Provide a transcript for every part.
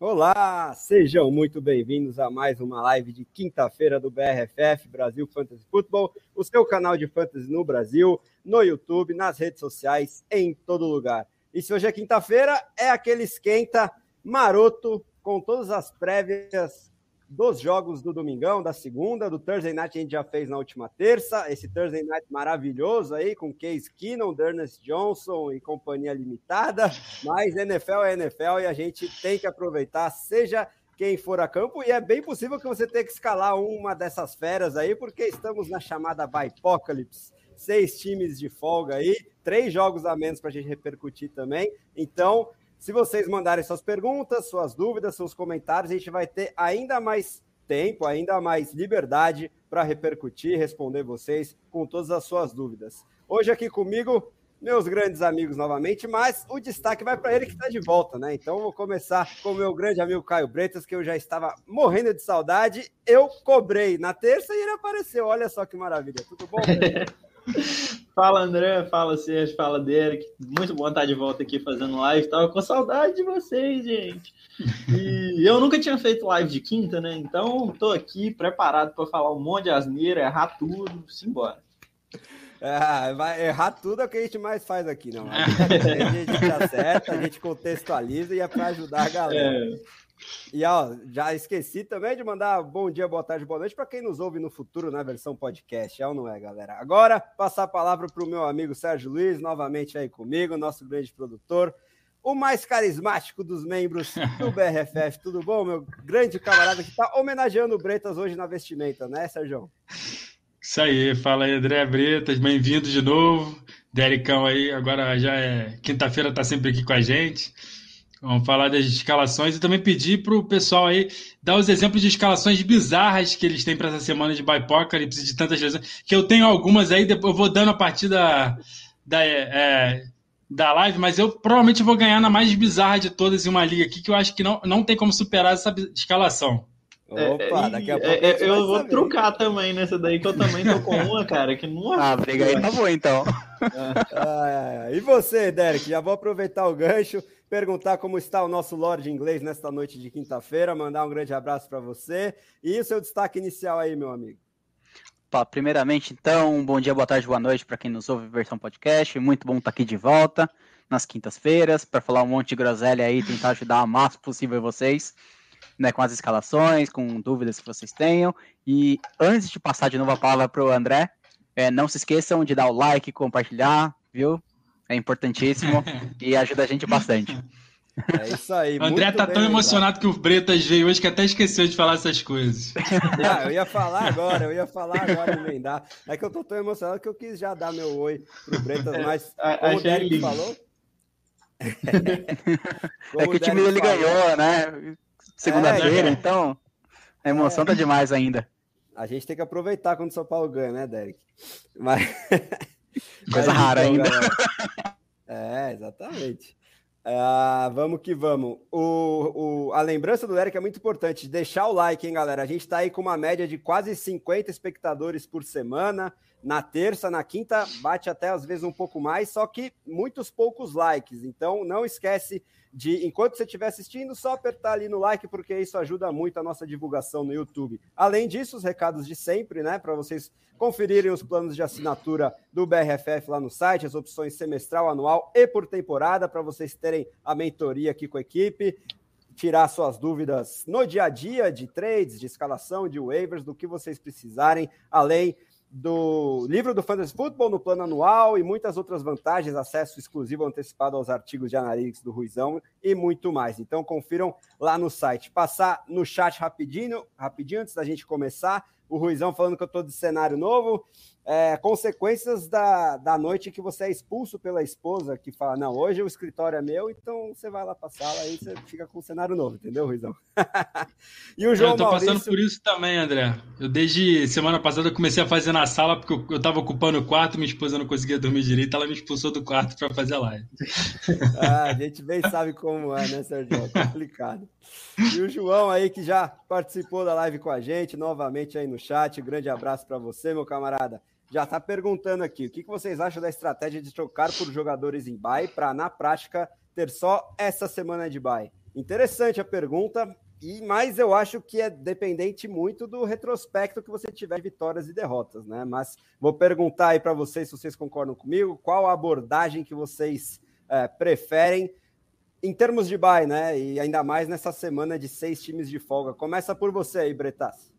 Olá, sejam muito bem-vindos a mais uma live de quinta-feira do BRFF, Brasil Fantasy Football, o seu canal de fantasy no Brasil, no YouTube, nas redes sociais, em todo lugar. E se hoje é quinta-feira, é aquele esquenta maroto com todas as prévias dos jogos do domingão, da segunda, do Thursday Night que a gente já fez na última terça, esse Thursday Night maravilhoso aí, com Case Keenum, Ernest Johnson e companhia limitada, mas NFL é NFL e a gente tem que aproveitar, seja quem for a campo, e é bem possível que você tenha que escalar uma dessas feras aí, porque estamos na chamada Bipocalypse, 6 times de folga aí, 3 jogos a menos para a gente repercutir também, então... Se vocês mandarem suas perguntas, suas dúvidas, seus comentários, a gente vai ter ainda mais tempo, ainda mais liberdade para repercutir e responder vocês com todas as suas dúvidas. Hoje aqui comigo, meus grandes amigos novamente, mas o destaque vai para ele que está de volta, né? Então vou começar com o meu grande amigo Caio Bretas, que eu já estava morrendo de saudade. Eu cobrei na terça e ele apareceu. Olha só que maravilha. Tudo bom, Bretas? Fala, André, fala, Sérgio, fala, Derek. Muito bom estar de volta aqui fazendo live. Tava com saudade de vocês, gente. E eu nunca tinha feito live de quinta, né? Então, tô aqui preparado para falar um monte de asneira, errar tudo, simbora. Vai errar tudo é o que a gente mais faz aqui, não. A gente acerta, a gente contextualiza e é para ajudar a galera. E ó, já esqueci também de mandar bom dia, boa tarde, boa noite para quem nos ouve no futuro na versão podcast, é ou não é, galera? Agora, passar a palavra para o meu amigo Sérgio Luiz, novamente aí comigo, nosso grande produtor, o mais carismático dos membros do BRFF. Tudo bom, meu grande camarada que está homenageando o Bretas hoje na vestimenta, né, Sérgio? Isso aí, fala aí, André Bretas, bem-vindo de novo. Derecão aí, agora já é quinta-feira, tá sempre aqui com a gente. Vamos falar das escalações e também pedir para o pessoal aí dar os exemplos de escalações bizarras que eles têm para essa semana de Bipocalypse, de tantas lesões, que eu tenho algumas aí, depois eu vou dando a partir da live, mas eu provavelmente vou ganhar na mais bizarra de todas em uma liga aqui, que eu acho que não tem como superar essa escalação. Opa, daqui a pouco eu vou trucar também nessa daí, que eu também tô com uma, cara, que não... Ah, briga aí, tá bom, então. E você, Derek? Já vou aproveitar o gancho, perguntar como está o nosso Lorde Inglês nesta noite de quinta-feira, mandar um grande abraço para você. E o seu destaque inicial aí, meu amigo? Primeiramente, então, bom dia, boa tarde, boa noite para quem nos ouve versão podcast. Muito bom estar aqui de volta nas quintas-feiras para falar um monte de groselha aí, tentar ajudar o máximo possível vocês, né, com as escalações, com dúvidas que vocês tenham. E antes de passar de novo a palavra para o André, não se esqueçam de dar o like, compartilhar, viu? É importantíssimo e ajuda a gente bastante. É isso aí. O André tá tão emocionado que o Bretas veio hoje que até esqueceu de falar essas coisas. Eu ia falar agora, emendar. É que eu tô tão emocionado que eu quis já dar meu oi pro Bretas, mas como o Derek falou... É que o time dele ganhou, né? Segunda-feira, então a emoção tá demais ainda. A gente tem que aproveitar quando o São Paulo ganha, né, Derek? Mas... Coisa rara ainda. Exatamente. Vamos que vamos. A lembrança do Derek é muito importante. Deixar o like, hein, galera? A gente tá aí com uma média de quase 50 espectadores por semana. Na terça, na quinta, bate até às vezes um pouco mais, só que muitos poucos likes. Então, não esquece de, enquanto você estiver assistindo, só apertar ali no like, porque isso ajuda muito a nossa divulgação no YouTube. Além disso, os recados de sempre, né, para vocês conferirem os planos de assinatura do BRFF lá no site, as opções semestral, anual e por temporada, para vocês terem a mentoria aqui com a equipe, tirar suas dúvidas no dia a dia de trades, de escalação, de waivers, do que vocês precisarem, além do livro do Fantasy Football no plano anual e muitas outras vantagens, acesso exclusivo antecipado aos artigos de analytics do Ruizão e muito mais. Então confiram lá no site. Passar no chat rapidinho antes da gente começar, o Ruizão falando que eu estou de cenário novo, consequências da noite que você é expulso pela esposa, que fala, não, hoje o escritório é meu, então você vai lá pra sala, aí você fica com um cenário novo, entendeu, Ruizão? E o João Eu tô Maurício... passando por isso também, André. Eu desde semana passada comecei a fazer na sala, porque eu tava ocupando o quarto, minha esposa não conseguia dormir direito, ela me expulsou do quarto para fazer a live. A gente bem sabe como é, né, Sérgio? É complicado. E o João aí, que já participou da live com a gente, novamente aí no chat, grande abraço para você, meu camarada. Já está perguntando aqui, o que vocês acham da estratégia de trocar por jogadores em bye para, na prática, ter só essa semana de bye? Interessante a pergunta, mas eu acho que é dependente muito do retrospecto que você tiver de vitórias e derrotas, né? Mas vou perguntar aí para vocês, se vocês concordam comigo, qual a abordagem que vocês preferem em termos de bye, né? E ainda mais nessa semana de 6 times de folga. Começa por você aí, Bretas.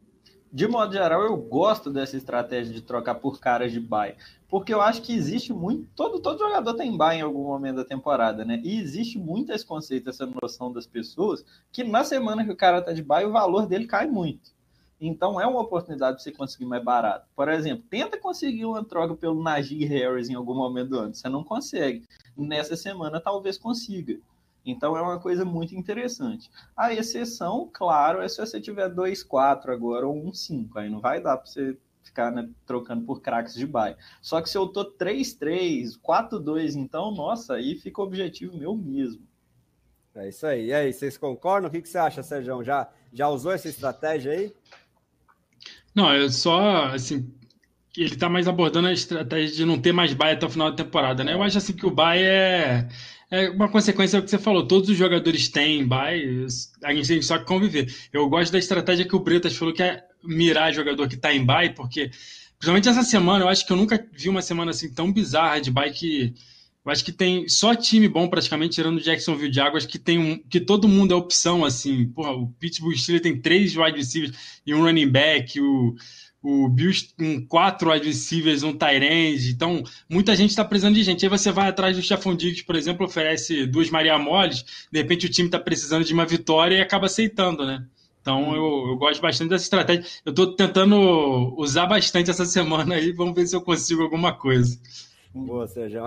De modo geral, eu gosto dessa estratégia de trocar por caras de bye, porque eu acho que existe muito... Todo jogador tem bye em algum momento da temporada, né? E existe muito esse conceito, essa noção das pessoas, que na semana que o cara tá de bye, o valor dele cai muito. Então é uma oportunidade de você conseguir mais barato. Por exemplo, tenta conseguir uma troca pelo Najee Harris em algum momento do ano. Você não consegue. Nessa semana talvez consiga. Então é uma coisa muito interessante. A exceção, claro, é se você tiver 2-4 agora ou 1-5. Aí não vai dar para você ficar, né, trocando por craques de bye. Só que se eu tô 3-3, 4-2, então, nossa, aí fica o objetivo meu mesmo. É isso aí. E aí, vocês concordam? O que você acha, Sérgio? Já usou essa estratégia aí? Não, eu só, assim, ele tá mais abordando a estratégia de não ter mais bye até o final da temporada, né? Eu acho, assim, que o bye é uma consequência do que você falou. Todos os jogadores têm bye, a gente tem só que conviver. Eu gosto da estratégia que o Bretas falou, que é mirar jogador que tá em bye, porque, principalmente essa semana, eu acho que eu nunca vi uma semana assim tão bizarra de bye que... Eu acho que tem só time bom, praticamente, tirando o Jacksonville Jaguars, que todo mundo é opção, assim. Porra, o Pittsburgh Steelers tem 3 wide receivers e um running back, o Bills com 4 wide receivers, um tight end. Então, muita gente está precisando de gente. Aí você vai atrás do Stephon Diggs, por exemplo, oferece 2 Maria Moles, de repente o time está precisando de uma vitória e acaba aceitando, né? Então, eu gosto bastante dessa estratégia. Eu estou tentando usar bastante essa semana aí, vamos ver se eu consigo alguma coisa. Boa, Sérgio.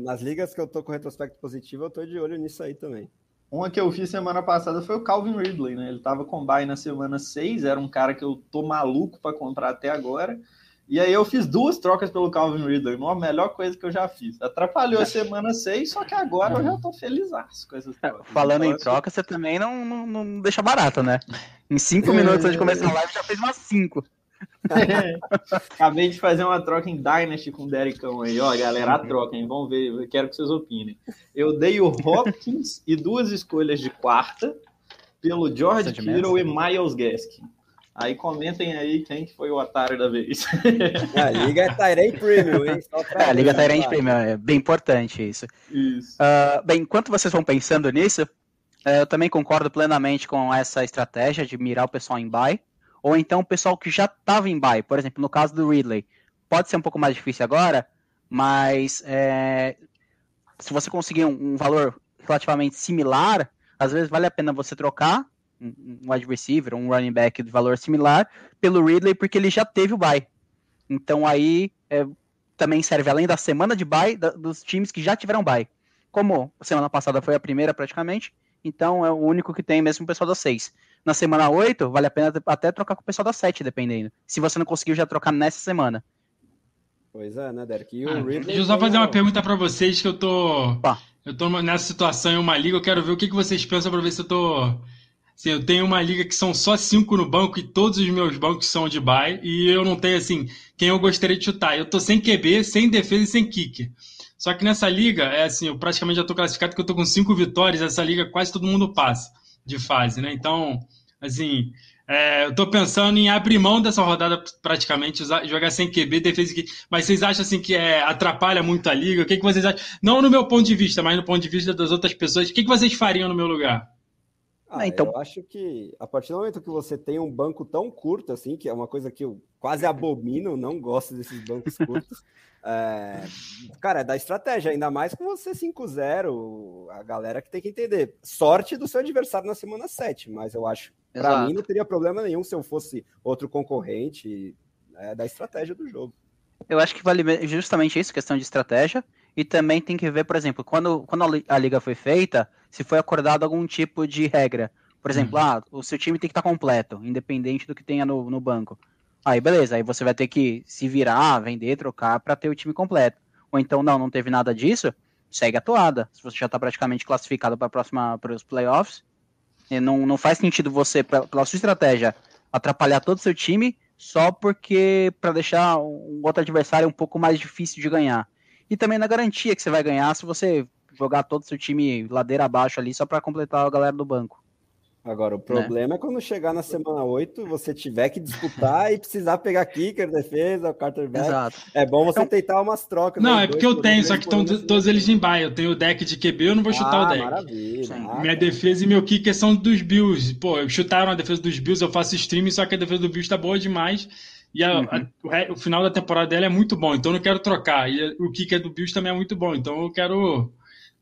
Nas ligas que eu tô com retrospecto positivo, eu tô de olho nisso aí também. Uma que eu fiz semana passada foi o Calvin Ridley, né? Ele tava com bye na semana 6, era um cara que eu tô maluco para comprar até agora. E aí eu fiz 2 trocas pelo Calvin Ridley, uma melhor coisa que eu já fiz. Atrapalhou a semana 6, só que agora eu já tô felizaço com essas trocas. Falando então, em troca, você também não deixa barato, né? Em 5 minutos antes de começar a live, já fez umas 5. Acabei de fazer uma troca em Dynasty com o Dericão aí, ó, galera, a troca, hein? Vamos ver, eu quero que vocês opinem. Eu dei o Hopkins e 2 escolhas de quarta pelo George Kittle e Myles Gaskin. Aí comentem aí quem que foi o otário da vez. A liga é Tyrant Premium, hein? A liga Tyrant Premium, é bem importante isso. Bem, enquanto vocês vão pensando nisso, eu também concordo plenamente com essa estratégia de mirar o pessoal em bye. Ou então o pessoal que já estava em bye, por exemplo, no caso do Ridley, pode ser um pouco mais difícil agora, mas se você conseguir um valor relativamente similar, às vezes vale a pena você trocar um wide receiver, um running back de valor similar pelo Ridley, porque ele já teve o bye. Então aí também serve, além da semana de bye, dos times que já tiveram bye. Como a semana passada foi a primeira praticamente, então é o único que tem mesmo o pessoal da 6. Na semana 8, vale a pena até trocar com o pessoal da 7, dependendo. Se você não conseguiu já trocar nessa semana. Pois é, né, Derek? E o Ridley deixa eu só fazer uma pergunta para vocês, que eu tô nessa situação em uma liga, eu quero ver o que vocês pensam para ver se eu tô... Assim, eu tenho uma liga que são só 5 no banco e todos os meus bancos são de bye, e eu não tenho, assim, quem eu gostaria de chutar. Eu tô sem QB, sem defesa e sem kicker. Só que nessa liga, eu praticamente já tô classificado, porque eu tô com 5 vitórias, essa liga quase todo mundo passa de fase, né? Então, assim, eu tô pensando em abrir mão dessa rodada praticamente, jogar sem QB, defesa e kicker. Mas vocês acham, assim, que atrapalha muito a liga? O que vocês acham? Não no meu ponto de vista, mas no ponto de vista das outras pessoas. O que vocês fariam no meu lugar? Então... Eu acho que a partir do momento que você tem um banco tão curto assim, que é uma coisa que eu quase abomino, não gosto desses bancos curtos, cara, é da estratégia, ainda mais com você 5-0, a galera que tem que entender. Sorte do seu adversário na semana 7, mas eu acho, para mim não teria problema nenhum se eu fosse outro concorrente, da estratégia do jogo. Eu acho que vale justamente isso, questão de estratégia. E também tem que ver, por exemplo, quando a liga foi feita, se foi acordado algum tipo de regra. Por exemplo, o seu time tem que estar completo, independente do que tenha no banco. Aí beleza, aí você vai ter que se virar, vender, trocar para ter o time completo. Ou então não teve nada disso, segue a toada. Se você já está praticamente classificado para os playoffs, não faz sentido você, pela sua estratégia, atrapalhar todo o seu time só porque para deixar um outro adversário um pouco mais difícil de ganhar. E também na garantia que você vai ganhar se você jogar todo o seu time ladeira abaixo ali só para completar a galera do banco. Agora, o problema é quando chegar na semana 8, você tiver que disputar e precisar pegar kicker, defesa, quarterback. Exato. É bom você tentar umas trocas. Não, aí, é porque eu tenho, só que estão todos eles em bye. Eu tenho o deck de QB, eu não vou chutar o deck. Maravilha. Minha defesa e meu kicker são dos Bills. Pô, chutaram a defesa dos Bills, eu faço streaming, só que a defesa do Bills tá boa demais. E o final da temporada dela é muito bom, então eu não quero trocar. E o kicker do Bills também é muito bom, então eu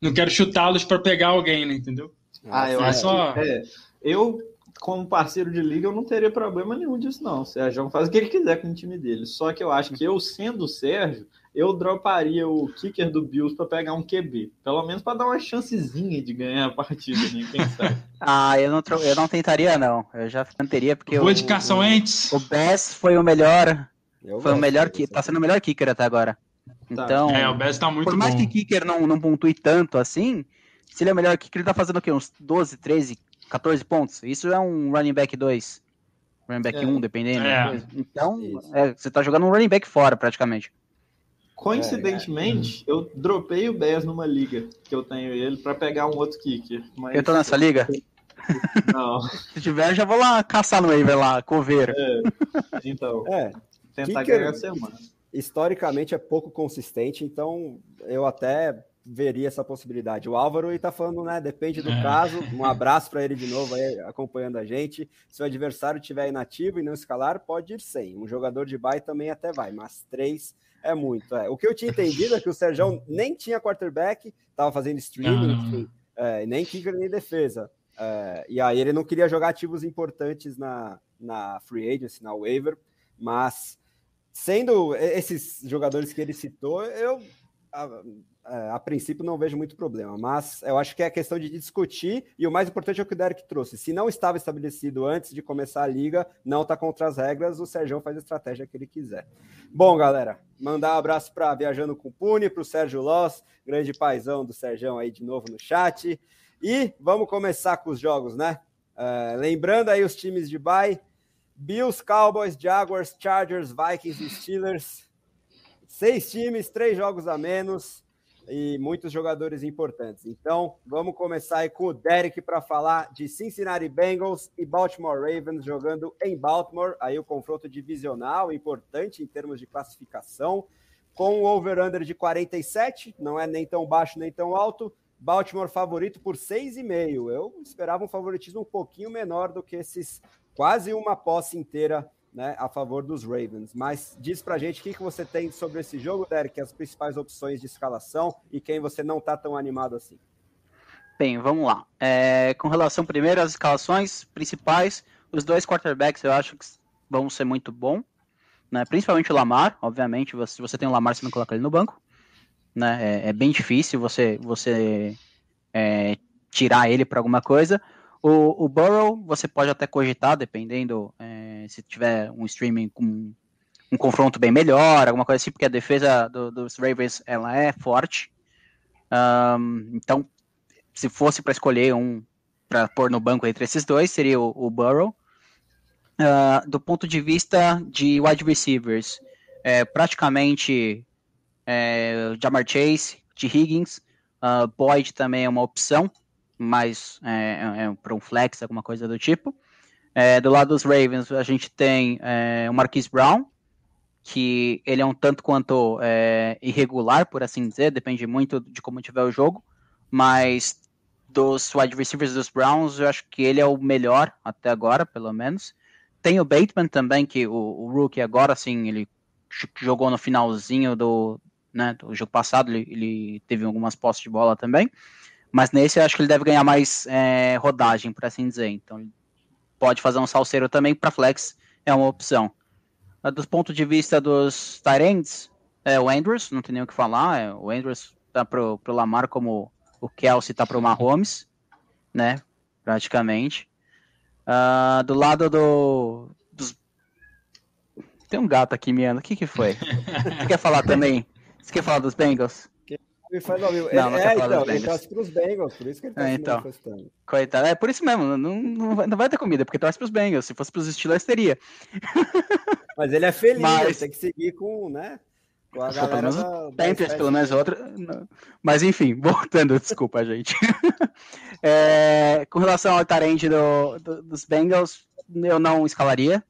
não quero chutá-los para pegar alguém, né, entendeu? Eu acho que eu, como parceiro de liga, eu não teria problema nenhum disso, não. O Sérgio faz o que ele quiser com o time dele. Só que eu acho que eu, sendo o Sérgio, eu droparia o kicker do Bills para pegar um QB. Pelo menos para dar uma chancezinha de ganhar a partida, né? Quem sabe? Eu não tentaria, não. Eu já teria, porque vou de Carson Wentz. O Bass foi o melhor. Tá sendo o melhor kicker até agora. Então, o Bass tá muito bom. Por mais que kicker não pontue tanto assim, se ele é o melhor kicker, ele tá fazendo o quê? Uns 12, 13, 14 pontos. Isso é um running back 2. Running back 1, dependendo. Então, você tá jogando um running back fora, praticamente. Coincidentemente, eu dropei o Bears numa liga que eu tenho ele para pegar um outro kicker. Mas... Eu tô nessa liga? Não. Se tiver, eu já vou lá caçar no waiver lá, coveiro. Então, tentar kicker, ganhar a semana. Historicamente é pouco consistente, então eu até veria essa possibilidade. O Álvaro está falando, né? Depende do caso. Um abraço para ele de novo aí, acompanhando a gente. Se o adversário estiver inativo e não escalar, pode ir sem. Um jogador de bye também até vai, mas 3 é muito. O que eu tinha entendido é que o Sérgio nem tinha quarterback, estava fazendo streaming, enfim, nem kicker nem defesa. E aí ele não queria jogar ativos importantes na free agency, na waiver, mas sendo esses jogadores que ele citou, eu a princípio não vejo muito problema, mas eu acho que é questão de discutir, e o mais importante é o que o Derek trouxe. Se não estava estabelecido antes de começar a liga, não está contra as regras, o Sérgio faz a estratégia que ele quiser. Bom, galera, mandar um abraço para Viajando com Pune, para o Sérgio Loss, grande paizão do Sérgio aí de novo no chat, e vamos começar com os jogos, né? Lembrando aí os times de bye: Bills, Cowboys, Jaguars, Chargers, Vikings e Steelers. 6 times, 3 jogos a menos e muitos jogadores importantes. Então, vamos começar aí com o Derek para falar de Cincinnati Bengals e Baltimore Ravens jogando em Baltimore. Aí o confronto divisional, importante em termos de classificação, com o over-under de 47, não é nem tão baixo nem tão alto. Baltimore favorito por 6,5. Eu esperava um favoritismo um pouquinho menor do que esses quase uma posse inteira, né, a favor dos Ravens. Mas diz pra gente o que você tem sobre esse jogo, Derek, as principais opções de escalação e quem você não tá tão animado assim. Bem, vamos lá. Com relação primeiro às escalações principais, os 2 quarterbacks eu acho que vão ser muito bons, né? Principalmente o Lamar, obviamente, se você tem o Lamar, você não coloca ele no banco, né? É bem difícil você tirar ele para alguma coisa. O Burrow, você pode até cogitar, dependendo se tiver um streaming com um confronto bem melhor, alguma coisa assim, porque a defesa dos Ravens ela é forte. Então, se fosse para escolher um para pôr no banco entre esses dois, seria o Burrow. Do ponto de vista de wide receivers, praticamente Ja'Marr Chase, T. Higgins, Boyd também é uma opção, mas para um flex, alguma coisa do tipo. Do lado dos Ravens, a gente tem o Marquise Brown, que ele é um tanto quanto irregular, por assim dizer, depende muito de como tiver o jogo, mas dos wide receivers dos Browns, eu acho que ele é o melhor até agora, pelo menos. Tem o Bateman também, que o rookie agora, assim, ele jogou no finalzinho do jogo passado, ele teve algumas posses de bola também, mas nesse eu acho que ele deve ganhar mais rodagem, por assim dizer. Então ele pode fazer um salseiro também para flex, é uma opção. Do ponto de vista dos tight ends, o Andrews, não tem nem o que falar, o Andrews tá pro Lamar como o Kelsey tá pro Mahomes, né, praticamente. Do lado dos... Tem um gato aqui miando, o que foi? Você quer falar também? Você quer falar dos Bengals? Ele faz ao vivo. Ele torce para os Bengals, por isso que ele está se manifestando. Coitado, por isso mesmo, não vai ter comida, porque torce para os Bengals. Se fosse para os Steelers, teria. Mas ele é feliz, ele tem que seguir com, né? Com a galera Panthers, pelo menos outra. Mas enfim, voltando, desculpa, gente. Com relação ao tight end dos Bengals, eu não escalaria.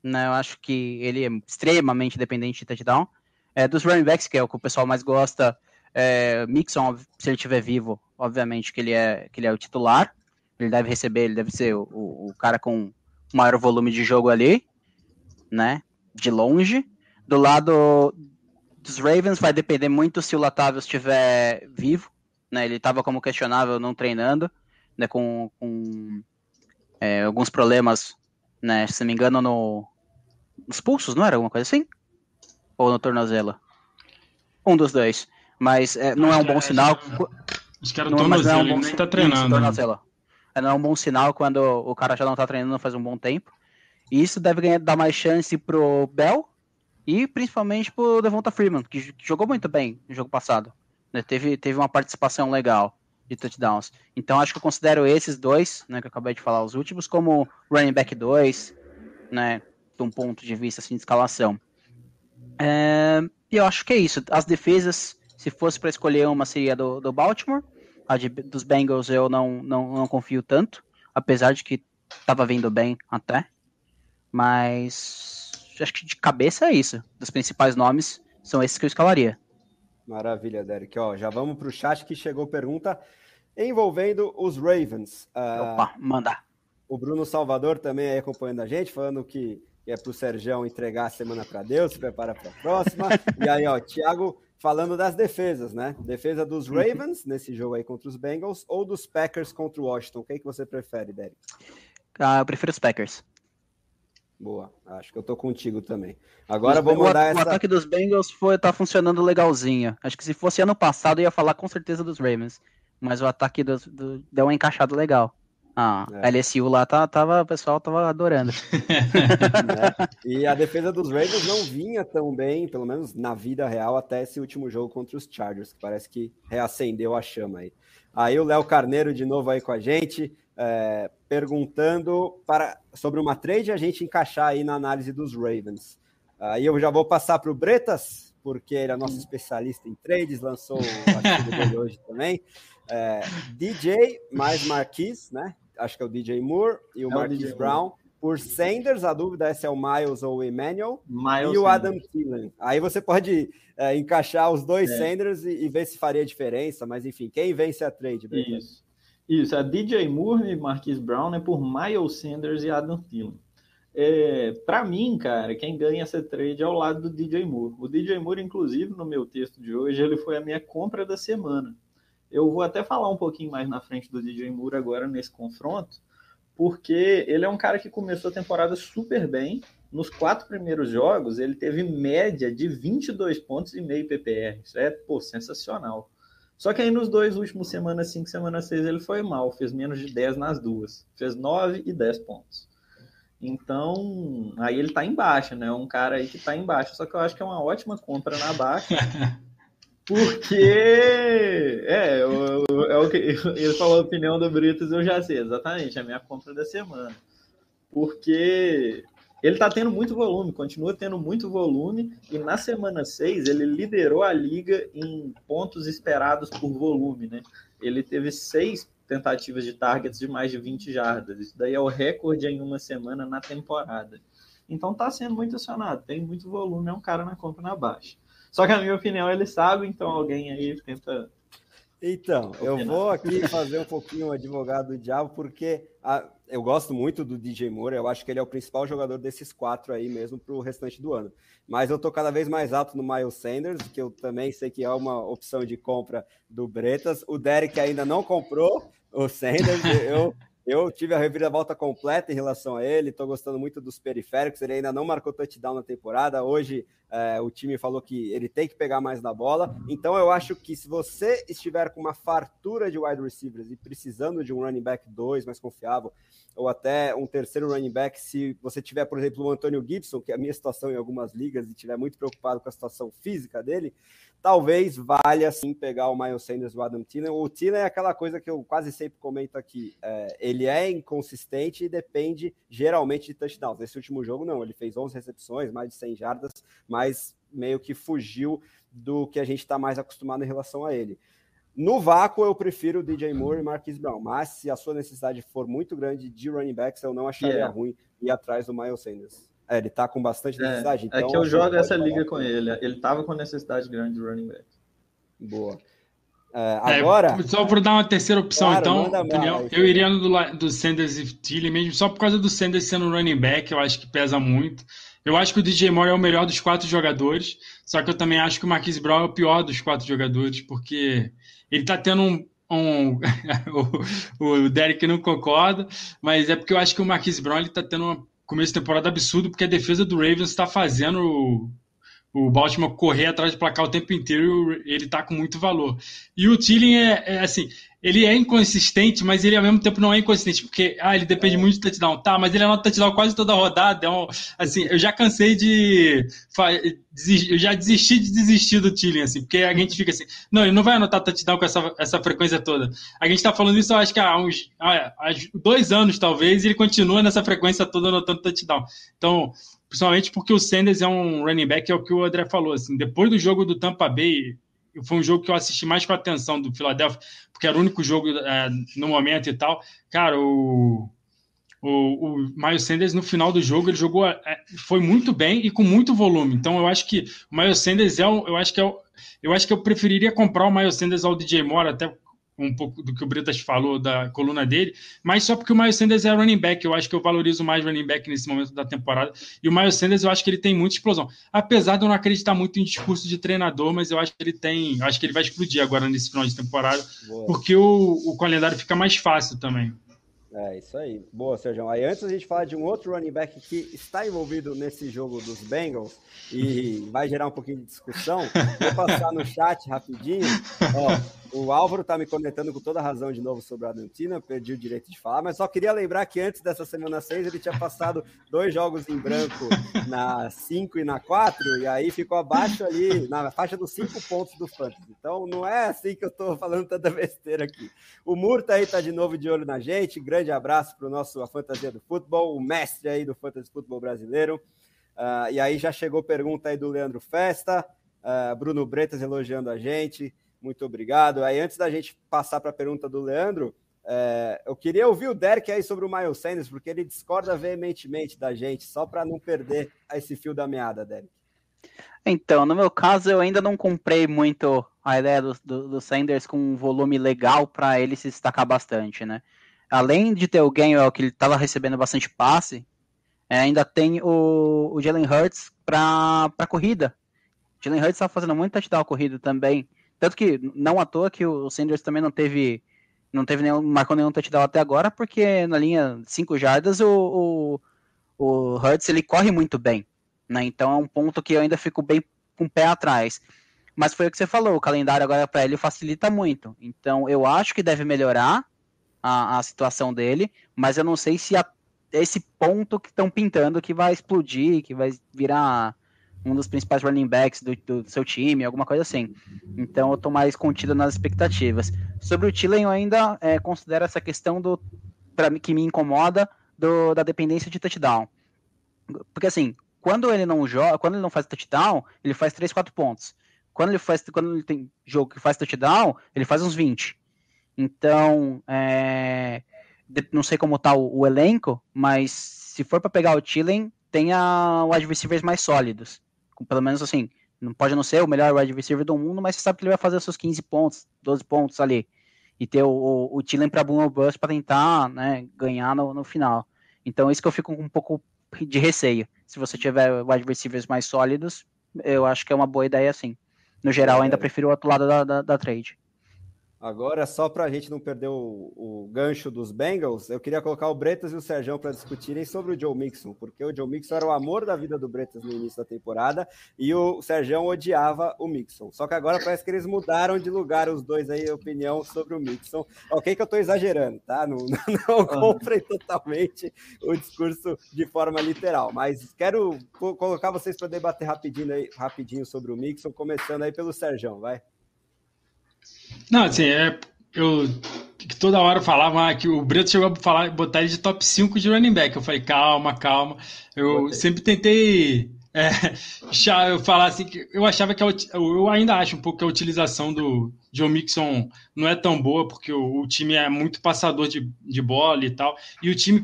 Né? Eu acho que ele é extremamente dependente de touchdown. Dos running backs, que é o que o pessoal mais gosta, Mixon, se ele estiver vivo, obviamente que ele é o titular. Ele deve receber, ele deve ser o cara com maior volume de jogo ali, né? De longe. Do lado dos Ravens vai depender muito se o Latavius estiver vivo, né? Ele estava como questionável, não treinando, né? Com alguns problemas, né? Se não me engano, nos pulsos, não era alguma coisa assim? Ou no tornozelo? Um dos dois. Mas não é um bom sinal. Acho que era o tornozelo, ele nem tá treinando. Não é um bom sinal quando o cara já não tá treinando faz um bom tempo. E isso deve dar mais chance pro Bell e principalmente pro Devonta Freeman, que jogou muito bem no jogo passado. Né? Teve uma participação legal de touchdowns. Então acho que eu considero esses dois, né, que eu acabei de falar, os últimos, como running back 2, né, de um ponto de vista assim, de escalação. E eu acho que é isso. As defesas, se fosse para escolher uma, seria do Baltimore. Dos Bengals eu não confio tanto, apesar de que estava vindo bem até. Mas acho que de cabeça é isso. Dos principais nomes são esses que eu escalaria. Maravilha, Derek. Ó, já vamos para o chat que chegou pergunta envolvendo os Ravens. Opa, manda. O Bruno Salvador também aí acompanhando a gente, falando que é para o Sergião entregar a semana para Deus, se prepara para a próxima. E aí, ó, Thiago falando das defesas, né? Defesa dos Ravens nesse jogo aí contra os Bengals ou dos Packers contra o Washington. O que você prefere, Derek? Eu prefiro os Packers. Boa, acho que eu tô contigo também. Agora vou mandar o ataque dos Bengals tá funcionando legalzinho. Acho que se fosse ano passado eu ia falar com certeza dos Ravens. Mas o ataque deu uma encaixada legal. LSU lá o pessoal tava adorando. E a defesa dos Ravens não vinha tão bem, pelo menos na vida real, até esse último jogo contra os Chargers, que parece que reacendeu a chama aí. Aí o Léo Carneiro de novo aí com a gente, perguntando sobre uma trade a gente encaixar aí na análise dos Ravens. Aí eu já vou passar para o Bretas, porque ele é nosso especialista em trades, lançou o artigo dele hoje também. DJ mais Marquise, né? Acho que é o DJ Moore e o Marquise Brown. Por Sanders, a dúvida é se é o Miles ou o Emmanuel. E o Adam Thielen. Aí você pode encaixar os dois Sanders e ver se faria diferença, mas enfim, quem vence a trade? Isso, a DJ Moore e Marquise Brown é por Miles Sanders e Adam Thielen. Para mim, cara, quem ganha essa trade é o lado do DJ Moore. O DJ Moore, inclusive, no meu texto de hoje, ele foi a minha compra da semana. Eu vou até falar um pouquinho mais na frente do DJ Moore agora nesse confronto, porque ele é um cara que começou a temporada super bem. Nos 4 primeiros jogos, ele teve média de 22 pontos e meio PPR. Isso é, sensacional. Só que aí nos 2 últimos, semana 5 e semana 6, ele foi mal. Fez menos de 10 nas duas. Fez 9 e 10 pontos. Então, aí ele tá em baixa, né? Um cara aí que tá em baixa. Só que eu acho que é uma ótima compra na baixa. Porque o que ele falou a opinião do Britos, eu já sei, exatamente, é a minha compra da semana. Porque ele tá tendo muito volume, continua tendo muito volume, e na semana 6 ele liderou a liga em pontos esperados por volume, né? Ele teve 6 tentativas de targets de mais de 20 jardas. Isso daí é o recorde em uma semana na temporada. Então tá sendo muito acionado, tem muito volume, é um cara na compra na baixa. Só que a minha opinião ele sabe, então alguém aí tenta... Então, eu vou aqui fazer um pouquinho o advogado do diabo, porque eu gosto muito do DJ Moore, eu acho que ele é o principal jogador desses 4 aí mesmo para o restante do ano. Mas eu tô cada vez mais alto no Miles Sanders, que eu também sei que é uma opção de compra do Bretas. O Derek ainda não comprou o Sanders, eu tive a reviravolta completa em relação a ele, estou gostando muito dos periféricos, ele ainda não marcou touchdown na temporada, hoje o time falou que ele tem que pegar mais na bola, então eu acho que se você estiver com uma fartura de wide receivers e precisando de um running back 2 mais confiável, ou até um terceiro running back, se você tiver, por exemplo, o Antonio Gibson, que é a minha situação em algumas ligas, e estiver muito preocupado com a situação física dele, talvez valha sim pegar o Miles Sanders e o Adam Thielen. O Thielen é aquela coisa que eu quase sempre comento aqui, ele é inconsistente e depende geralmente de touchdowns. Nesse último jogo não, ele fez 11 recepções, mais de 100 jardas, mas meio que fugiu do que a gente está mais acostumado em relação a ele. No vácuo, eu prefiro o DJ Moore e Marquise Brown, mas se a sua necessidade for muito grande de running backs, eu não acharia ruim ir atrás do Miles Sanders. Ele tá com bastante necessidade. Então, é que eu jogo essa liga com ele. Ele tava com necessidade grande de running back. Boa. Agora... Só por dar uma terceira opção, claro, então, eu iria no do Sanders e Thielen mesmo, só por causa do Sanders sendo running back, eu acho que pesa muito. Eu acho que o DJ Moore é o melhor dos 4 jogadores, só que eu também acho que o Marquise Brown é o pior dos 4 jogadores, porque ele tá tendo o Derek não concorda, mas é porque eu acho que o Marquise Brown ele tá tendo um começo de temporada absurdo, porque a defesa do Ravens está fazendo o Baltimore correr atrás de placar o tempo inteiro, ele tá com muito valor. E o Thielen assim, ele é inconsistente, mas ele ao mesmo tempo não é inconsistente, porque ele depende muito do touchdown, mas ele anota touchdown quase toda a rodada, assim, eu já cansei eu já desisti do Thielen, assim, porque a gente fica assim, não, ele não vai anotar touchdown com essa frequência toda. A gente tá falando isso, eu acho que há 2 anos, talvez, e ele continua nessa frequência toda anotando touchdown. Então, principalmente porque o Sanders é um running back, é o que o André falou, assim, depois do jogo do Tampa Bay, foi um jogo que eu assisti mais com atenção do Philadelphia, porque era o único jogo no momento e tal. Cara, o Miles Sanders, no final do jogo, ele jogou, foi muito bem e com muito volume. Então, eu acho que o Miles Sanders eu acho que eu preferiria comprar o Miles Sanders ao DJ Moore, até um pouco do que o Bretas falou da coluna dele, mas só porque o Miles Sanders é running back, eu acho que eu valorizo mais running back nesse momento da temporada, e o Miles Sanders eu acho que ele tem muita explosão, apesar de eu não acreditar muito em discurso de treinador, mas eu acho que ele vai explodir agora nesse final de temporada, porque o calendário fica mais fácil também. Isso aí. Boa, Sérgio. Aí antes a gente falar de um outro running back que está envolvido nesse jogo dos Bengals e vai gerar um pouquinho de discussão, vou passar no chat rapidinho. O Álvaro está me conectando com toda a razão de novo sobre a Argentina, perdi o direito de falar, mas só queria lembrar que antes dessa semana 6 ele tinha passado 2 jogos em branco na 5 e na 4, e aí ficou abaixo ali, na faixa dos 5 pontos do Fantasy. Então não é assim que eu estou falando tanta besteira aqui. O Murta aí está de novo de olho na gente, grande abraço para o nosso A Fantasia do Futebol, o mestre aí do Fantasy Futebol brasileiro. E aí já chegou pergunta aí do Leandro Festa, Bruno Bretas elogiando a gente, muito obrigado. Aí antes da gente passar para a pergunta do Leandro, eu queria ouvir o Derek aí sobre o Miles Sanders, porque ele discorda veementemente da gente, só para não perder esse fio da meada, Derek. Então, no meu caso, eu ainda não comprei muito a ideia do Sanders com um volume legal para ele se destacar bastante, né? Além de ter o Gainwell, que ele estava recebendo bastante passe, ainda tem o Jalen Hurts para corrida. O Jalen Hurts estava fazendo muito touchdown corrido também. Tanto que não à toa que o Sanders também não marcou nenhum touchdown até agora, porque na linha 5 jardas o Hurts ele corre muito bem, né? Então é um ponto que eu ainda fico bem com o pé atrás. Mas foi o que você falou, o calendário agora para ele facilita muito. Então eu acho que deve melhorar a situação dele, mas eu não sei se esse ponto que estão pintando que vai explodir, que vai virar um dos principais running backs do seu time, alguma coisa assim. Então eu tô mais contido nas expectativas. Sobre o Thielen, eu ainda considero essa questão que me incomoda da dependência de touchdown. Porque assim, quando ele não faz touchdown, ele faz 3, 4 pontos. Quando ele tem jogo que faz touchdown, ele faz uns 20. Então, não sei como tá o elenco, mas se for para pegar o Thielen, tenha wide receivers mais sólidos. Pelo menos assim, não pode não ser o melhor wide receiver do mundo, mas você sabe que ele vai fazer os seus 15 pontos, 12 pontos ali. E ter o Thielen para boom or bust para tentar, né, ganhar no final. Então, isso que eu fico com um pouco de receio. Se você tiver wide receivers mais sólidos, eu acho que é uma boa ideia sim. No geral, ainda prefiro o outro lado da trade. Agora, só para a gente não perder o gancho dos Bengals, eu queria colocar o Bretas e o Serjão para discutirem sobre o Joe Mixon, porque o Joe Mixon era o amor da vida do Bretas no início da temporada e o Serjão odiava o Mixon. Só que agora parece que eles mudaram de lugar, os dois aí, a opinião sobre o Mixon. Ok que eu estou exagerando, tá? Não comprei totalmente o discurso de forma literal, mas quero colocar vocês para debater rapidinho sobre o Mixon, começando aí pelo Serjão, vai. Não, assim, eu que toda hora falava que o Breto chegou a botar ele de top 5 de running back. Eu falei, calma. Eu sempre tentei Eu falar assim que eu achava que eu ainda acho um pouco que a utilização do Joe Mixon não é tão boa, porque o time é muito passador de bola e tal, e o time,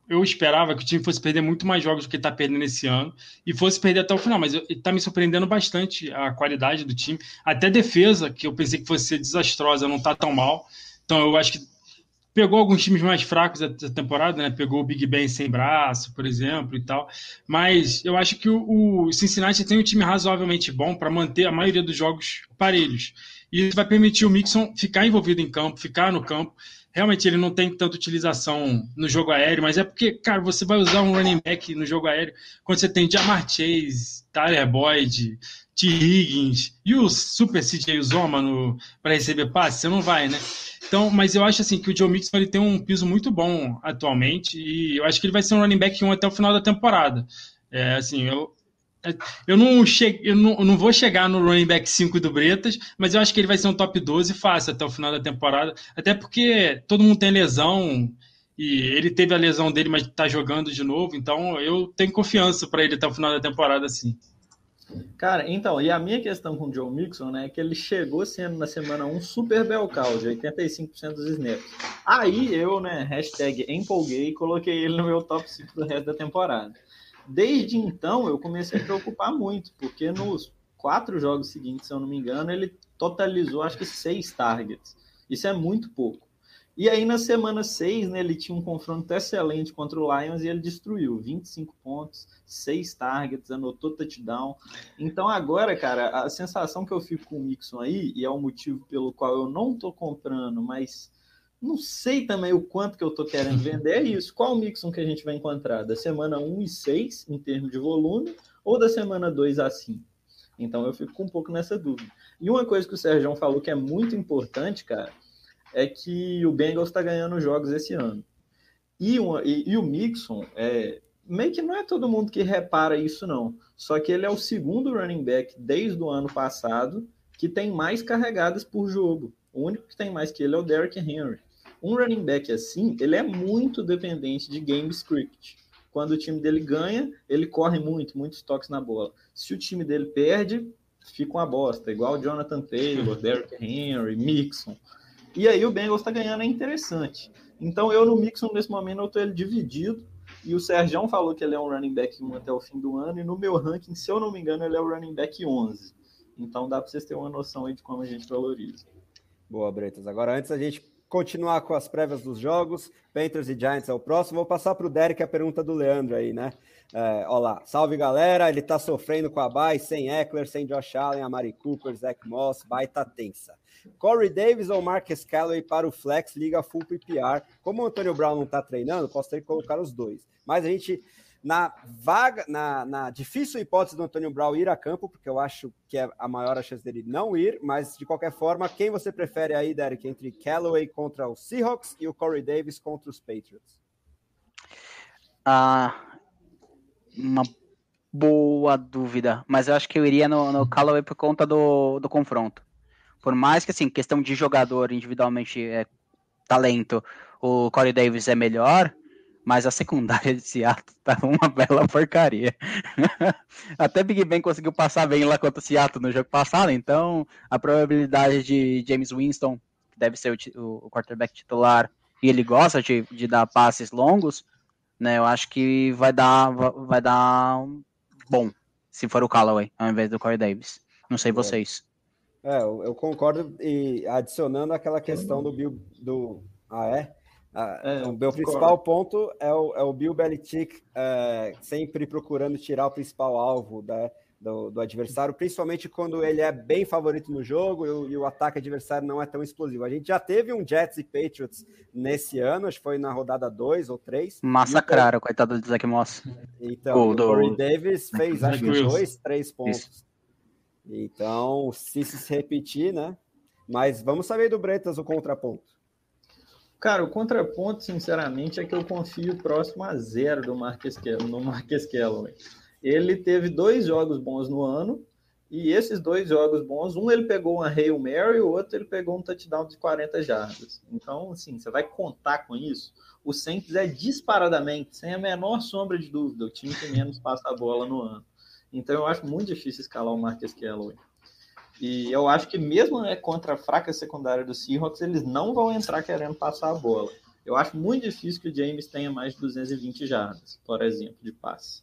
eu esperava que o time fosse perder muito mais jogos do que está perdendo esse ano, e fosse perder até o final, mas está me surpreendendo bastante a qualidade do time, até defesa, que eu pensei que fosse ser desastrosa, não está tão mal, então eu acho que pegou alguns times mais fracos da temporada, né? Pegou o Big Ben sem braço, por exemplo, e tal. Mas eu acho que o Cincinnati tem um time razoavelmente bom para manter a maioria dos jogos parelhos. E isso vai permitir o Mixon ficar envolvido em campo, ficar no campo. Realmente ele não tem tanta utilização no jogo aéreo, mas é porque, cara, você vai usar um running back no jogo aéreo quando você tem Ja'Marr Chase, Tyler Boyd, T. Higgins e o super CJ Uzomah para receber passe, você não vai, né? Então, mas eu acho assim que o Joe Mixon ele tem um piso muito bom atualmente e eu acho que ele vai ser um running back 1 até o final da temporada. Eu não vou chegar no running back 5 do Bretas, mas eu acho que ele vai ser um top 12 fácil até o final da temporada, até porque todo mundo tem lesão e ele teve a lesão dele, mas está jogando de novo, então eu tenho confiança para ele até o final da temporada, sim. Cara, então, e a minha questão com o Joe Mixon, né, é que ele chegou sendo na semana 1 super belcal, de 85% dos snaps. Aí eu, né, #empolguei e coloquei ele no meu top 5 do resto da temporada. Desde então, eu comecei a preocupar muito, porque nos 4 jogos seguintes, se eu não me engano, ele totalizou, acho que 6 targets. Isso é muito pouco. E aí, na semana 6, né, ele tinha um confronto excelente contra o Lions e ele destruiu 25 pontos, 6 targets, anotou touchdown. Então, agora, cara, a sensação que eu fico com o Mixon aí, e é o motivo pelo qual eu não tô comprando, mas não sei também o quanto que eu tô querendo vender, é isso. Qual o Mixon que a gente vai encontrar? Da semana 1 e 6, em termos de volume, ou da semana 2 a 5? Então, eu fico com um pouco nessa dúvida. E uma coisa que o Sérgio falou que é muito importante, cara, é que o Bengals está ganhando jogos esse ano. E o Mixon, meio que não é todo mundo que repara isso, não. Só que ele é o segundo running back desde o ano passado que tem mais carregadas por jogo. O único que tem mais que ele é o Derrick Henry. Um running back assim, ele é muito dependente de game script. Quando o time dele ganha, ele corre muitos toques na bola. Se o time dele perde, fica uma bosta. Igual o Jonathan Taylor, Derrick Henry, Mixon. E aí o Bengals está ganhando, é interessante. Então eu no Mixon, nesse momento, eu estou ele dividido. E o Sérgio falou que ele é um running back 1 até o fim do ano. E no meu ranking, se eu não me engano, ele é o running back 11. Então dá para vocês terem uma noção aí de como a gente valoriza. Boa, Bretas. Agora, antes da gente continuar com as prévias dos jogos, Panthers e Giants é o próximo, vou passar para o Derek a pergunta do Leandro aí, né? Olá, salve galera, ele tá sofrendo com a bye, sem Eckler, sem Josh Allen, Amari Cooper, Zach Moss, bye tá tensa. Corey Davis ou Marcus Callaway para o flex, liga full PPR. Como o Antonio Brown não tá treinando, posso ter que colocar os dois. Mas a gente, na difícil hipótese do Antonio Brown ir a campo, porque eu acho que é a maior a chance dele não ir, mas de qualquer forma, quem você prefere aí, Derek, entre Callaway contra os Seahawks e o Corey Davis contra os Patriots? Uma boa dúvida, mas eu acho que eu iria no Callaway por conta do confronto. Por mais que, assim, questão de jogador individualmente talento, o Corey Davis é melhor, mas a secundária de Seattle tá uma bela porcaria. Até Big Ben conseguiu passar bem lá contra o Seattle no jogo passado, então a probabilidade de James Winston, que deve ser o quarterback titular, e ele gosta de dar passes longos, né? Eu acho que vai dar bom se for o Callaway ao invés do Corey Davis. Não sei vocês. Eu concordo, e adicionando aquela questão do Bill... o meu principal ponto é o Bill Belichick sempre procurando tirar o principal alvo do adversário, principalmente quando ele é bem favorito no jogo e o ataque adversário não é tão explosivo. A gente já teve um Jets e Patriots nesse ano, acho que foi na rodada 2 ou 3. Massacraram, coitado do Zach Moss. Então, o Corey Davis fez, acho que 2, 3 pontos. Isso. Então, se repetir, né? Mas vamos saber do Bretas o contraponto. Cara, o contraponto, sinceramente, é que eu confio próximo a 0 no Marcus Callaway. Ele teve 2 jogos bons no ano, e esses 2 jogos bons, um ele pegou uma Hail Mary, o outro ele pegou um touchdown de 40 jardas. Então, assim, você vai contar com isso? O Saints é disparadamente, sem a menor sombra de dúvida, o time que menos passa a bola no ano. Então eu acho muito difícil escalar o Marquez Callaway. E eu acho que mesmo contra a fraca secundária do Seahawks, eles não vão entrar querendo passar a bola. Eu acho muito difícil que o James tenha mais de 220 jardas, por exemplo, de passe.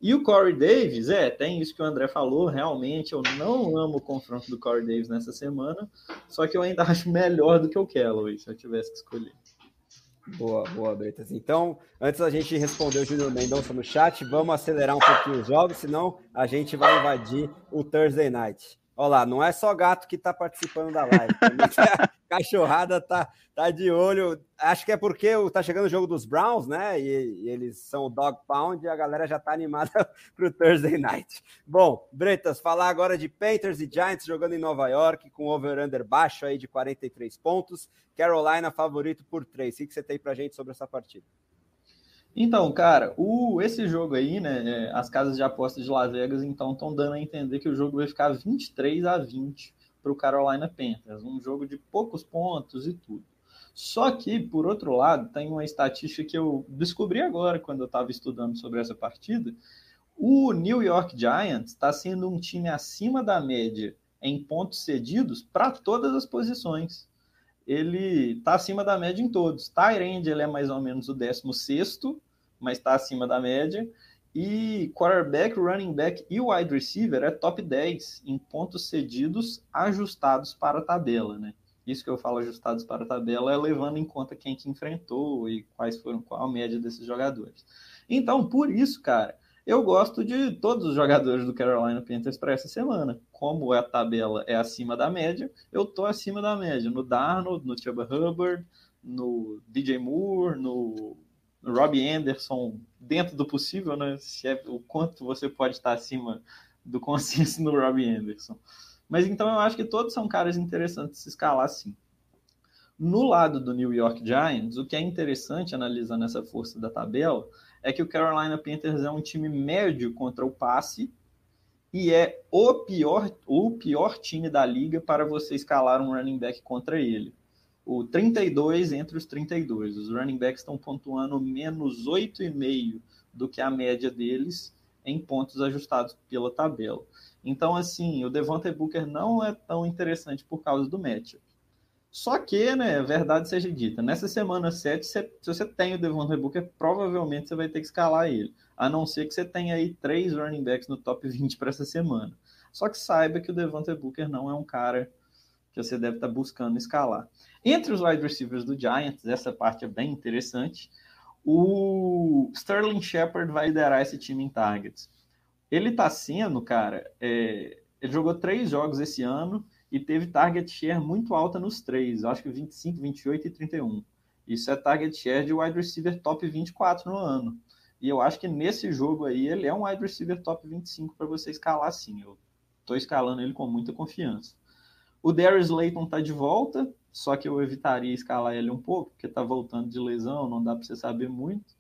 E o Corey Davis, tem isso que o André falou, realmente eu não amo o confronto do Corey Davis nessa semana, só que eu ainda acho melhor do que o Callaway, se eu tivesse que escolher. Boa, Bretas. Então, antes da gente responder o Júnior Mendonça no chat, vamos acelerar um pouquinho os jogos, senão a gente vai invadir o Thursday Night. Olha lá, não é só gato que está participando da live. A cachorrada tá de olho. Acho que é porque tá chegando o jogo dos Browns, né? E eles são o Dog Pound e a galera já tá animada para o Thursday Night. Bom, Bretas, falar agora de Panthers e Giants jogando em Nova York, com over-under baixo aí de 43 pontos. Carolina favorito por 3. O que você tem pra gente sobre essa partida? Então, cara, esse jogo aí, né, as casas de apostas de Las Vegas, então, estão dando a entender que o jogo vai ficar 23-20 para o Carolina Panthers, um jogo de poucos pontos e tudo. Só que, por outro lado, tem uma estatística que eu descobri agora, quando eu estava estudando sobre essa partida. O New York Giants está sendo um time acima da média em pontos cedidos para todas as posições. Ele está acima da média em todos. Tight end, ele é mais ou menos o 16º, mas está acima da média. E quarterback, running back e wide receiver é top 10 em pontos cedidos ajustados para a tabela, né? Isso que eu falo ajustados para a tabela é levando em conta quem que enfrentou e qual a média desses jogadores. Então, por isso, cara, eu gosto de todos os jogadores do Carolina Panthers para essa semana. Como a tabela é acima da média, eu tô acima da média. No Darnold, no Chuba Hubbard, no DJ Moore, no Robbie Anderson, dentro do possível, né? Se é o quanto você pode estar acima do consenso no Robbie Anderson. Mas então eu acho que todos são caras interessantes de se escalar, sim. No lado do New York Giants, o que é interessante analisando essa força da tabela é que o Carolina Panthers é um time médio contra o passe e é o pior time da liga para você escalar um running back contra ele. O 32 entre os 32. Os running backs estão pontuando menos 8,5 do que a média deles em pontos ajustados pela tabela. Então, assim, o Devontae Booker não é tão interessante por causa do matchup. Só que, né, verdade seja dita, nessa semana 7, se você tem o Devontae Booker, provavelmente você vai ter que escalar ele, a não ser que você tenha aí 3 running backs no top 20 para essa semana. Só que saiba que o Devontae Booker não é um cara que você deve estar buscando escalar. Entre os wide receivers do Giants, essa parte é bem interessante, o Sterling Shepard vai liderar esse time em targets. Ele tá sendo, cara, ele jogou 3 jogos esse ano e teve target share muito alta nos 3, acho que 25, 28 e 31. Isso é target share de wide receiver top 24 no ano. E eu acho que nesse jogo aí ele é um wide receiver top 25 para você escalar sim. Eu tô escalando ele com muita confiança. O Darius Slayton tá de volta, só que eu evitaria escalar ele um pouco, porque tá voltando de lesão, não dá para você saber muito.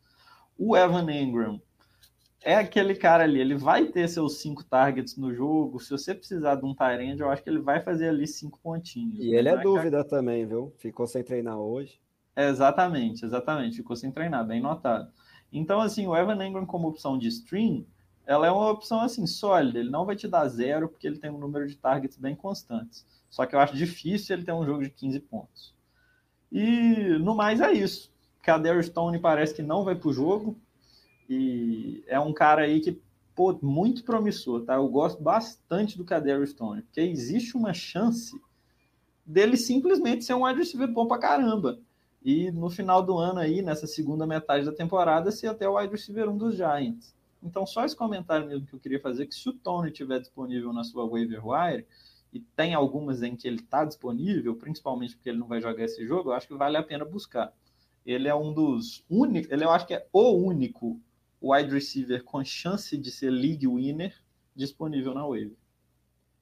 O Evan Engram é aquele cara ali, ele vai ter seus 5 targets no jogo. Se você precisar de um tight end, eu acho que ele vai fazer ali 5 pontinhos. E ele é dúvida também, viu? Ficou sem treinar hoje. Exatamente. Ficou sem treinar, bem notado. Então, assim, o Evan Engram como opção de stream, ela é uma opção, assim, sólida. Ele não vai te dar 0, porque ele tem um número de targets bem constantes. Só que eu acho difícil ele ter um jogo de 15 pontos. E, no mais, é isso. Kadarius Toney parece que não vai pro jogo. E é um cara aí que, pô, muito promissor, tá? Eu gosto bastante do Kadarius Toney, porque existe uma chance dele simplesmente ser um wide receiver bom pra caramba. E no final do ano aí, nessa segunda metade da temporada, ser até o wide receiver 1 dos Giants. Então, só esse comentário mesmo que eu queria fazer, que se o Toney estiver disponível na sua waiver wire, e tem algumas em que ele está disponível, principalmente porque ele não vai jogar esse jogo, eu acho que vale a pena buscar. Ele é um dos únicos, eu acho que é o único wide receiver com chance de ser league winner disponível na waiver.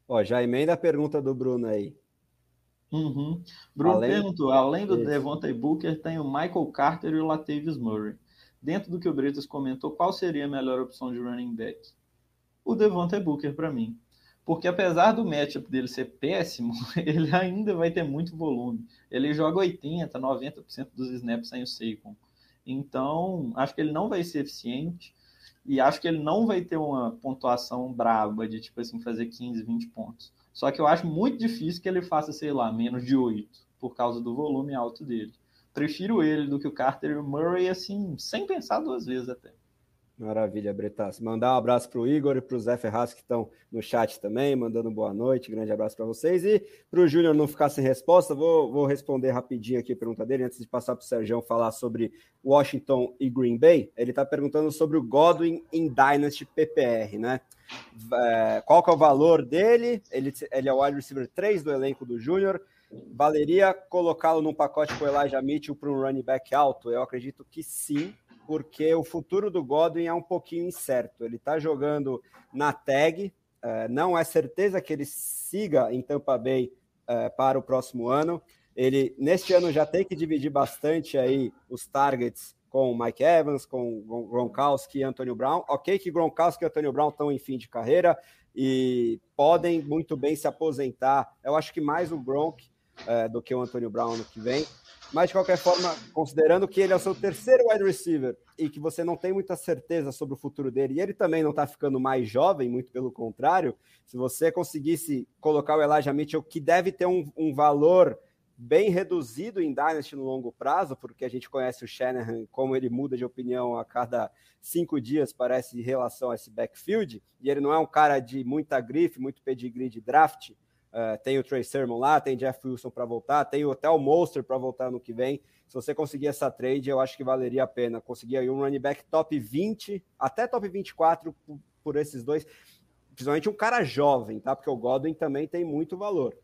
Ó, já emenda a pergunta do Bruno aí. Bruno perguntou, além do Devontae Booker, tem o Michael Carter e o Latavius Murray. Dentro do que o Bretas comentou, qual seria a melhor opção de running back? O Devontae Booker para mim. Porque apesar do matchup dele ser péssimo, ele ainda vai ter muito volume. Ele joga 80%, 90% dos snaps sem o Saquon. Então, acho que ele não vai ser eficiente. e acho que ele não vai ter uma pontuação braba de, tipo assim, fazer 15, 20 pontos. Só que eu acho muito difícil que ele faça, sei lá, menos de 8, por causa do volume alto dele. Prefiro ele do que o Carter e o Murray, assim, sem pensar duas vezes até. Maravilha, Bretas. Mandar um abraço para o Igor e para o Zé Ferraz, que estão no chat também, mandando boa noite, grande abraço para vocês. E para o Júnior não ficar sem resposta, vou responder rapidinho aqui a pergunta dele, antes de passar para o Sergião falar sobre Washington e Green Bay. Ele está perguntando sobre o Godwin em Dynasty PPR, né? Qual que é o valor dele? Ele é o wide receiver 3 do elenco do Júnior. Valeria colocá-lo num pacote com o Elijah Mitchell para um running back alto? Eu acredito que sim, porque o futuro do Godwin é um pouquinho incerto. Ele está jogando na tag, não é certeza que ele siga em Tampa Bay para o próximo ano. Ele, neste ano, já tem que dividir bastante aí os targets com o Mike Evans, com o Gronkowski e Antonio Brown. Ok que Gronkowski e Antonio Brown estão em fim de carreira e podem muito bem se aposentar. Eu acho que mais o Gronk do que o Antonio Brown ano que vem. Mas, de qualquer forma, considerando que ele é o seu terceiro wide receiver e que você não tem muita certeza sobre o futuro dele, e ele também não está ficando mais jovem, muito pelo contrário, se você conseguisse colocar o Elijah Mitchell, que deve ter um valor bem reduzido em Dynasty no longo prazo, porque a gente conhece o Shanahan, como ele muda de opinião a cada 5 dias, parece, em relação a esse backfield, e ele não é um cara de muita grife, muito pedigree de draft. Tem o Trey Sermon lá, tem Jeff Wilson para voltar, tem até o Monster para voltar no que vem. Se você conseguir essa trade, eu acho que valeria a pena. Conseguir aí um running back top 20, até top 24 por esses dois. Principalmente um cara jovem, tá? Porque o Godwin também tem muito valor.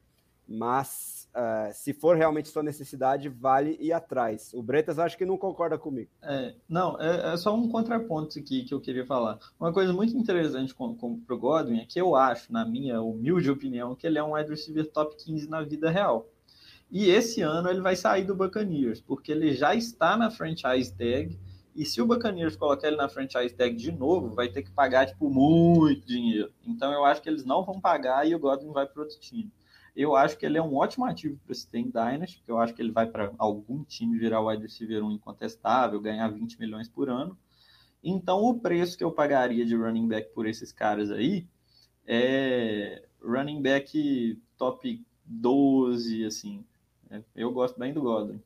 Mas se for realmente sua necessidade, vale ir atrás. O Bretas acho que não concorda comigo. Não, é só um contraponto aqui que eu queria falar. Uma coisa muito interessante para o Godwin é que eu acho, na minha humilde opinião, que ele é um wide receiver top 15 na vida real. E esse ano ele vai sair do Buccaneers, porque ele já está na franchise tag, e se o Buccaneers colocar ele na franchise tag de novo, vai ter que pagar tipo, muito dinheiro. Então eu acho que eles não vão pagar e o Godwin vai para outro time. Eu acho que ele é um ótimo ativo para se ter em Dynasty, porque eu acho que ele vai para algum time virar o wide receiver 1 incontestável, ganhar 20 milhões por ano. Então, o preço que eu pagaria de running back por esses caras aí é running back top 12, assim. Eu gosto bem do Godwin.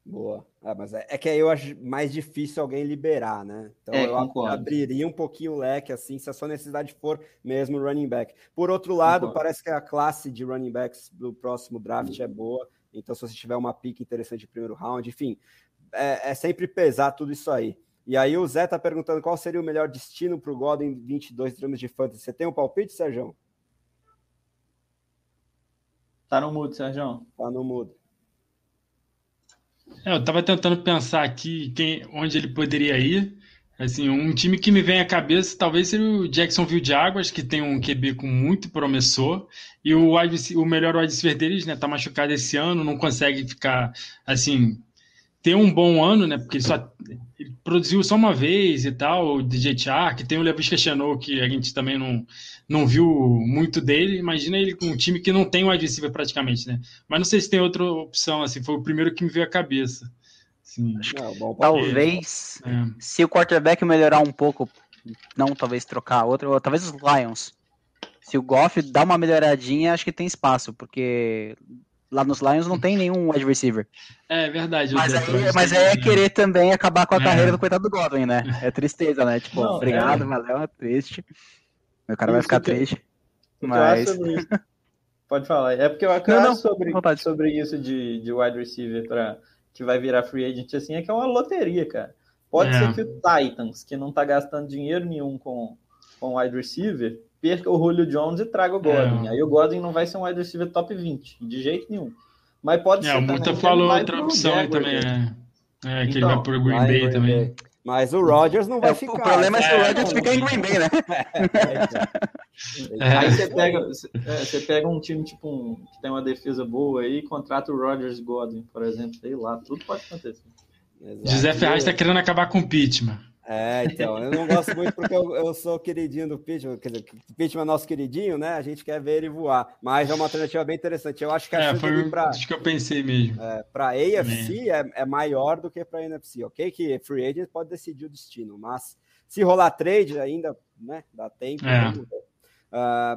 Boa. Mas é que aí eu acho mais difícil alguém liberar, né? Então eu abriria um pouquinho o leque, assim, se a sua necessidade for mesmo running back. Por outro lado, parece que a classe de running backs do próximo draft é boa, então se você tiver uma pick interessante de primeiro round, enfim, é sempre pesar tudo isso aí. E aí o Zé tá perguntando qual seria o melhor destino para o Godwin em 22 dramas de fantasy. Você tem um palpite, Sérgio? Tá no mudo, Sérgio. Tá no mudo. Eu estava tentando pensar aqui onde ele poderia ir. Assim, um time que me vem à cabeça talvez seja o Jacksonville Jaguars, que tem um QB com muito promissor, e o melhor wide receiver deles, né, tá machucado esse ano, não consegue ficar, assim, ter um bom ano, né, porque ele produziu só uma vez e tal, o DJ Chark, tem o Laviska Shenault, que a gente também não viu muito dele. Imagina ele com um time que não tem um wide receiver praticamente, né? Mas não sei se tem outra opção, assim, foi o primeiro que me veio à cabeça. Assim, talvez, se o quarterback melhorar um pouco, não talvez trocar outro, ou talvez os Lions. Se o Goff dá uma melhoradinha, acho que tem espaço, porque lá nos Lions não tem nenhum wide receiver. É verdade. Mas aí é querer também acabar com a carreira do coitado do Godwin, né? É tristeza, né? Tipo, obrigado, valeu, é triste. O cara vai ficar triste. Mas... Pode falar. É porque eu acho sobre isso de wide receiver que vai virar free agent, assim, é que é uma loteria, cara. Pode ser que o Titans, que não tá gastando dinheiro nenhum com wide receiver, perca o Julio Jones e traga o Godwin. Aí o Godwin não vai ser um wide receiver top 20, de jeito nenhum. Mas pode ser o Muta falou outra opção aí também, que ele vai pro Green Bay também. Mas o Rodgers não vai ficar. O problema é se o Rodgers ficar em Green Bay, né? Aí você pega um time tipo que tem uma defesa boa aí e contrata o Rodgers e Godwin, por exemplo. Sei lá, tudo pode acontecer. José Ferraz está querendo acabar com o Pittman. Então, eu não gosto muito porque eu sou queridinho do Pittman, quer dizer, o Pittman é nosso queridinho, né? A gente quer ver ele voar, mas é uma alternativa bem interessante. Eu acho que a chance dele acho que eu pensei mesmo. Para AFC é maior do que para NFC, ok? Que free agent pode decidir o destino, mas se rolar trade ainda, né? Dá tempo. Vamos ver.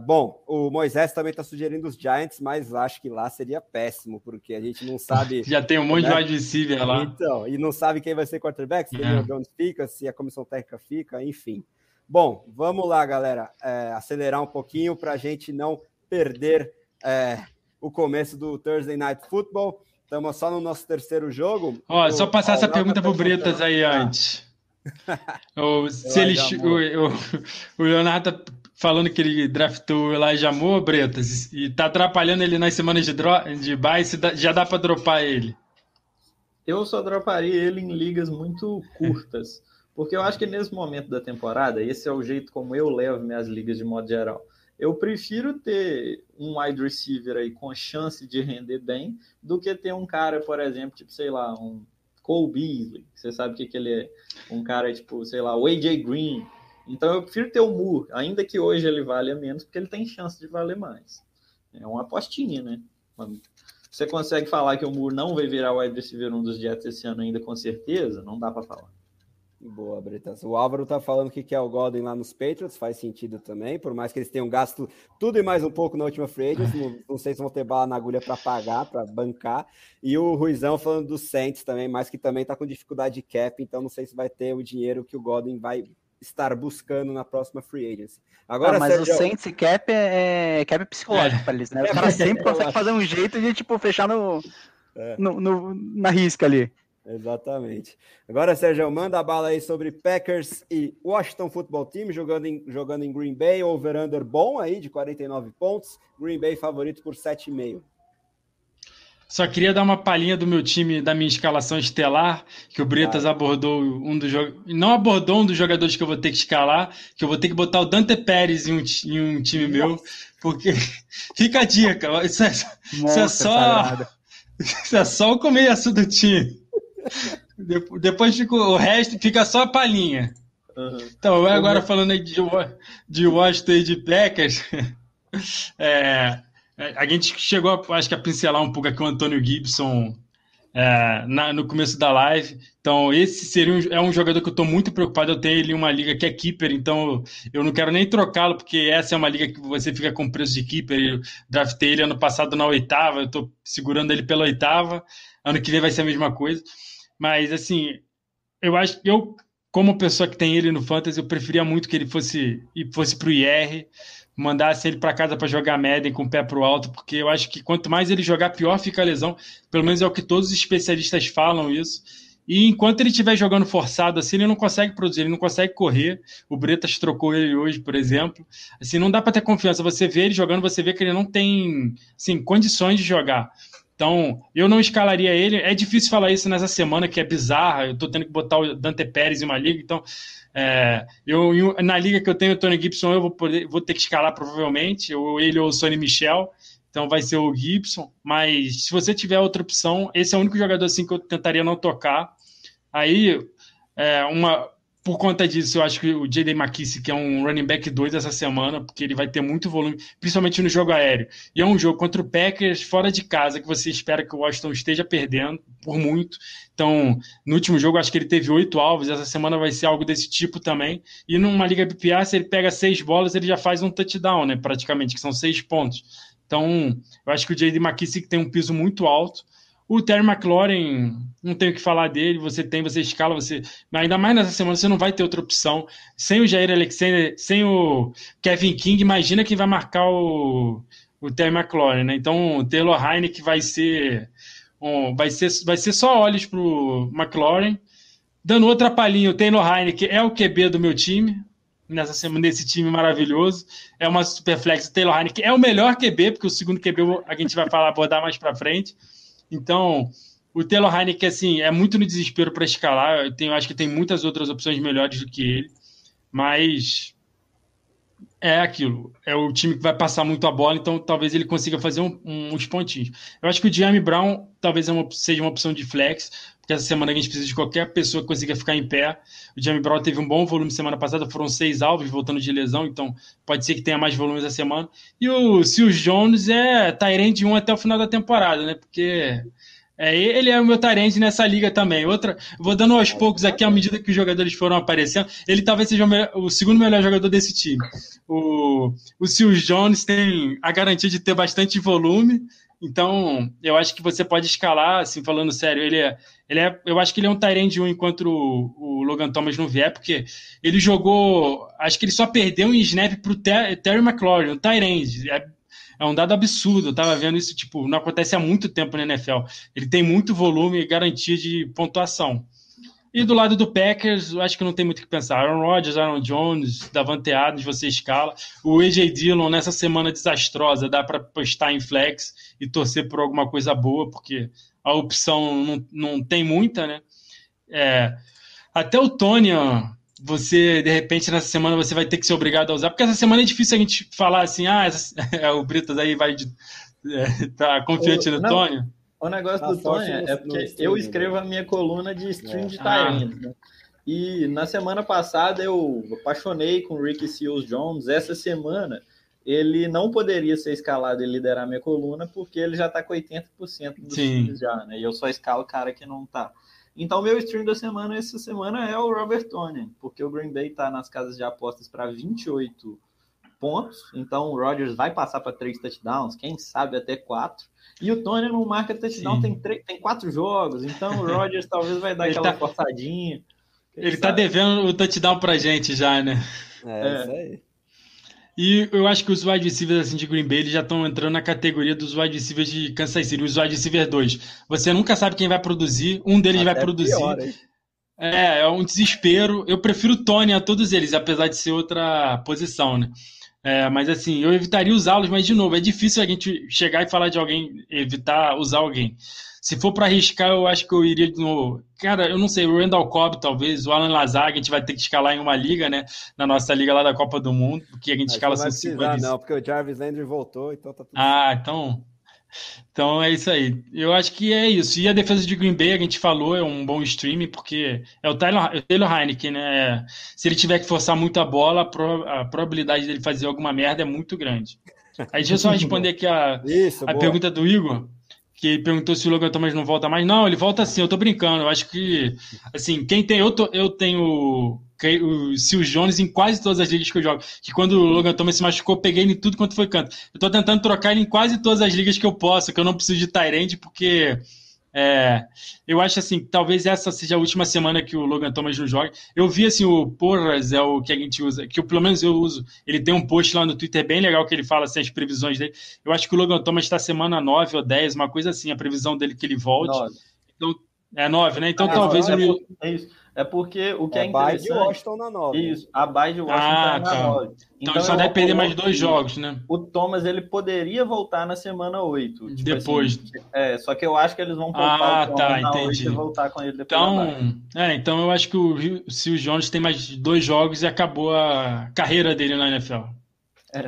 Bom, o Moisés também está sugerindo os Giants, mas acho que lá seria péssimo, porque a gente não sabe... Já tem um monte de wide receiver lá. Então, e não sabe quem vai ser quarterback, se Daniel Jones fica, se a comissão técnica fica, enfim. Bom, vamos lá, galera, acelerar um pouquinho para a gente não perder o começo do Thursday Night Football. Estamos só no nosso terceiro jogo. Só passar essa pergunta para o Bretas aí antes. O Leonardo tá falando que ele draftou o Elijah Moore, Bretas, e tá atrapalhando ele nas semanas de bye, já dá para dropar ele. Eu só droparia ele em ligas muito curtas, porque eu acho que nesse momento da temporada, esse é o jeito como eu levo minhas ligas de modo geral. Eu prefiro ter um wide receiver aí com chance de render bem, do que ter um cara, por exemplo, tipo, sei lá, um Cole Beasley, você sabe o que ele é, um cara tipo, sei lá, o AJ Green. Então eu prefiro ter o Moore, ainda que hoje ele valha menos, porque ele tem chance de valer mais. É uma apostinha, né? Você consegue falar que o Moore não vai virar o wide receiver 1 dos Jets esse ano ainda com certeza? Não dá para falar. Boa, Bretas. O Álvaro tá falando que quer o Godwin lá nos Patriots, faz sentido também, por mais que eles tenham gasto tudo e mais um pouco na última free agents, não sei se vão ter bala na agulha para pagar, para bancar. E o Ruizão falando dos Saints também, mas que também tá com dificuldade de cap, então não sei se vai ter o dinheiro que o Godwin vai estar buscando na próxima free agency. Agora, mas Sérgio... o Saints cap é cap psicológico para eles, né? O cara sempre consegue fazer um jeito de tipo fechar na risca ali. Exatamente. Agora, Sérgio, manda a bala aí sobre Packers e Washington Football Team jogando em Green Bay, over-under bom aí de 49 pontos, Green Bay favorito por 7,5. Só queria dar uma palhinha do meu time, da minha escalação estelar, que o Bretas abordou não abordou um dos jogadores que eu vou ter que escalar, que eu vou ter que botar o Dante Pérez em um time meu, porque fica a dica, isso é só o começo do time. Depois o resto fica só a palhinha. Então, agora falando aí de Washington e de Packers, a gente chegou, acho que a pincelar um pouco aqui o Antônio Gibson no começo da live. Então, esse é um jogador que eu estou muito preocupado. Eu tenho ele em uma liga que é keeper, então eu não quero nem trocá-lo, porque essa é uma liga que você fica com preço de keeper. Eu draftei ele ano passado na 8ª, eu estou segurando ele pela 8ª. Ano que vem vai ser a mesma coisa. Mas, assim, eu acho que como pessoa que tem ele no Fantasy, eu preferia muito que ele fosse para o IR, mandasse ele para casa para jogar Madden com o pé para o alto, porque eu acho que quanto mais ele jogar, pior fica a lesão. Pelo menos é o que todos os especialistas falam isso. E enquanto ele estiver jogando forçado assim, ele não consegue produzir, ele não consegue correr. O Bretas trocou ele hoje, por exemplo. Assim, não dá para ter confiança. Você vê ele jogando, você vê que ele não tem, assim, condições de jogar. Então, eu não escalaria ele. É difícil falar isso nessa semana, que é bizarra. Eu estou tendo que botar o Dante Pérez em uma liga. Então, na liga que eu tenho o Tony Gibson, eu vou ter que escalar provavelmente. Ou ele ou o Sonny Michel. Então, vai ser o Gibson. Mas, se você tiver outra opção, esse é o único jogador assim que eu tentaria não tocar. Aí, por conta disso, eu acho que o J.D. McKissick, que é um running back 2 essa semana, porque ele vai ter muito volume, principalmente no jogo aéreo. E é um jogo contra o Packers, fora de casa, que você espera que o Washington esteja perdendo por muito. Então, no último jogo, acho que ele teve 8 alvos. Essa semana vai ser algo desse tipo também. E numa liga BPA, se ele pega 6 bolas, ele já faz um touchdown, né, praticamente, que são 6 pontos. Então, eu acho que o J.D. McKissick tem um piso muito alto. O Terry McLaurin, não tenho o que falar dele, você escala, ainda mais nessa semana você não vai ter outra opção. Sem o Jair Alexander, sem o Kevin King, imagina quem vai marcar o Terry McLaurin, né? Então o Taylor Heinicke vai ser só olhos pro McLaurin. Dando outra palhinha, o Taylor Heinicke é o QB do meu time, nesse time maravilhoso, é uma superflex. O Taylor Heinicke é o melhor QB, porque o segundo QB a gente vai abordar mais para frente. Então, o Taylor Heinicke, assim, é muito no desespero para escalar. Acho que tem muitas outras opções melhores do que ele, mas é aquilo. É o time que vai passar muito a bola, então talvez ele consiga fazer uns pontinhos. Eu acho que o Diami Brown talvez seja uma opção de flex, porque essa semana a gente precisa de qualquer pessoa que consiga ficar em pé. O Jamie Brown teve um bom volume semana passada, foram 6 alvos voltando de lesão, então pode ser que tenha mais volume essa semana. E o Seals Jones é tight end 1 até o final da temporada, né? Porque ele é o meu tight end nessa liga também. Vou dando aos poucos aqui, à medida que os jogadores foram aparecendo. Ele talvez seja o segundo melhor jogador desse time. O Seals Jones tem a garantia de ter bastante volume, então eu acho que você pode escalar, assim, falando sério, eu acho que ele é um tight end 1 enquanto o Logan Thomas não vier, porque ele jogou, acho que ele só perdeu em snap pro Terry McLaurin, um tight end. É um dado absurdo, eu tava vendo isso, tipo, não acontece há muito tempo na NFL. Ele tem muito volume e garantia de pontuação. E do lado do Packers, eu acho que não tem muito o que pensar. Aaron Rodgers, Aaron Jones, Davante Adams, você escala. O A.J. Dillon, nessa semana desastrosa, dá para postar em flex e torcer por alguma coisa boa, porque a opção não tem muita, né? Até o Tony, você, de repente, nessa semana você vai ter que ser obrigado a usar, porque essa semana é difícil a gente falar assim, o Britas aí vai tá confiante no Tony. O negócio do Tony é porque eu escrevo a minha coluna de stream de tight ends, né? E na semana passada eu apaixonei com o Ricky Seals-Jones. Essa semana ele não poderia ser escalado e liderar minha coluna porque ele já tá com 80% dos times já, né? E eu só escalo o cara que não tá. Então, meu stream da semana, essa semana, é o Robert Tonyan, porque o Green Bay tá nas casas de apostas para 28 pontos. Então, o Rodgers vai passar para 3 touchdowns, quem sabe até 4. E o Tonyan não marca touchdown, tem 4 jogos. Então, o Rodgers talvez vai dar aquela forçadinha. Ele tá devendo o touchdown pra gente já, né? Isso aí. E eu acho que os wide receivers assim, de Green Bay eles já estão entrando na categoria dos wide receivers de Kansas City, os wide receivers 2. Você nunca sabe quem vai produzir, um deles vai produzir. Pior, é um desespero. Eu prefiro o Tony a todos eles, apesar de ser outra posição, né? Mas assim, eu evitaria usá-los, mas de novo, é difícil a gente chegar e falar de alguém, evitar usar alguém. Se for para arriscar, eu acho que eu iria no... Cara, eu não sei, o Randall Cobb, talvez, o Alan Lazar, a gente vai ter que escalar em uma liga, né? Na nossa liga lá da Copa do Mundo, porque a gente escala são 50. Não, porque o Jarvis Landry voltou, então tá tudo certo. Então é isso aí. Eu acho que é isso. E a defesa de Green Bay, a gente falou, é um bom stream, porque é o Taylor Heinicke, né? Se ele tiver que forçar muito a bola, a probabilidade dele fazer alguma merda é muito grande. Aí deixa eu só responder aqui a pergunta do Igor, que perguntou se o Logan Thomas não volta mais. Não, ele volta sim, eu tô brincando. Eu acho que, assim, eu tenho o Seals Jones em quase todas as ligas que eu jogo. Que quando o Logan Thomas se machucou, eu peguei ele em tudo quanto foi canto. Eu tô tentando trocar ele em quase todas as ligas que eu posso, que eu não preciso de tight end, porque eu acho assim, que talvez essa seja a última semana que o Logan Thomas não joga. Eu vi assim, o Porras é o que a gente usa, que pelo menos eu uso. Ele tem um post lá no Twitter bem legal que ele fala assim, as previsões dele. Eu acho que o Logan Thomas está semana 9 ou 10, uma coisa assim, a previsão dele que ele volte. 9. Então, 9, né? Então talvez é isso. É porque o que é interessante... A bye de Washington na 9. Isso, a bye de Washington é na 9. Então ele só deve perder mais 2 jogos, né? O Thomas, ele poderia voltar na semana 8. Tipo depois. Assim, só que eu acho que eles vão poupar o Thomas na 8 e voltar com ele depois. Então eu acho que o Seals Jones tem mais 2 jogos e acabou a carreira dele na NFL.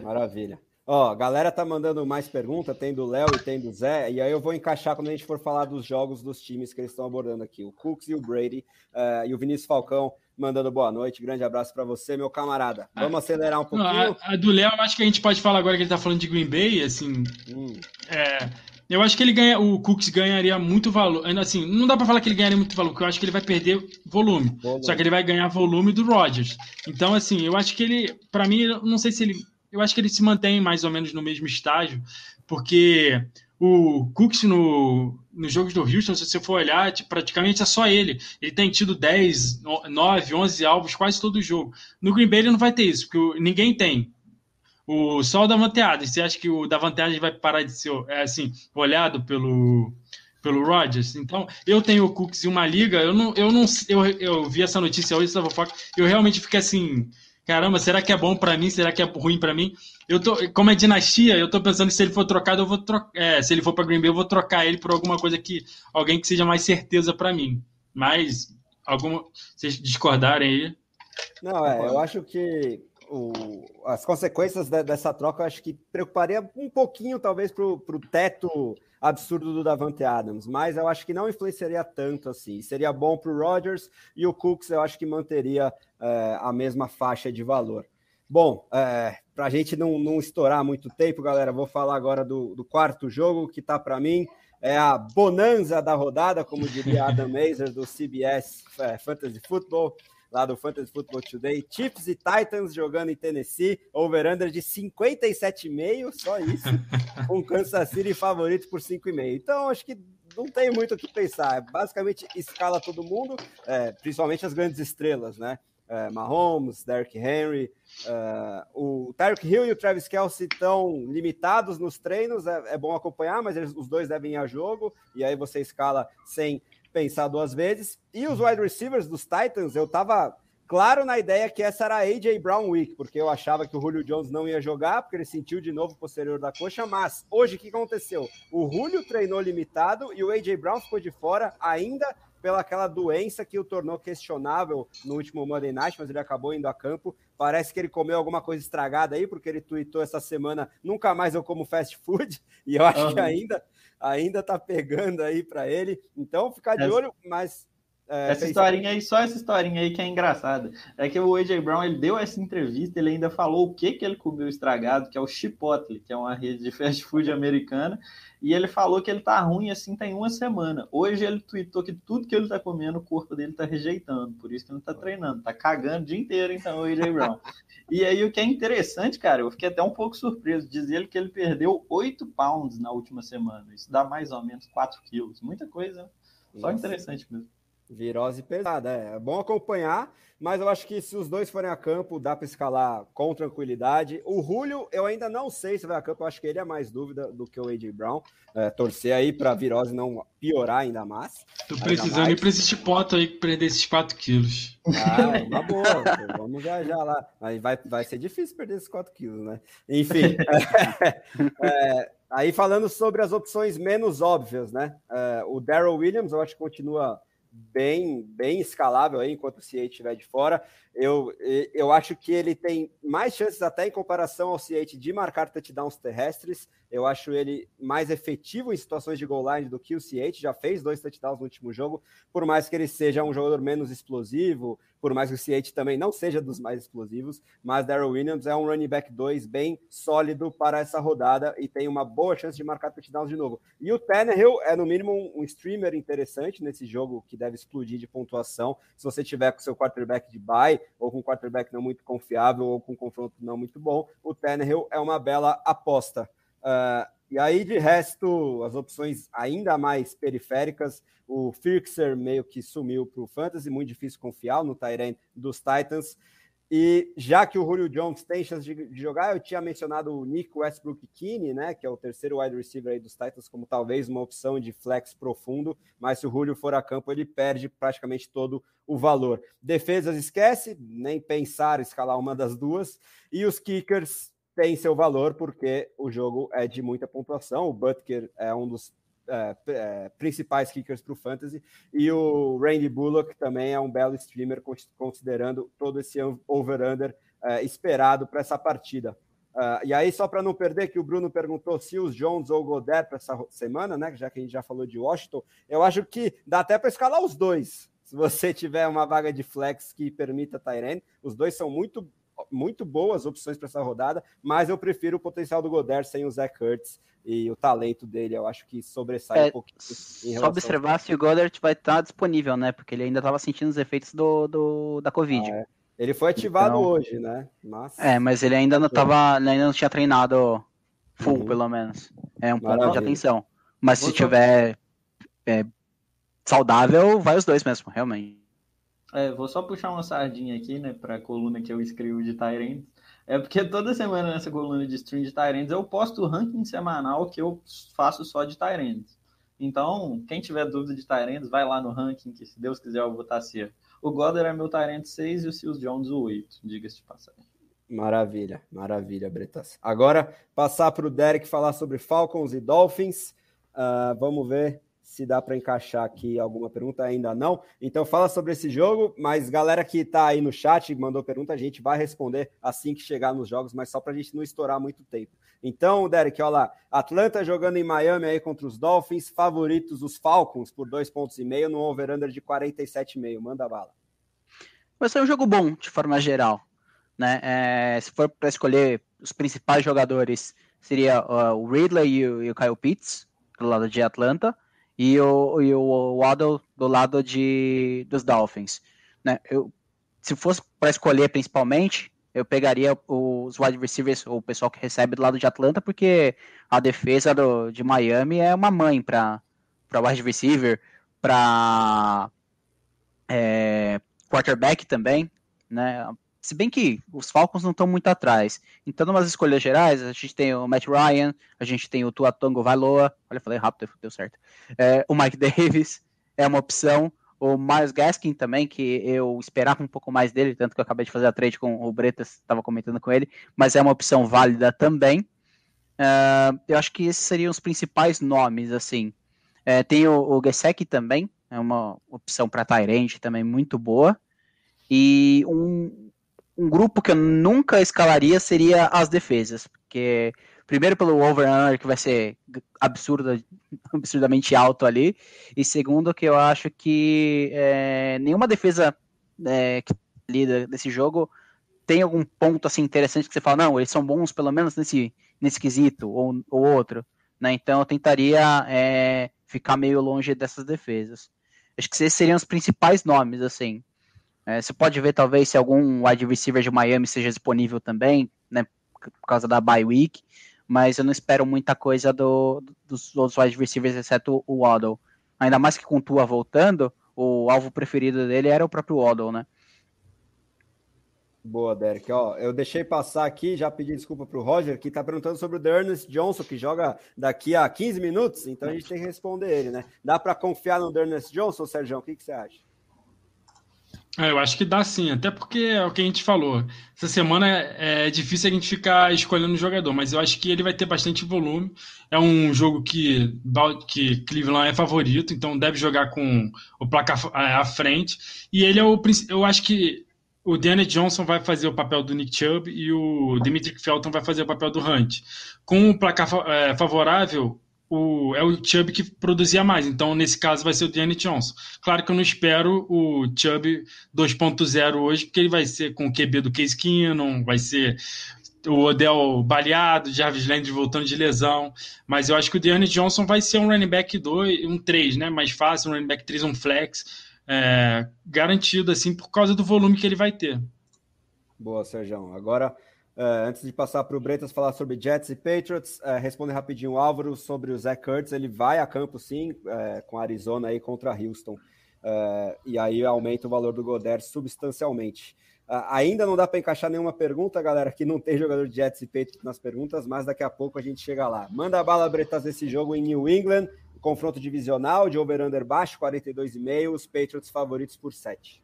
Maravilha. Ó, a galera tá mandando mais perguntas, tem do Léo e tem do Zé, e aí eu vou encaixar quando a gente for falar dos jogos dos times que eles estão abordando aqui, o Cooks e o Brady, e o Vinícius Falcão mandando boa noite, grande abraço para você, meu camarada. Vamos acelerar um pouquinho? A do Léo, eu acho que a gente pode falar agora que ele tá falando de Green Bay, assim, eu acho que o Cooks ganharia muito valor, assim, não dá para falar que ele ganharia muito valor, porque eu acho que ele vai perder volume, só que ele vai ganhar volume do Rodgers. Então, assim, eu acho que ele, para mim, não sei se ele... Eu acho que ele se mantém mais ou menos no mesmo estágio, porque o Cooks nos jogos do Houston, se você for olhar, praticamente é só ele. Ele tem tido 10, 9, 11 alvos quase todo jogo. No Green Bay ele não vai ter isso, porque ninguém tem. Só o Davante Adams. Você acha que o Davante Adams vai parar de ser olhado pelo Rodgers? Então, eu tenho o Cooks em uma liga, eu vi essa notícia hoje, eu realmente fiquei assim... Caramba, será que é bom pra mim? Será que é ruim pra mim? Como é dinastia, eu tô pensando que se ele for trocado, eu vou trocar. Se ele for pra Green Bay, eu vou trocar ele por alguma coisa alguém que seja mais certeza pra mim. Mas, vocês discordarem aí? Não, eu acho que as consequências dessa troca, eu acho que preocuparia um pouquinho, talvez, pro teto absurdo do Davante Adams, mas eu acho que não influenciaria tanto assim. Seria bom para o Rodgers e o Cooks eu acho que manteria a mesma faixa de valor. Bom, para a gente não estourar muito tempo, galera, vou falar agora do quarto jogo, que está para mim, é a bonança da rodada, como diria Adam Mazer, do CBS Fantasy Football, lá do Fantasy Football Today. Chiefs e Titans jogando em Tennessee, over-under de 57,5, só isso, com Kansas City favorito por 5,5. Então, acho que não tem muito o que pensar, basicamente escala todo mundo, principalmente as grandes estrelas, né? Mahomes, Derrick Henry, o Tyreek Hill e o Travis Kelce estão limitados nos treinos, é bom acompanhar, mas os dois devem ir a jogo, e aí você escala sem pensar duas vezes. E os wide receivers dos Titans, eu estava claro na ideia que essa era a A.J. Brown Week, porque eu achava que o Julio Jones não ia jogar, porque ele sentiu de novo o posterior da coxa, mas hoje o que aconteceu? O Julio treinou limitado e o A.J. Brown ficou de fora ainda pelaquela doença que o tornou questionável no último Monday Night, mas ele acabou indo a campo. Parece que ele comeu alguma coisa estragada aí, porque ele tweetou essa semana, nunca mais eu como fast food, e eu acho que ainda tá pegando aí para ele. Então, ficar de olho, mas... essa historinha aí que é engraçada. É que o A.J. Brown, ele deu essa entrevista, ele ainda falou o que ele comeu estragado, que é o Chipotle, que é uma rede de fast food americana, e ele falou que ele tá ruim assim tem uma semana. Hoje ele tweetou que tudo que ele tá comendo, o corpo dele tá rejeitando, por isso que ele não tá treinando, tá cagando o dia inteiro, então, o A.J. Brown. E aí o que é interessante, cara, eu fiquei até um pouco surpreso, diz ele que ele perdeu 8 pounds na última semana, isso dá mais ou menos 4 quilos, muita coisa, só interessante mesmo. Virose pesada, é bom acompanhar, mas eu acho que se os dois forem a campo, dá para escalar com tranquilidade. O Julio, eu ainda não sei se vai a campo, eu acho que ele é mais dúvida do que o A.J. Brown. Torcer aí para a virose não piorar ainda mais. Tô precisando ir para esse chipote aí, perder esses 4 quilos. Ah, uma boa, vamos já lá. Aí vai ser difícil perder esses 4 quilos, né? Enfim, aí falando sobre as opções menos óbvias, né? O Darrell Williams, eu acho que continua bem escalável aí enquanto o C.H. estiver de fora. Eu acho que ele tem mais chances até em comparação ao C.H. de marcar touchdowns terrestres. Eu acho ele mais efetivo em situações de goal line do que o C.H. Já fez 2 touchdowns no último jogo, por mais que ele seja um jogador menos explosivo, por mais que o C.H. também não seja dos mais explosivos, mas Darrell Williams é um running back 2 bem sólido para essa rodada e tem uma boa chance de marcar touchdowns de novo. E o Tannehill é no mínimo um streamer interessante nesse jogo que deve explodir de pontuação, se você tiver com seu quarterback de bye, ou com um quarterback não muito confiável, ou com um confronto não muito bom, o Tannehill é uma bela aposta. E aí, de resto, as opções ainda mais periféricas, o Firkser meio que sumiu para o Fantasy, muito difícil confiar no tight end dos Titans. E já que o Julio Jones tem chance de jogar, eu tinha mencionado o Nick Westbrook-Ikhine, né, que é o terceiro wide receiver aí dos Titans, como talvez uma opção de flex profundo, mas se o Julio for a campo, ele perde praticamente todo o valor. Defesas esquece, nem pensar escalar uma das duas, e os kickers têm seu valor, porque o jogo é de muita pontuação, o Butker é um dos principais kickers para o Fantasy, e o Randy Bullock também é um belo streamer, considerando todo esse over-under esperado para essa partida. E aí, só para não perder, que o Bruno perguntou se os Jones ou o Goddard para essa semana, né, já que a gente já falou de Washington, eu acho que dá até para escalar os dois, se você tiver uma vaga de flex que permita tight end. Os dois são muito boas opções para essa rodada, mas eu prefiro o potencial do Goddard sem o Zach Ertz e o talento dele, eu acho que sobressai um pouquinho. Só observar se o Goddard vai estar disponível, né? Porque ele ainda estava sentindo os efeitos da Covid. Ele foi ativado hoje, né? Mas ele ainda não tinha treinado full, pelo menos. É um ponto de atenção. Mas se tiver saudável, vai os dois mesmo, realmente. Vou só puxar uma sardinha aqui, né, para a coluna que eu escrevo de tight ends. Porque toda semana nessa coluna de stream de tight ends eu posto o ranking semanal que eu faço só de tight ends. Então, quem tiver dúvida de tight ends, vai lá no ranking, que se Deus quiser eu vou estar certo. O Goddard é meu tight end 6 e o Seals Jones o 8, diga-se de passagem. Maravilha, Bretas. Agora, passar para o Derek falar sobre Falcons e Dolphins. Vamos ver se dá para encaixar aqui alguma pergunta, ainda não. Então fala sobre esse jogo, mas galera que está aí no chat, mandou pergunta, a gente vai responder assim que chegar nos jogos, mas só para a gente não estourar muito tempo. Então, Derek, olha lá, Atlanta jogando em Miami aí contra os Dolphins, favoritos os Falcons por 2,5 pontos no over-under de 47,5. Manda bala. Vai ser um jogo bom, de forma geral, né? Se for para escolher os principais jogadores, seria o Ridley e o Kyle Pitts, do lado de Atlanta, e o Waddle do lado dos Dolphins, né? Se fosse para escolher principalmente, eu pegaria os wide receivers, o pessoal que recebe do lado de Atlanta, porque a defesa de Miami é uma mãe para wide receiver, para quarterback também, né? Se bem que os Falcons não estão muito atrás. Então, nas escolhas gerais, a gente tem o Matt Ryan, a gente tem o Tua Tagovailoa, olha, falei rápido, deu certo. O Mike Davis é uma opção. O Myles Gaskin também, que eu esperava um pouco mais dele, tanto que eu acabei de fazer a trade com o Bretas, estava comentando com ele, mas é uma opção válida também. Eu acho que esses seriam os principais nomes, assim. Tem o Gesicki também, é uma opção para tight end também muito boa. E um grupo que eu nunca escalaria seria as defesas, porque primeiro pelo over-under, que vai ser absurdamente alto ali, e segundo que eu acho que nenhuma defesa ali desse jogo tem algum ponto assim interessante que você fala, não, eles são bons pelo menos nesse quesito ou outro, né? Então eu tentaria ficar meio longe dessas defesas. Acho que esses seriam os principais nomes, assim. Você pode ver talvez se algum wide receiver de Miami seja disponível também, né, por causa da bye week, mas eu não espero muita coisa dos outros wide receivers, exceto o Waddle. Ainda mais que com o Tua voltando, o alvo preferido dele era o próprio Waddle, né? Boa, Derek. Eu deixei passar aqui, já pedi desculpa para o Roger, que está perguntando sobre o D'Ernest Johnson, que joga daqui a 15 minutos, então a gente tem que responder ele, né? Dá para confiar no D'Ernest Johnson, Sérgio? O que você acha? Eu acho que dá sim, até porque é o que a gente falou. Essa semana é difícil a gente ficar escolhendo o jogador, mas eu acho que ele vai ter bastante volume. É um jogo que Cleveland é favorito, então deve jogar com o placar à frente. E ele eu acho que o D'Ernest Johnson vai fazer o papel do Nick Chubb e o Dimitri Felton vai fazer o papel do Hunt. Com o placar favorável, é o Chubb que produzia mais, então nesse caso vai ser o D'Ernest Johnson. Claro que eu não espero o Chubb 2.0 hoje, porque ele vai ser com o QB do Case Keenum, vai ser o Odell baleado, Jarvis Landry voltando de lesão, mas eu acho que o D'Ernest Johnson vai ser um running back 2, um 3, né, mais fácil, um running back 3, um flex, garantido assim, por causa do volume que ele vai ter. Boa, Sérgio. Agora, antes de passar para o Bretas falar sobre Jets e Patriots, responde rapidinho o Álvaro sobre o Zach Ertz. Ele vai a campo, sim, com a Arizona aí contra Houston. E aí aumenta o valor do Goddard substancialmente. Ainda não dá para encaixar nenhuma pergunta, galera, que não tem jogador de Jets e Patriots nas perguntas, mas daqui a pouco a gente chega lá. Manda a bala, Bretas, desse jogo em New England, confronto divisional de over-under baixo, 42,5, os Patriots favoritos por 7.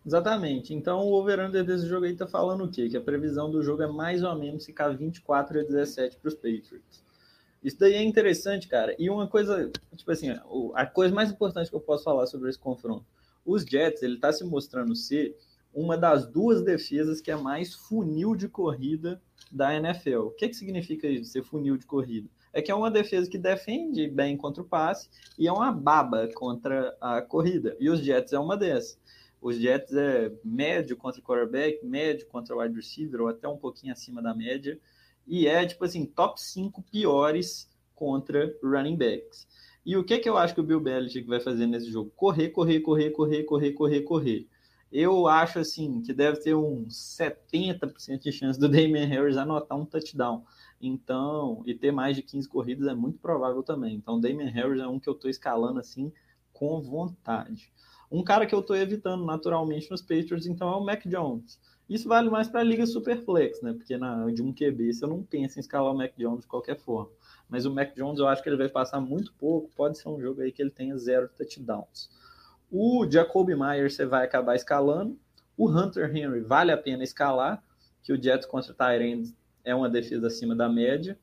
Exatamente. Então, o over-under desse jogo aí tá falando o quê? Que a previsão do jogo é mais ou menos ficar 24-17 para os Patriots. Isso daí é interessante, cara. E uma coisa, tipo assim, a coisa mais importante que eu posso falar sobre esse confronto. Os Jets, ele tá se mostrando ser uma das duas defesas que é mais funil de corrida da NFL. O que significa isso, ser funil de corrida? É que é uma defesa que defende bem contra o passe e é uma baba contra a corrida. E os Jets é uma dessas. Os Jets é médio contra o quarterback, médio contra o wide receiver, ou até um pouquinho acima da média. E é, tipo assim, top 5 piores contra running backs. E o que eu acho que o Bill Belichick vai fazer nesse jogo? Correr. Eu acho, assim, que deve ter uns 70% de chance do Damian Harris anotar um touchdown. Então, e ter mais de 15 corridas é muito provável também. Então, o Damian Harris é um que eu estou escalando, assim, com vontade. Um cara que eu estou evitando naturalmente nos Patriots, então, é o Mac Jones. Isso vale mais para a Liga Superflex, né? Porque de um QB, você não pensa em escalar o Mac Jones de qualquer forma. Mas o Mac Jones, eu acho que ele vai passar muito pouco. Pode ser um jogo aí que ele tenha 0 touchdowns. O Jacoby Myers você vai acabar escalando. O Hunter Henry vale a pena escalar, que o Jets contra Tyrants é uma defesa acima da média.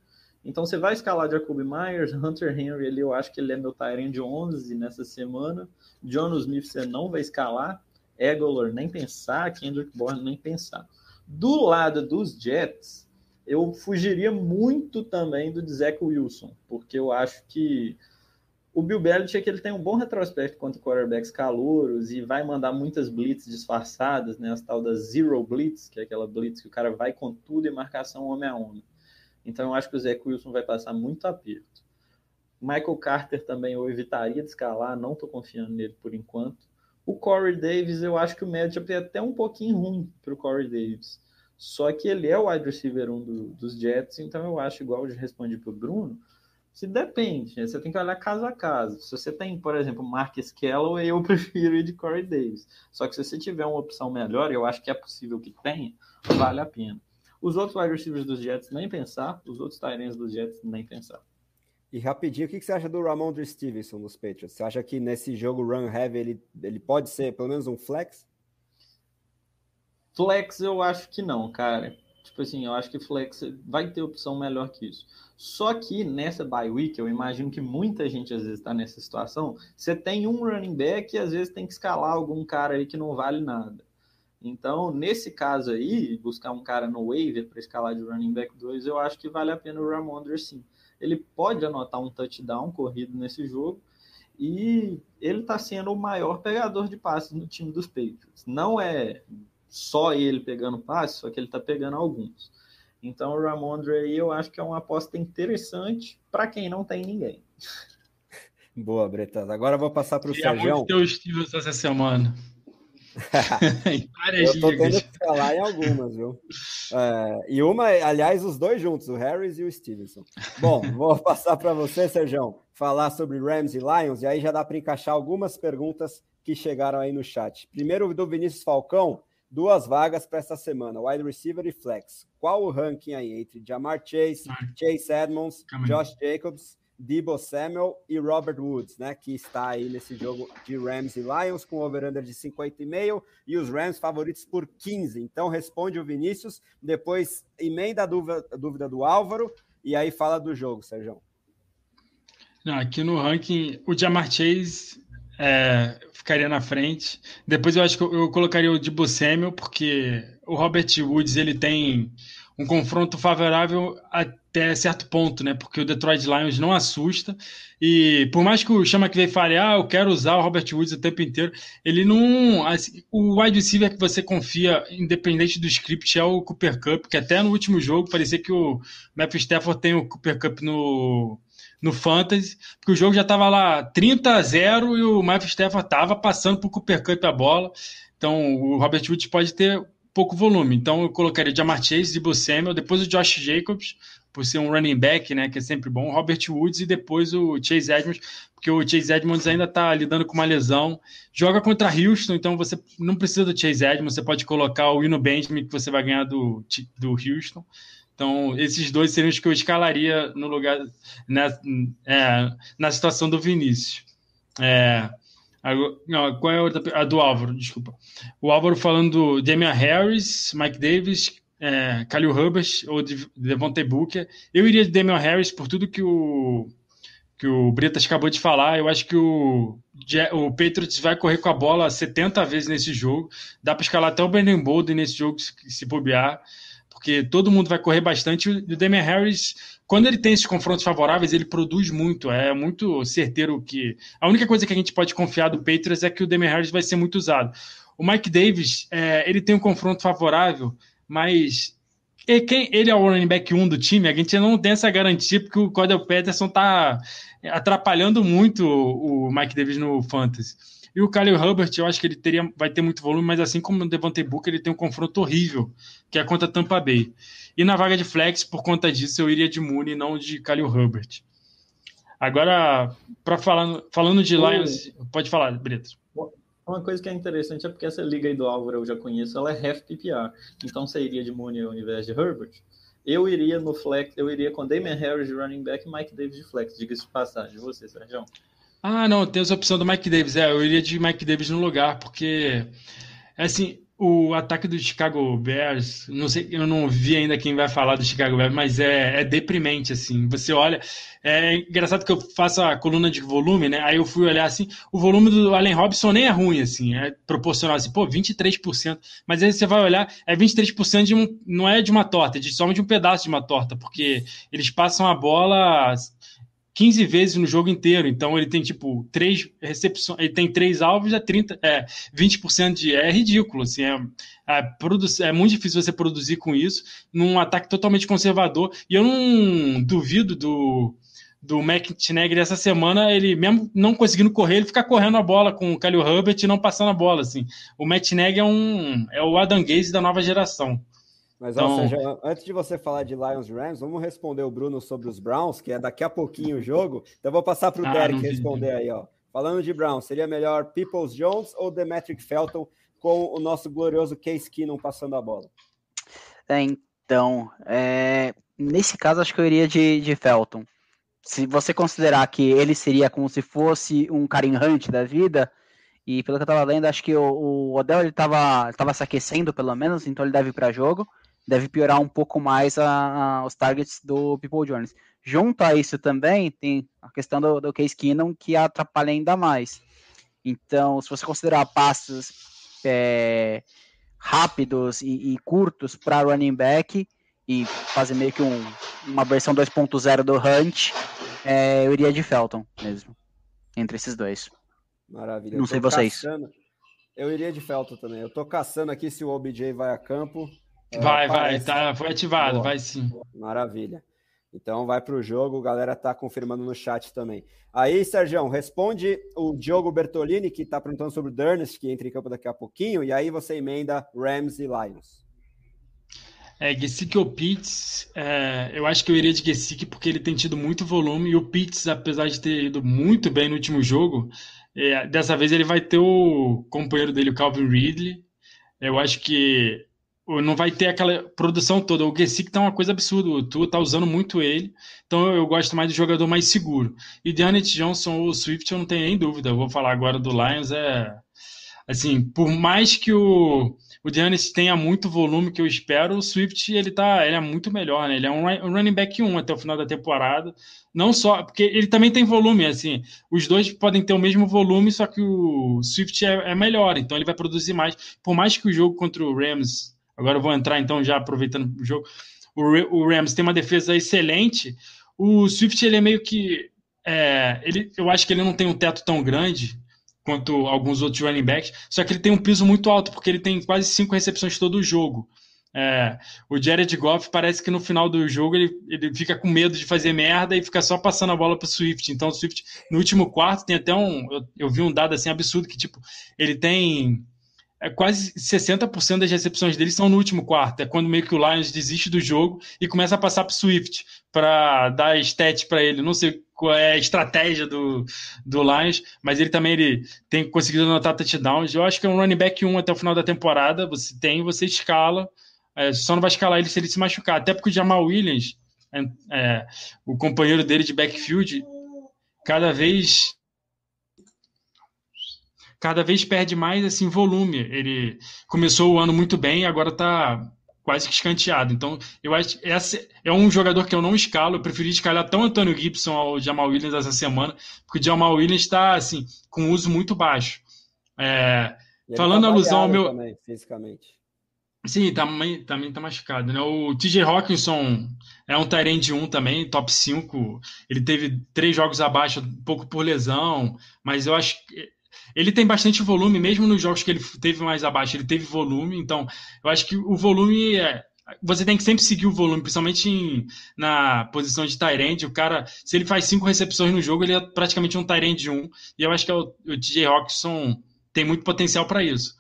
Então você vai escalar Jacoby Myers, Hunter Henry ali, eu acho que ele é meu tight end 11 nessa semana. Jonnu Smith você não vai escalar. Aguilar nem pensar, Kendrick Bourne nem pensar. Do lado dos Jets, eu fugiria muito também do Zach Wilson, porque eu acho que o Bill Belichick ele tem um bom retrospecto contra quarterbacks calouros e vai mandar muitas blitz disfarçadas, né? As tal da zero blitz, que é aquela blitz que o cara vai com tudo e marcação homem a homem. Então eu acho que o Zach Wilson vai passar muito aperto. Michael Carter também eu evitaria de escalar, não estou confiando nele por enquanto. O Corey Davis, eu acho que o matchup é até um pouquinho ruim para o Corey Davis. Só que ele é o wide receiver 1 dos Jets, então eu acho, igual eu respondi para o Bruno, se depende, né? Você tem que olhar caso a caso. Se você tem, por exemplo, Marcus Callaway, eu prefiro ir de Corey Davis. Só que se você tiver uma opção melhor, eu acho que é possível que tenha, vale a pena. Os outros wide receivers dos Jets, nem pensar. Os outros tight ends dos Jets, nem pensar. E rapidinho, o que você acha do Ramondre Stevenson nos Patriots? Você acha que nesse jogo run heavy ele pode ser pelo menos um flex? Flex eu acho que não, cara. Tipo assim, eu acho que flex vai ter opção melhor que isso. Só que nessa bye week, eu imagino que muita gente às vezes está nessa situação. Você tem um running back e às vezes tem que escalar algum cara aí que não vale nada. Então, nesse caso aí, buscar um cara no waiver para escalar de running back 2, eu acho que vale a pena o Ramondre sim. Ele pode anotar um touchdown corrido nesse jogo e ele está sendo o maior pegador de passes no time dos Patriots. Não é só ele pegando passes, só que ele está pegando alguns. Então o Ramondre aí eu acho que é uma aposta interessante para quem não tem ninguém. Boa, Bretas. Agora eu vou passar para o Sérgio. Sérgio. Muito teu estilo essa semana. Eu tô tendo que falar em algumas, viu? E uma, aliás, os dois juntos, o Harris e o Stevenson. Bom, vou passar para você, Sérgio, falar sobre Rams e Lions, e aí já dá para encaixar algumas perguntas que chegaram aí no chat. Primeiro, do Vinícius Falcão, 2 vagas para essa semana, wide receiver e flex. Qual o ranking aí entre Ja'Marr Chase, Chase Edmonds, Josh Jacobs, Deebo Samuel e Robert Woods, né, que está aí nesse jogo de Rams e Lions com over-under de 50,5 e os Rams favoritos por 15. Então responde o Vinícius, depois emenda a dúvida do Álvaro e aí fala do jogo, Sérgio. Aqui no ranking, o Ja'Marr Chase ficaria na frente. Depois eu acho que eu colocaria o Deebo Samuel, porque o Robert Woods ele tem um confronto favorável até certo ponto, né? Porque o Detroit Lions não assusta e por mais que o Sean McVay fale, eu quero usar o Robert Woods o tempo inteiro, ele não... Assim, o wide receiver que você confia, independente do script, é o Cooper Kupp, que até no último jogo parecia que o Matthew Stafford tem o Cooper Kupp no Fantasy, porque o jogo já estava lá 30-0 e o Matthew Stafford estava passando para o Cooper Kupp a bola, então o Robert Woods pode ter pouco volume, então eu colocaria o Ja'Marr Chase, Deebo Samuel, depois o Josh Jacobs, por ser um running back, né, que é sempre bom, o Robert Woods e depois o Chase Edmonds, porque o Chase Edmonds ainda está lidando com uma lesão, joga contra Houston, então você não precisa do Chase Edmonds, você pode colocar o Eno Benjamin que você vai ganhar do Houston. Então, esses dois seriam os que eu escalaria no lugar, na situação do Vinícius. Qual é a outra? A do Álvaro, desculpa. O Álvaro falando do Damian Harris, Mike Davis, Khalil Herbert ou Devontae Booker. Eu iria de Damian Harris por tudo que o Bretas acabou de falar. Eu acho que o Patriots vai correr com a bola 70 vezes nesse jogo. Dá para escalar até o Brandon Bolden nesse jogo, se bobear, porque todo mundo vai correr bastante. O Damian Harris, quando ele tem esses confrontos favoráveis, ele produz muito, é muito certeiro que... A única coisa que a gente pode confiar do Patriots é que o Damian Harris vai ser muito usado. O Mike Davis, ele tem um confronto favorável, mas ele é o running back 1 do time, a gente não tem essa garantia, porque o Cordell Patterson está atrapalhando muito o Mike Davis no Fantasy. E o Khalil Herbert, eu acho que ele vai ter muito volume, mas assim como o Devontae Booker, ele tem um confronto horrível, que é contra Tampa Bay. E na vaga de flex, por conta disso, eu iria de Mooney e não de Khalil Herbert. Agora, falando de Lions, pode falar, Bretas. Uma coisa que é interessante é porque essa liga aí do Álvaro eu já conheço, ela é half PPR. Então você iria de Mooney ao invés de Herbert. Eu iria no flex, eu iria com Damian Harris de running back e Mike Davis de flex. Diga-se de passagem. Você, Sérgio? Não, tem essa opção do Mike Davis. Eu iria de Mike Davis no lugar, porque, assim, o ataque do Chicago Bears, não sei, eu não vi ainda quem vai falar do Chicago Bears, mas é deprimente, assim. Você olha, é engraçado que eu faço a coluna de volume, né? Aí eu fui olhar assim, o volume do Allen Robinson nem é ruim, assim, é proporcional, assim, 23%. Mas aí você vai olhar, é 23% não é de uma torta, é somente de um pedaço de uma torta, porque eles passam a bola 15 vezes no jogo inteiro, então ele tem tipo 3 recepções, ele tem 3 alvos, 20% é ridículo, assim, é muito difícil você produzir com isso num ataque totalmente conservador, e eu não duvido do McTaggart essa semana, ele mesmo não conseguindo correr, ele fica correndo a bola com o Khalil Herbert e não passando a bola, assim. O McTaggart é o Adam Gase da nova geração. Mas, então... ou seja, antes de você falar de Lions Rams, vamos responder o Bruno sobre os Browns, que é daqui a pouquinho o jogo. Então, vou passar para o Derek responder aí, ó. Falando de Browns, seria melhor Peoples Jones ou Demetric Felton com o nosso glorioso Case Keenum passando a bola? Então, nesse caso, acho que eu iria de Felton. Se você considerar que ele seria como se fosse um Kareem Hunt da vida, e pelo que eu estava lendo, acho que o Odell ele tava se aquecendo, pelo menos, então ele deve ir para jogo. Deve piorar um pouco mais os targets do People Jones. Junto a isso também, tem a questão do Case Keenum, que atrapalha ainda mais. Então, se você considerar passos rápidos e curtos para running back, e fazer meio que uma versão 2.0 do Hunt, eu iria de Felton mesmo, entre esses dois. Maravilha. Não sei vocês. Eu iria de Felton também. Eu tô caçando aqui se o OBJ vai a campo. Foi ativado, boa, vai sim. Maravilha. Então vai para o jogo, a galera tá confirmando no chat também. Aí, Sérgio, responde o Diogo Bertolini, que tá perguntando sobre o Durnest, que entra em campo daqui a pouquinho, e aí você emenda Rams e Lions. Gesicki ou Pitts, eu acho que eu iria de Gesicki porque ele tem tido muito volume, e o Pitts, apesar de ter ido muito bem no último jogo, dessa vez ele vai ter o companheiro dele, o Calvin Ridley. Eu acho que não vai ter aquela produção toda. O Gesicki tá uma coisa absurda, o Tua tá usando muito ele, então eu gosto mais do jogador mais seguro. E Dearness Johnson ou Swift eu não tenho nem dúvida, eu vou falar agora do Lions, assim, por mais que o Dearness tenha muito volume que eu espero, o Swift ele é muito melhor, né? Ele é um running back 1 até o final da temporada, não só, porque ele também tem volume, assim, os dois podem ter o mesmo volume, só que o Swift é melhor, então ele vai produzir mais, por mais que o jogo contra o Rams, agora eu vou entrar então já aproveitando o jogo, o Rams tem uma defesa excelente, o Swift ele é meio que, eu acho que ele não tem um teto tão grande quanto alguns outros running backs, só que ele tem um piso muito alto, porque ele tem quase 5 recepções todo o jogo. O Jared Goff parece que no final do jogo ele fica com medo de fazer merda e fica só passando a bola para o Swift. Então o Swift, no último quarto, tem até eu vi um dado assim absurdo, que tipo, ele tem quase 60% das recepções dele são no último quarto. É quando meio que o Lions desiste do jogo e começa a passar para o Swift para dar stat para ele. Não sei qual é a estratégia do Lions, mas ele tem conseguido anotar touchdowns. Eu acho que é um running back 1 até o final da temporada. Você escala, só não vai escalar ele se ele se machucar. Até porque o Jamal Williams, o companheiro dele de backfield, cada vez perde mais assim, volume. Ele começou o ano muito bem e agora está quase que escanteado. Então, eu acho que esse é um jogador que eu não escalo. Eu preferi escalar tão Antônio Gibson ao Jamal Williams essa semana, porque o Jamal Williams está assim, com uso muito baixo. Falando alusão ao meu... também, fisicamente. Sim, também está machucado. Né? O TJ Hawkinson é um tight end 1 também, top 5. Ele teve 3 jogos abaixo, um pouco por lesão, mas eu acho que ele tem bastante volume, mesmo nos jogos que ele teve mais abaixo, ele teve volume, então eu acho que o volume você tem que sempre seguir o volume, principalmente na posição de tight end. O cara, se ele faz 5 recepções no jogo, ele é praticamente um tight end 1, e eu acho que o TJ Hawkinson tem muito potencial para isso.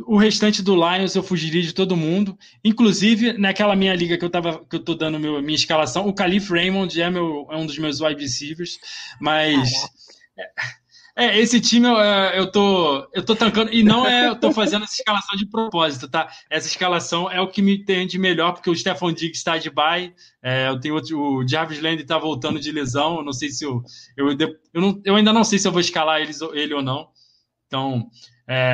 O restante do Lions eu fugiria de todo mundo, inclusive naquela minha liga que eu tô dando minha escalação, o Khalif Raymond é um dos meus wide receivers, mas... esse time eu tô tancando, e não eu tô fazendo essa escalação de propósito, tá? Essa escalação é o que me tem de melhor, porque o Stephon Diggs está de bye, eu tenho o Jarvis Landry tá voltando de lesão, eu não sei se eu ainda não sei se eu vou escalar ele ou não, então,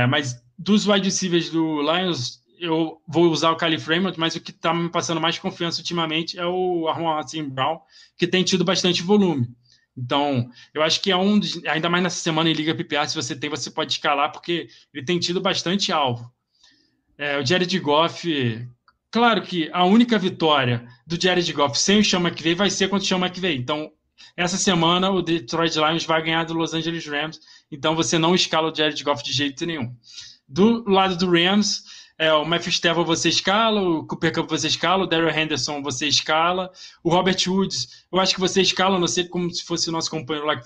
mas dos wide receivers do Lions, eu vou usar o Kalif Raymond, mas o que está me passando mais confiança ultimamente é o Amon-Ra St. Brown, que tem tido bastante volume. Então, eu acho que ainda mais nessa semana em Liga PPR, se você pode escalar, porque ele tem tido bastante alvo. O Jared Goff, claro que a única vitória do Jared Goff sem o Sean McVay vai ser contra o Sean McVay. Então, essa semana o Detroit Lions vai ganhar do Los Angeles Rams, então você não escala o Jared Goff de jeito nenhum. Do lado do Rams, o Matthew Stafford você escala, o Cooper Kupp você escala, o Darrell Henderson você escala, o Robert Woods, eu acho que você escala, não sei como se fosse o nosso companheiro lá que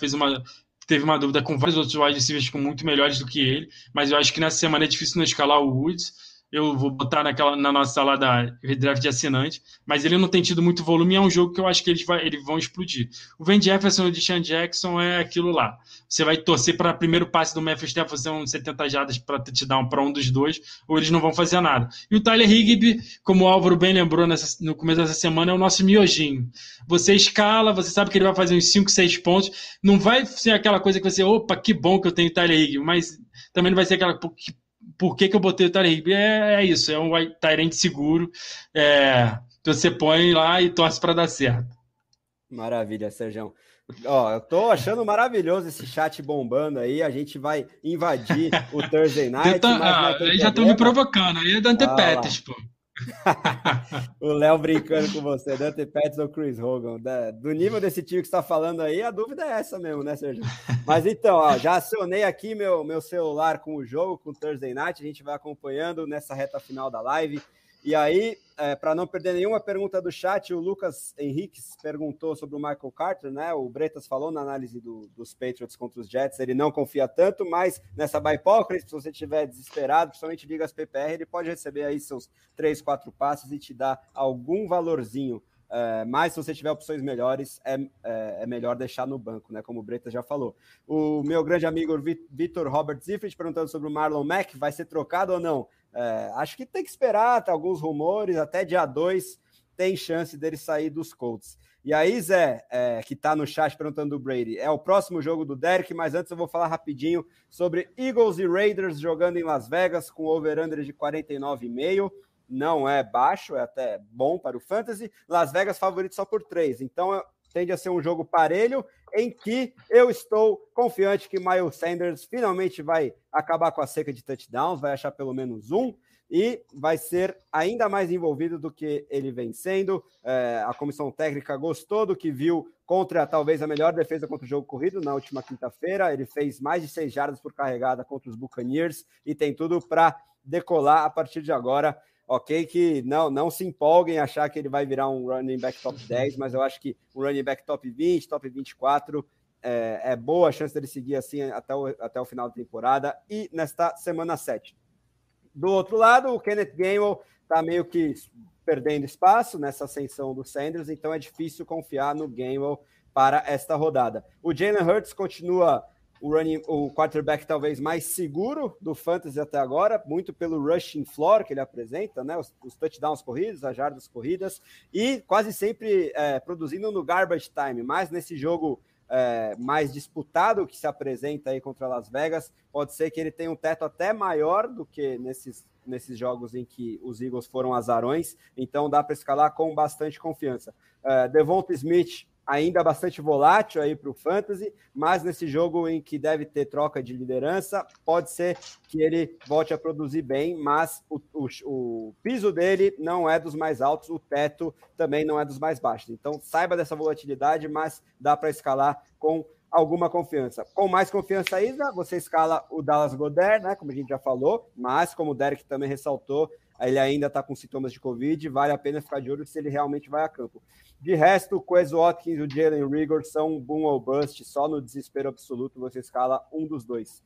teve uma dúvida com vários outros wide receivers com muito melhores do que ele, mas eu acho que nessa semana é difícil não escalar o Woods. Eu vou botar na nossa sala da redraft de assinante, mas ele não tem tido muito volume e é um jogo que eu acho que eles vão explodir. O Van Jefferson e o Deshaun Jackson é aquilo lá. Você vai torcer para o primeiro passe do Matthew Stafford ser uns 70 jardas para touchdown para um dos dois, ou eles não vão fazer nada. E o Tyler Higbee, como o Álvaro bem lembrou no começo dessa semana, é o nosso miojinho. Você escala, você sabe que ele vai fazer uns 5, 6 pontos, não vai ser aquela coisa que você, opa, que bom que eu tenho o Tyler Higbee, mas também não vai ser aquela... Por que eu botei o Tyler Higbee? É isso, é um tight end seguro. Você põe lá e torce para dar certo. Maravilha, Serjão. Eu tô achando maravilhoso esse chat bombando aí. A gente vai invadir o Thursday Night. Já estão me provocando. Aí é Dante Pettis, pô. O Léo brincando com você, Dante Pettis ou Chris Hogan. Do nível desse time que você está falando aí, a dúvida é essa mesmo, né, Sérgio? Mas então, já acionei aqui meu celular com o jogo, com o Thursday Night. A gente vai acompanhando nessa reta final da live. E aí, para não perder nenhuma pergunta do chat, o Lucas Henriques perguntou sobre o Michael Carter, né? O Bretas falou na análise dos Patriots contra os Jets, ele não confia tanto, mas nessa bipócrise, se você estiver desesperado, principalmente ligas PPR, ele pode receber aí seus 3, 4 passes e te dar algum valorzinho. Mas se você tiver opções melhores, é melhor deixar no banco, né? Como o Bretas já falou. O meu grande amigo Vitor Robert Ziffrit perguntando sobre o Marlon Mack, vai ser trocado ou não? Acho que tem que esperar, tá alguns rumores, até dia 2 tem chance dele sair dos Colts. E aí, Zé, que tá no chat perguntando do Brady, é o próximo jogo do Derek, mas antes eu vou falar rapidinho sobre Eagles e Raiders jogando em Las Vegas com over-under de 49,5. Não é baixo, é até bom para o Fantasy. Las Vegas favorito só por 3, então tende a ser um jogo parelho, em que eu estou confiante que Miles Sanders finalmente vai acabar com a seca de touchdowns, vai achar pelo menos um, e vai ser ainda mais envolvido do que ele vem sendo. A comissão técnica gostou do que viu contra talvez a melhor defesa contra o jogo corrido na última quinta-feira. Ele fez mais de 6 jardas por carregada contra os Buccaneers e tem tudo para decolar a partir de agora. Ok, que não se empolguem achar que ele vai virar um running back top 10, mas eu acho que um running back top 20, top 24 é boa a chance dele seguir assim até o final da temporada e nesta semana 7. Do outro lado, o Kenneth Gainwell está meio que perdendo espaço nessa ascensão do Sanders, então é difícil confiar no Gainwell para esta rodada. O Jalen Hurts continua o quarterback talvez mais seguro do Fantasy até agora, muito pelo rushing floor que ele apresenta, né? Os touchdowns corridos, as jardas corridas, e quase sempre produzindo no garbage time, mas nesse jogo mais disputado que se apresenta aí contra Las Vegas, pode ser que ele tenha um teto até maior do que nesses jogos em que os Eagles foram azarões, então dá para escalar com bastante confiança. Devonta Smith ainda bastante volátil aí para o Fantasy, mas nesse jogo em que deve ter troca de liderança, pode ser que ele volte a produzir bem, mas o piso dele não é dos mais altos, o teto também não é dos mais baixos. Então, saiba dessa volatilidade, mas dá para escalar com alguma confiança. Com mais confiança ainda, você escala o Dallas Goedert, né, como a gente já falou, mas como o Derek também ressaltou, ele ainda está com sintomas de Covid, vale a pena ficar de olho se ele realmente vai a campo. De resto, o Quez Watkins e o Jalen Reagor são boom ou bust, só no desespero absoluto você escala um dos dois.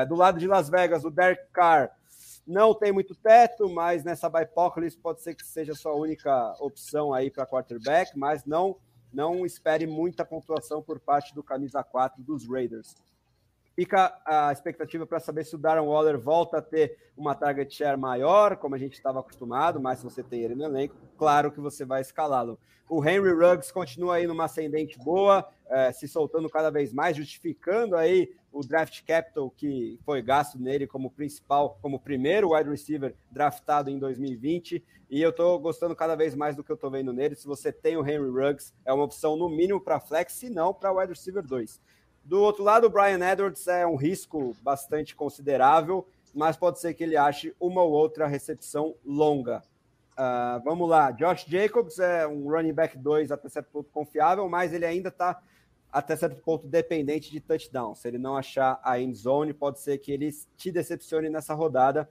Do lado de Las Vegas, o Derek Carr não tem muito teto, mas nessa bipócrise pode ser que seja a sua única opção aí para quarterback, mas não espere muita pontuação por parte do camisa 4 dos Raiders. Fica a expectativa para saber se o Darren Waller volta a ter uma target share maior, como a gente estava acostumado, mas se você tem ele no elenco, claro que você vai escalá-lo. O Henry Ruggs continua aí numa ascendente boa, se soltando cada vez mais, justificando aí o draft capital que foi gasto nele como primeiro wide receiver draftado em 2020, e eu estou gostando cada vez mais do que eu estou vendo nele. Se você tem o Henry Ruggs, é uma opção no mínimo para flex, se não para wide receiver 2. Do outro lado, o Bryan Edwards é um risco bastante considerável, mas pode ser que ele ache uma ou outra recepção longa. Vamos lá, Josh Jacobs é um running back 2 até certo ponto confiável, mas ele ainda está até certo ponto dependente de touchdown. Se ele não achar a end zone, pode ser que ele te decepcione nessa rodada.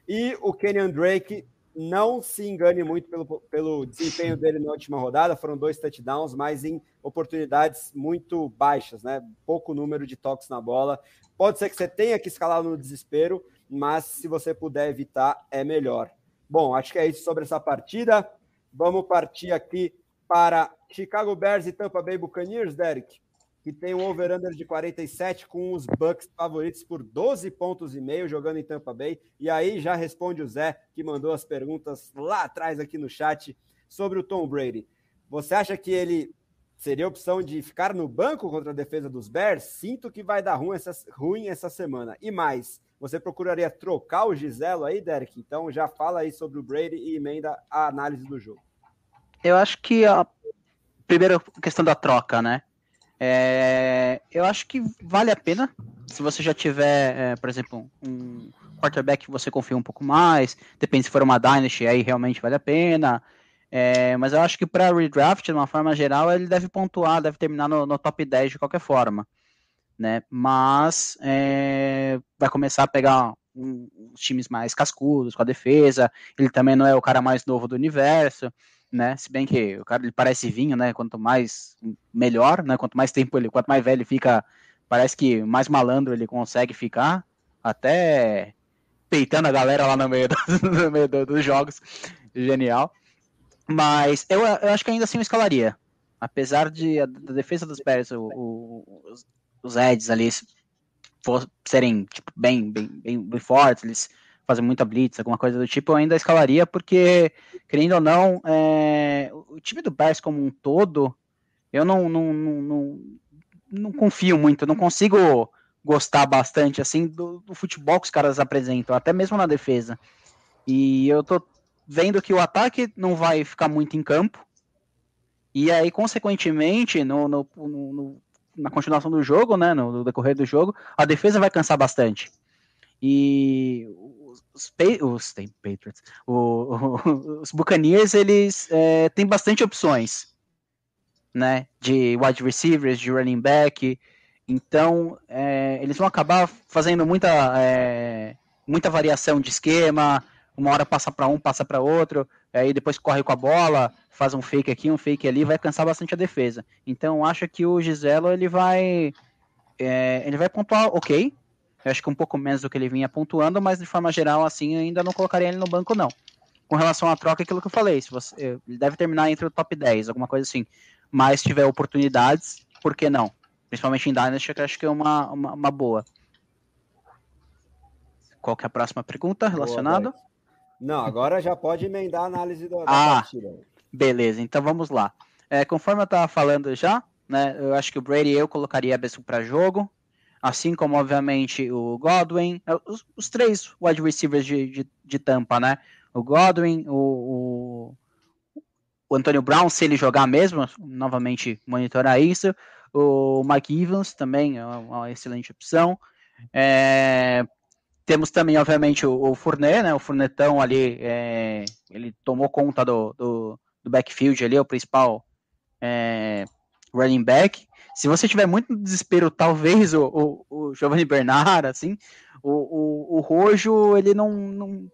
E o Kenyan Drake, não se engane muito pelo desempenho dele na última rodada, foram 2 touchdowns, mas em oportunidades muito baixas, né? Pouco número de toques na bola. Pode ser que você tenha que escalar no desespero, mas se você puder evitar, é melhor. Bom, acho que é isso sobre essa partida. Vamos partir aqui para Chicago Bears e Tampa Bay Buccaneers, Derek, que tem um over-under de 47 com os Bucs favoritos por 12,5 pontos jogando em Tampa Bay. E aí já responde o Zé, que mandou as perguntas lá atrás aqui no chat sobre o Tom Brady. Você acha que ele seria opção de ficar no banco contra a defesa dos Bears? Sinto que vai dar ruim essa semana. E mais, você procuraria trocar o Giselo aí, Derek? Então já fala aí sobre o Brady e emenda a análise do jogo. Eu acho que a primeira questão da troca, né? Eu acho que vale a pena se você já tiver, por exemplo, um quarterback que você confia um pouco mais, depende se for uma dynasty, aí realmente vale a pena, mas eu acho que para redraft, de uma forma geral, ele deve pontuar, deve terminar no top 10 de qualquer forma, né? Mas vai começar a pegar uns times mais cascudos com a defesa, ele também não é o cara mais novo do universo, né? Se bem que o cara ele parece vinho, né? Quanto mais melhor, né? Quanto mais velho ele fica, parece que mais malandro ele consegue ficar, até peitando a galera lá no meio dos jogos. Genial. Mas eu acho que ainda assim eu escalaria. Apesar da defesa dos Bears, os Eds ali serem tipo, bem fortes, eles fazem muita blitz, alguma coisa do tipo, eu ainda escalaria, porque, querendo ou não, o time do Bears como um todo, eu não confio muito, não consigo gostar bastante, assim, do futebol que os caras apresentam, até mesmo na defesa. E eu tô vendo que o ataque não vai ficar muito em campo, e aí, consequentemente, na continuação do jogo, né, no decorrer do jogo, a defesa vai cansar bastante. E os Buccaneers, eles têm bastante opções, né, de wide receivers, de running back, então eles vão acabar fazendo muita variação de esquema, uma hora passa para um, passa para outro, aí depois corre com a bola, faz um fake aqui, um fake ali, vai cansar bastante a defesa. Então acho que o Giselo ele vai pontuar ok. Eu acho que um pouco menos do que ele vinha pontuando, mas de forma geral, assim, eu ainda não colocaria ele no banco, não. Com relação à troca, é aquilo que eu falei, ele deve terminar entre o top 10, alguma coisa assim. Mas se tiver oportunidades, por que não? Principalmente em Dynasty, que eu acho que é uma boa. Qual que é a próxima pergunta relacionada? Não, agora já pode emendar a análise da partida. Beleza, então vamos lá. Conforme eu estava falando já, né, eu acho que o Brady eu colocaria para jogo, assim como, obviamente, o Godwin, os 3 wide receivers de Tampa, né? O Godwin, o Antonio Brown, se ele jogar mesmo, novamente monitorar isso, o Mike Evans também é uma excelente opção. Temos também, obviamente, o Fournette, né? O Fournetão ali, ele tomou conta do backfield ali, o principal running back. Se você tiver muito desespero, talvez o Giovanni Bernard, assim, o Rojo, ele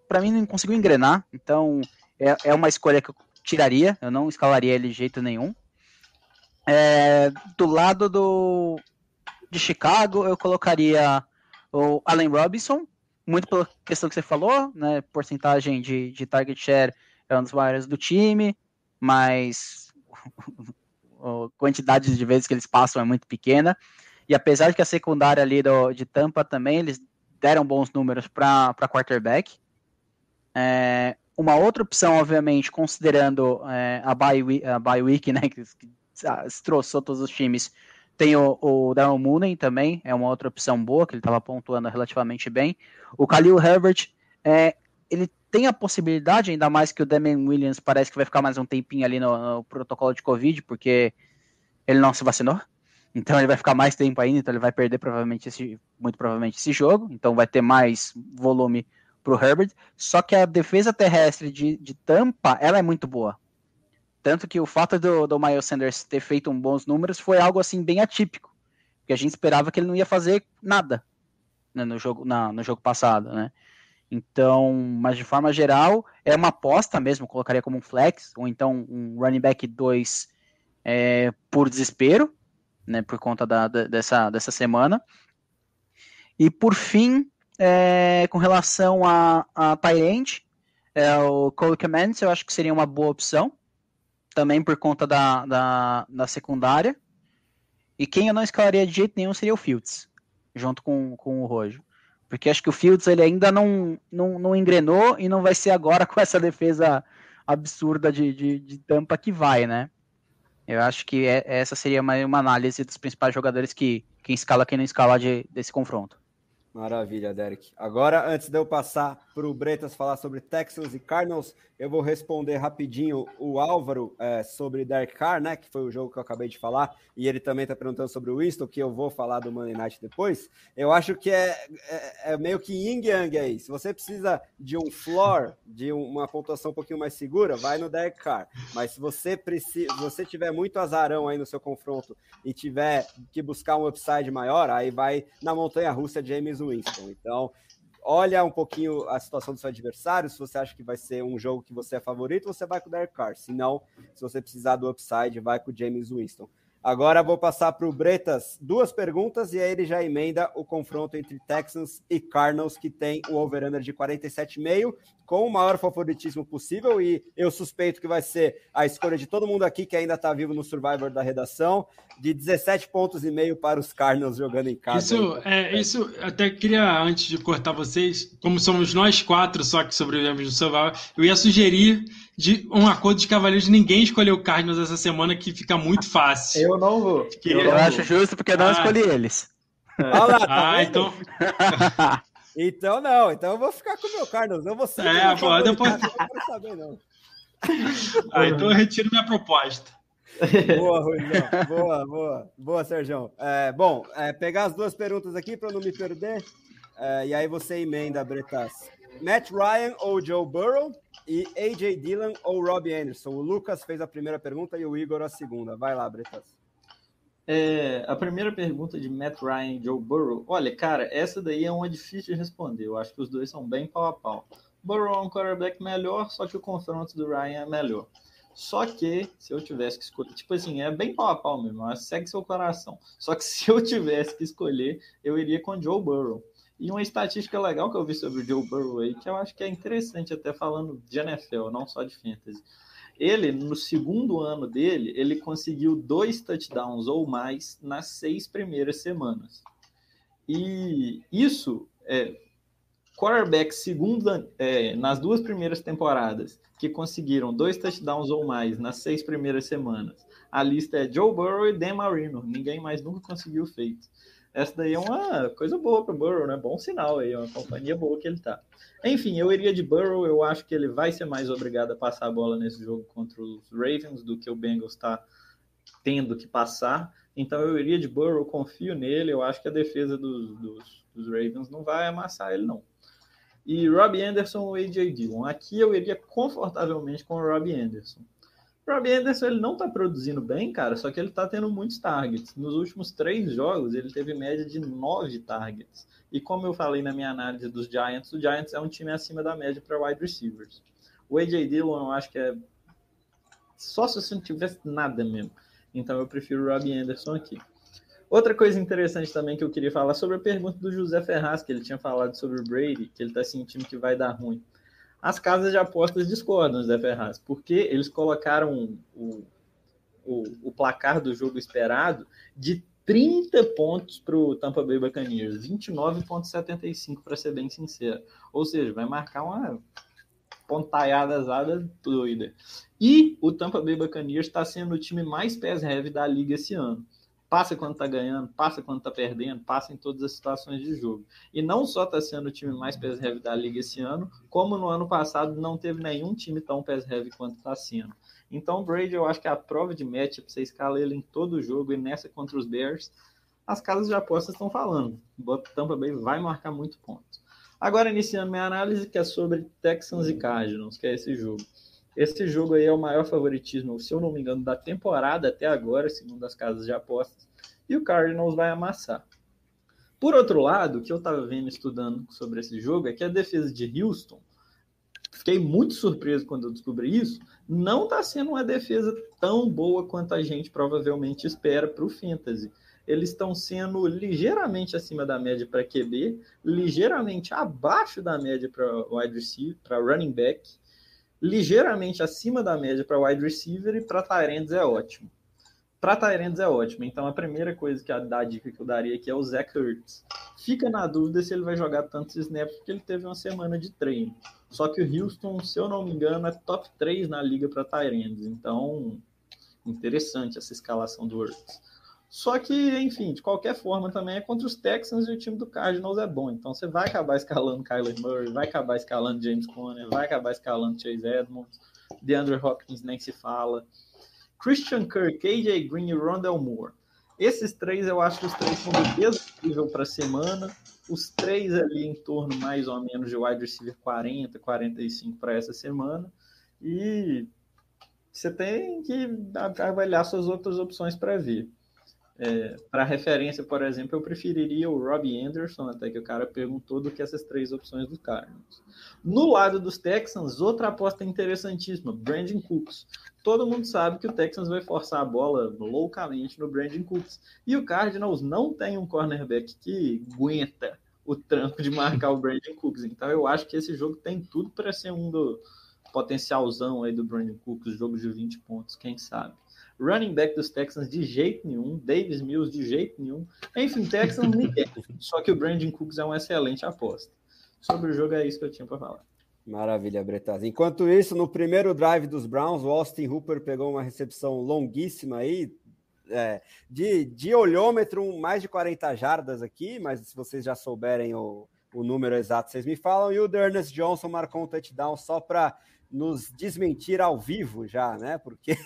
para mim, não conseguiu engrenar, então é uma escolha que eu tiraria, eu não escalaria ele de jeito nenhum. Do lado de Chicago, eu colocaria o Allen Robinson, muito pela questão que você falou, né, porcentagem de target share é um dos maiores do time, mas a quantidade de vezes que eles passam é muito pequena, E apesar de que a secundária ali de Tampa também, eles deram bons números para quarterback. Uma outra opção, obviamente, considerando a bye week, né, que destroçou todos os times, tem o Darnell Mooney também, é uma outra opção boa, que ele estava pontuando relativamente bem. O Khalil Herbert, ele tem a possibilidade, ainda mais que o Damian Williams parece que vai ficar mais um tempinho ali no protocolo de Covid, porque ele não se vacinou, então ele vai ficar mais tempo ainda, então ele vai perder muito provavelmente esse jogo, então vai ter mais volume para o Herbert, só que a defesa terrestre de Tampa, ela é muito boa. Tanto que o fato do Miles Sanders ter feito bons números foi algo assim bem atípico, porque a gente esperava que ele não ia fazer nada, né, no jogo passado, né? Então, mas de forma geral, é uma aposta mesmo, colocaria como um flex, ou então um running back 2 por desespero, né, por conta dessa semana. E por fim, com relação a tight end, o Cole Kmet, eu acho que seria uma boa opção, também por conta da secundária. E quem eu não escalaria de jeito nenhum seria o Fields, junto com o Rojo. Porque acho que o Fields ele ainda não engrenou e não vai ser agora com essa defesa absurda de Tampa que vai, né? Eu acho que essa seria uma análise dos principais jogadores quem escala, quem não escala desse confronto. Maravilha, Derek. Agora, antes de eu passar para o Bretas falar sobre Texans e Cardinals, eu vou responder rapidinho o Álvaro sobre Derek Carr, né, que foi o jogo que eu acabei de falar, e ele também está perguntando sobre o Winston, que eu vou falar do Monday Night depois. Eu acho que é meio que yin-yang aí. Se você precisa de um floor, de uma pontuação um pouquinho mais segura, vai no Derek Carr. Mas se você tiver muito azarão aí no seu confronto e tiver que buscar um upside maior, aí vai na montanha-russa James Winston. Então, olha um pouquinho a situação do seu adversário. Se você acha que vai ser um jogo que você é favorito, você vai com o Derek Carr. Se não, se você precisar do upside, vai com o James Winston. Agora vou passar para o Bretas 2 perguntas e aí ele já emenda o confronto entre Texans e Cardinals, que tem o over-under de 47,5, com o maior favoritismo possível, e eu suspeito que vai ser a escolha de todo mundo aqui que ainda está vivo no Survivor da redação, de 17,5 pontos para os Cardinals jogando em casa. Isso até queria, antes de cortar vocês, como somos nós 4 só que sobrevivemos no Survivor, eu ia sugerir de um acordo de cavaleiros, ninguém escolheu o Cardinals essa semana, que fica muito fácil. Eu não vou. Eu acho justo porque eu não escolhi eles. Olha lá, tá vendo? Então... Então não, então eu vou ficar com o meu Cardinals, eu vou ser depois... não quero saber não. Então eu retiro minha proposta. Boa, Ruizão, boa, Sergião. Pegar as 2 perguntas aqui para não me perder, e aí você emenda, Bretas. Matt Ryan ou Joe Burrow, e A.J. Dillon ou Robbie Anderson? O Lucas fez a primeira pergunta e o Igor a segunda. Vai lá, Bretas. A primeira pergunta de Matt Ryan e Joe Burrow. Olha, cara, essa daí é uma difícil de responder. Eu acho que os dois são bem pau a pau. Burrow é um quarterback melhor, só que o confronto do Ryan é melhor. Só que, se eu tivesse que escolher... Tipo assim, é bem pau a pau mesmo. Segue seu coração. Só que se eu tivesse que escolher, eu iria com Joe Burrow. E uma estatística legal que eu vi sobre o Joe Burrow aí, que eu acho que é interessante até falando de NFL, não só de fantasy. Ele, no segundo ano dele, ele conseguiu 2 touchdowns ou mais nas 6 primeiras semanas. E isso, quarterback nas 2 primeiras temporadas, que conseguiram 2 touchdowns ou mais nas 6 primeiras semanas, a lista é Joe Burrow e Dan Marino. Ninguém mais nunca conseguiu feito. Essa daí é uma coisa boa para o Burrow, né? Bom sinal aí, uma companhia boa que ele tá. Enfim, eu iria de Burrow. Eu acho que ele vai ser mais obrigado a passar a bola nesse jogo contra os Ravens do que o Bengals está tendo que passar. Então eu iria de Burrow, confio nele. Eu acho que a defesa dos Ravens não vai amassar ele, não. E Robbie Anderson ou A.J. Dillon? Aqui eu iria confortavelmente com o Robbie Anderson. O Robbie Anderson, ele não tá produzindo bem, cara, só que ele tá tendo muitos targets. Nos últimos 3 jogos, ele teve média de 9 targets. E como eu falei na minha análise dos Giants, o Giants é um time acima da média para wide receivers. O A.J. Dillon, eu acho que é só se você não tivesse nada mesmo. Então eu prefiro o Robbie Anderson aqui. Outra coisa interessante também que eu queria falar sobre a pergunta do José Ferraz, que ele tinha falado sobre o Brady, que ele tá sentindo que vai dar ruim. As casas de apostas discordam, José Ferraz, porque eles colocaram o placar do jogo esperado de 30 pontos para o Tampa Bay Buccaneers, 29,75 para ser bem sincero. Ou seja, vai marcar uma pontaiada doida. E o Tampa Bay Buccaneers está sendo o time mais pass heavy da liga esse ano. Passa quando está ganhando, passa quando está perdendo, passa em todas as situações de jogo. E não só está sendo o time mais pass heavy da liga esse ano, como no ano passado não teve nenhum time tão pass heavy quanto está sendo. Então o Brady, eu acho que é a prova de matchup, você escala ele em todo o jogo, e nessa contra os Bears, as casas de apostas estão falando. O Tampa Bay vai marcar muito ponto. Agora, iniciando minha análise, que é sobre Texans e Cardinals, que é esse jogo. Esse jogo aí é o maior favoritismo, se eu não me engano, da temporada até agora, segundo as casas de apostas, e o Cardinals vai amassar. Por outro lado, o que eu estava vendo, estudando sobre esse jogo, é que a defesa de Houston, fiquei muito surpreso quando eu descobri isso, não está sendo uma defesa tão boa quanto a gente provavelmente espera para o Fantasy. Eles estão sendo ligeiramente acima da média para QB, ligeiramente abaixo da média para wide receiver, para running back, ligeiramente acima da média para wide receiver, e para tight ends é ótimo. Para tight ends é ótimo. Então a primeira coisa a dica que eu daria aqui é o Zach Ertz. Fica na dúvida se ele vai jogar tantos snaps, porque ele teve uma semana de treino. Só que o Houston, se eu não me engano, é top 3 na liga para tight ends. Então, interessante essa escalação do Ertz. Só que, enfim, de qualquer forma também é contra os Texans, e o time do Cardinals é bom. Então você vai acabar escalando Kyler Murray, vai acabar escalando James Conner, vai acabar escalando Chase Edmonds, DeAndre Hopkins nem se fala, Christian Kirk, AJ Green e Rondale Moore. Esses três, eu acho que os três são do mesmo nível para a semana. Os três ali em torno mais ou menos de wide receiver 40, 45 para essa semana. E você tem que avaliar suas outras opções para ver. Para referência, por exemplo, eu preferiria o Robbie Anderson, até que o cara perguntou, do que essas três opções do Cardinals. No lado dos Texans, outra aposta interessantíssima, Brandon Cooks. Todo mundo sabe que o Texans vai forçar a bola loucamente no Brandon Cooks. E o Cardinals não tem um cornerback que aguenta o tranco de marcar o Brandon Cooks. Então eu acho que esse jogo tem tudo para ser um do potencialzão aí do Brandon Cooks, jogo de 20 pontos, quem sabe. Running back dos Texans de jeito nenhum, Davis Mills de jeito nenhum. Enfim, Texans ninguém. Só que o Brandon Cooks é uma excelente aposta. Sobre o jogo é isso que eu tinha para falar. Maravilha, Bretas. Enquanto isso, no primeiro drive dos Browns, o Austin Hooper pegou uma recepção longuíssima aí, de olhômetro, mais de 40 jardas aqui, mas se vocês já souberem o número exato, vocês me falam. E o D'Ernest Johnson marcou um touchdown só para nos desmentir ao vivo já, né? Porque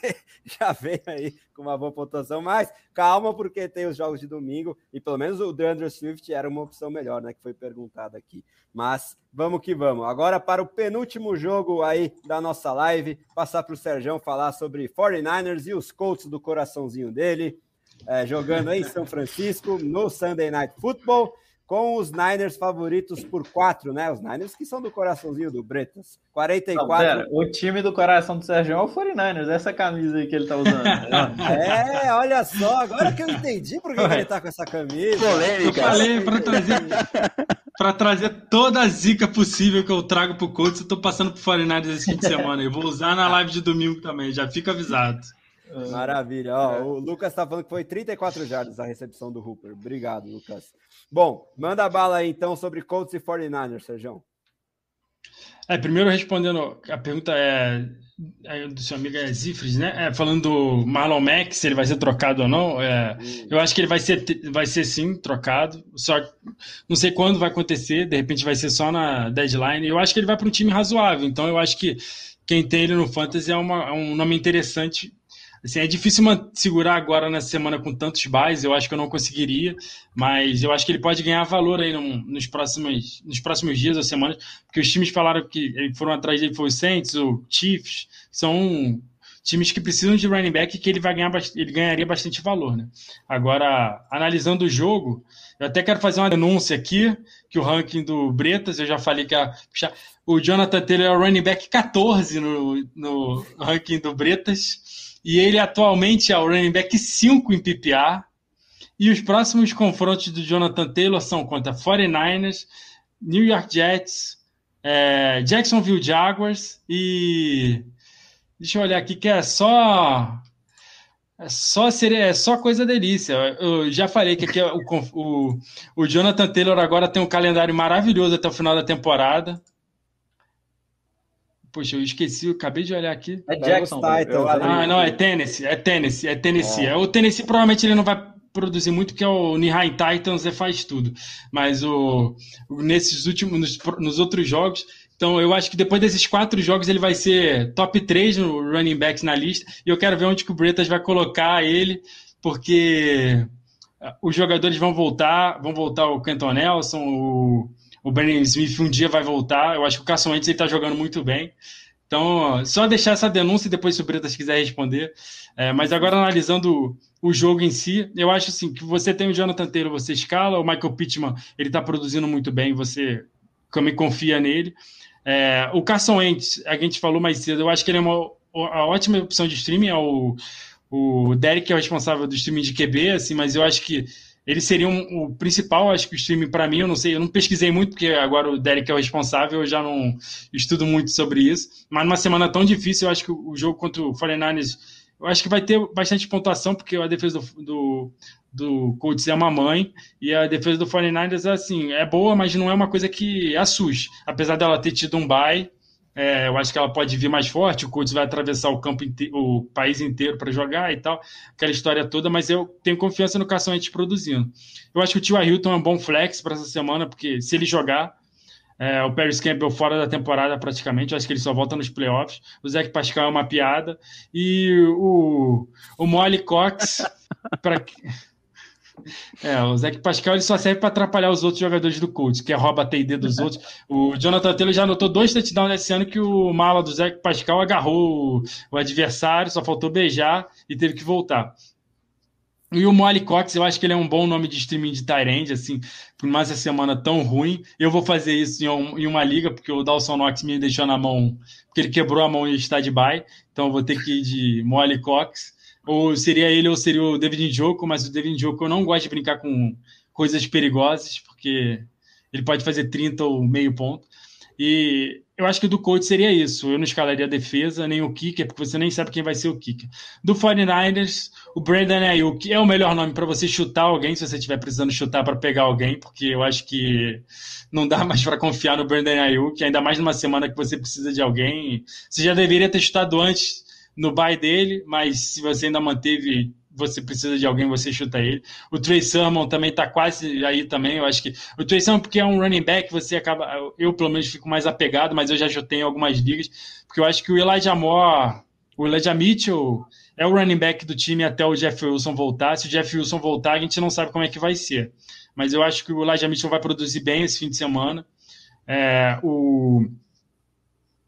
já veio aí com uma boa pontuação, mas calma, porque tem os jogos de domingo, e pelo menos o DeAndre Swift era uma opção melhor, né? Que foi perguntado aqui. Mas vamos que vamos. Agora para o penúltimo jogo aí da nossa live, passar para o Serjão falar sobre 49ers e os Colts do coraçãozinho dele, jogando aí em São Francisco, no Sunday Night Football, com os Niners favoritos por 4, né? Os Niners que são do coraçãozinho do Bretas. 44. Não, pera, o time do coração do Sérgio é o 49ers, essa camisa aí que ele tá usando. Olha só, agora que eu entendi por que ele tá com essa camisa. Eu falei para trazer toda a zica possível que eu trago pro Colts, eu tô passando pro 49ers esse fim de semana. Eu vou usar na live de domingo também, já fica avisado. Maravilha. O Lucas tá falando que foi 34 jardas a recepção do Hooper. Obrigado, Lucas. Bom, manda a bala aí, então, sobre Colts e 49ers, Sérgio. Primeiro respondendo, a pergunta do seu amigo Zifres, né? Falando do Marlon Mack, se ele vai ser trocado ou não. Eu acho que ele vai ser sim trocado, só não sei quando vai acontecer, de repente vai ser só na deadline. Eu acho que ele vai para um time razoável, então eu acho que quem tem ele no Fantasy é um nome interessante. Assim, é difícil segurar agora nessa semana com tantos buys, eu acho que eu não conseguiria, mas eu acho que ele pode ganhar valor aí nos próximos dias ou semanas, porque os times falaram que foram atrás dele, foi o Saints, o Chiefs, são times que precisam de running back, que ele ganharia bastante valor, né? Agora, analisando o jogo, eu até quero fazer uma denúncia aqui, que o ranking do Bretas, eu já falei que o Jonathan Taylor é o running back 14 no ranking do Bretas, e ele atualmente é o running back 5 em PPR. E os próximos confrontos do Jonathan Taylor são contra 49ers, New York Jets, Jacksonville Jaguars e... Deixa eu olhar aqui que é só... É só coisa delícia. Eu já falei que aqui o Jonathan Taylor agora tem um calendário maravilhoso até o final da temporada. Poxa, eu esqueci, eu acabei de olhar aqui. É Jacksonville. Não, é Tennessee. O Tennessee provavelmente ele não vai produzir muito, porque o Lehigh Titans faz tudo. Mas nesses últimos, nos outros jogos, então eu acho que depois desses 4 jogos ele vai ser top 3 no running backs na lista, e eu quero ver onde que o Bretas vai colocar ele, porque os jogadores vão voltar o Quentin Nelson, o Brandon Smith um dia vai voltar. Eu acho que o Carson Wentz está jogando muito bem. Então, só deixar essa denúncia e depois, se o Bretas quiser responder. Mas agora, analisando o jogo em si, eu acho assim, que você tem o Jonathan Taylor, você escala, o Michael Pittman, ele está produzindo muito bem, você também confia nele. O Carson Wentz, a gente falou mais cedo, eu acho que ele é a ótima opção de streaming. O Derek é o responsável do streaming de QB, assim, mas eu acho que ele seria o principal. Acho que o streaming, para mim, eu não sei, eu não pesquisei muito, porque agora o Derek é o responsável, eu já não estudo muito sobre isso. Mas numa semana tão difícil, eu acho que o jogo contra o 49ers, eu acho que vai ter bastante pontuação, porque a defesa do Colts é uma mãe, e a defesa do 49ers assim, é boa, mas não é uma coisa que assuste. Apesar dela ter tido um bye, eu acho que ela pode vir mais forte. O Colts vai atravessar o país inteiro para jogar e tal, aquela história toda, mas eu tenho confiança no Carson Wentz produzindo. Eu acho que o T.Y. Hilton é um bom flex para essa semana, porque se ele jogar, o Paris Campbell fora da temporada praticamente, eu acho que ele só volta nos playoffs. O Zach Pascal é uma piada, e o Molly Cox o Zach Pascal ele só serve para atrapalhar os outros jogadores do Colts, que rouba a TD dos outros. O Jonathan Taylor já anotou 2 touchdowns esse ano, que o mala do Zach Pascal agarrou o adversário, só faltou beijar e teve que voltar. E o Molly Cox, eu acho que ele é um bom nome de streaming de tight end, assim, por mais essa semana tão ruim. Eu vou fazer isso em uma liga, porque o Dawson Knox me deixou na mão, porque ele quebrou a mão e está de bye, então eu vou ter que ir de Molly Cox. Ou seria ele ou seria o David Njoku, mas o David Njoku eu não gosto de brincar com coisas perigosas, porque ele pode fazer 30 ou meio ponto. E eu acho que do Colts seria isso. Eu não escalaria a defesa, nem o kicker, porque você nem sabe quem vai ser o kicker. Do 49ers, o Brandon Ayuk é o melhor nome para você chutar alguém, se você estiver precisando chutar para pegar alguém, porque eu acho que não dá mais para confiar no Brandon Ayuk, ainda mais numa semana que você precisa de alguém. Você já deveria ter chutado antes no bye dele, mas se você ainda manteve, você precisa de alguém, você chuta ele. O Trey Sermon também está quase aí também. Eu acho que o Trey Sermon, porque é um running back, você acaba, eu pelo menos fico mais apegado, mas eu já chutei em algumas ligas, porque eu acho que o Elijah Mitchell é o running back do time até o Jeff Wilson voltar. Se o Jeff Wilson voltar, a gente não sabe como é que vai ser, mas eu acho que o Elijah Mitchell vai produzir bem esse fim de semana.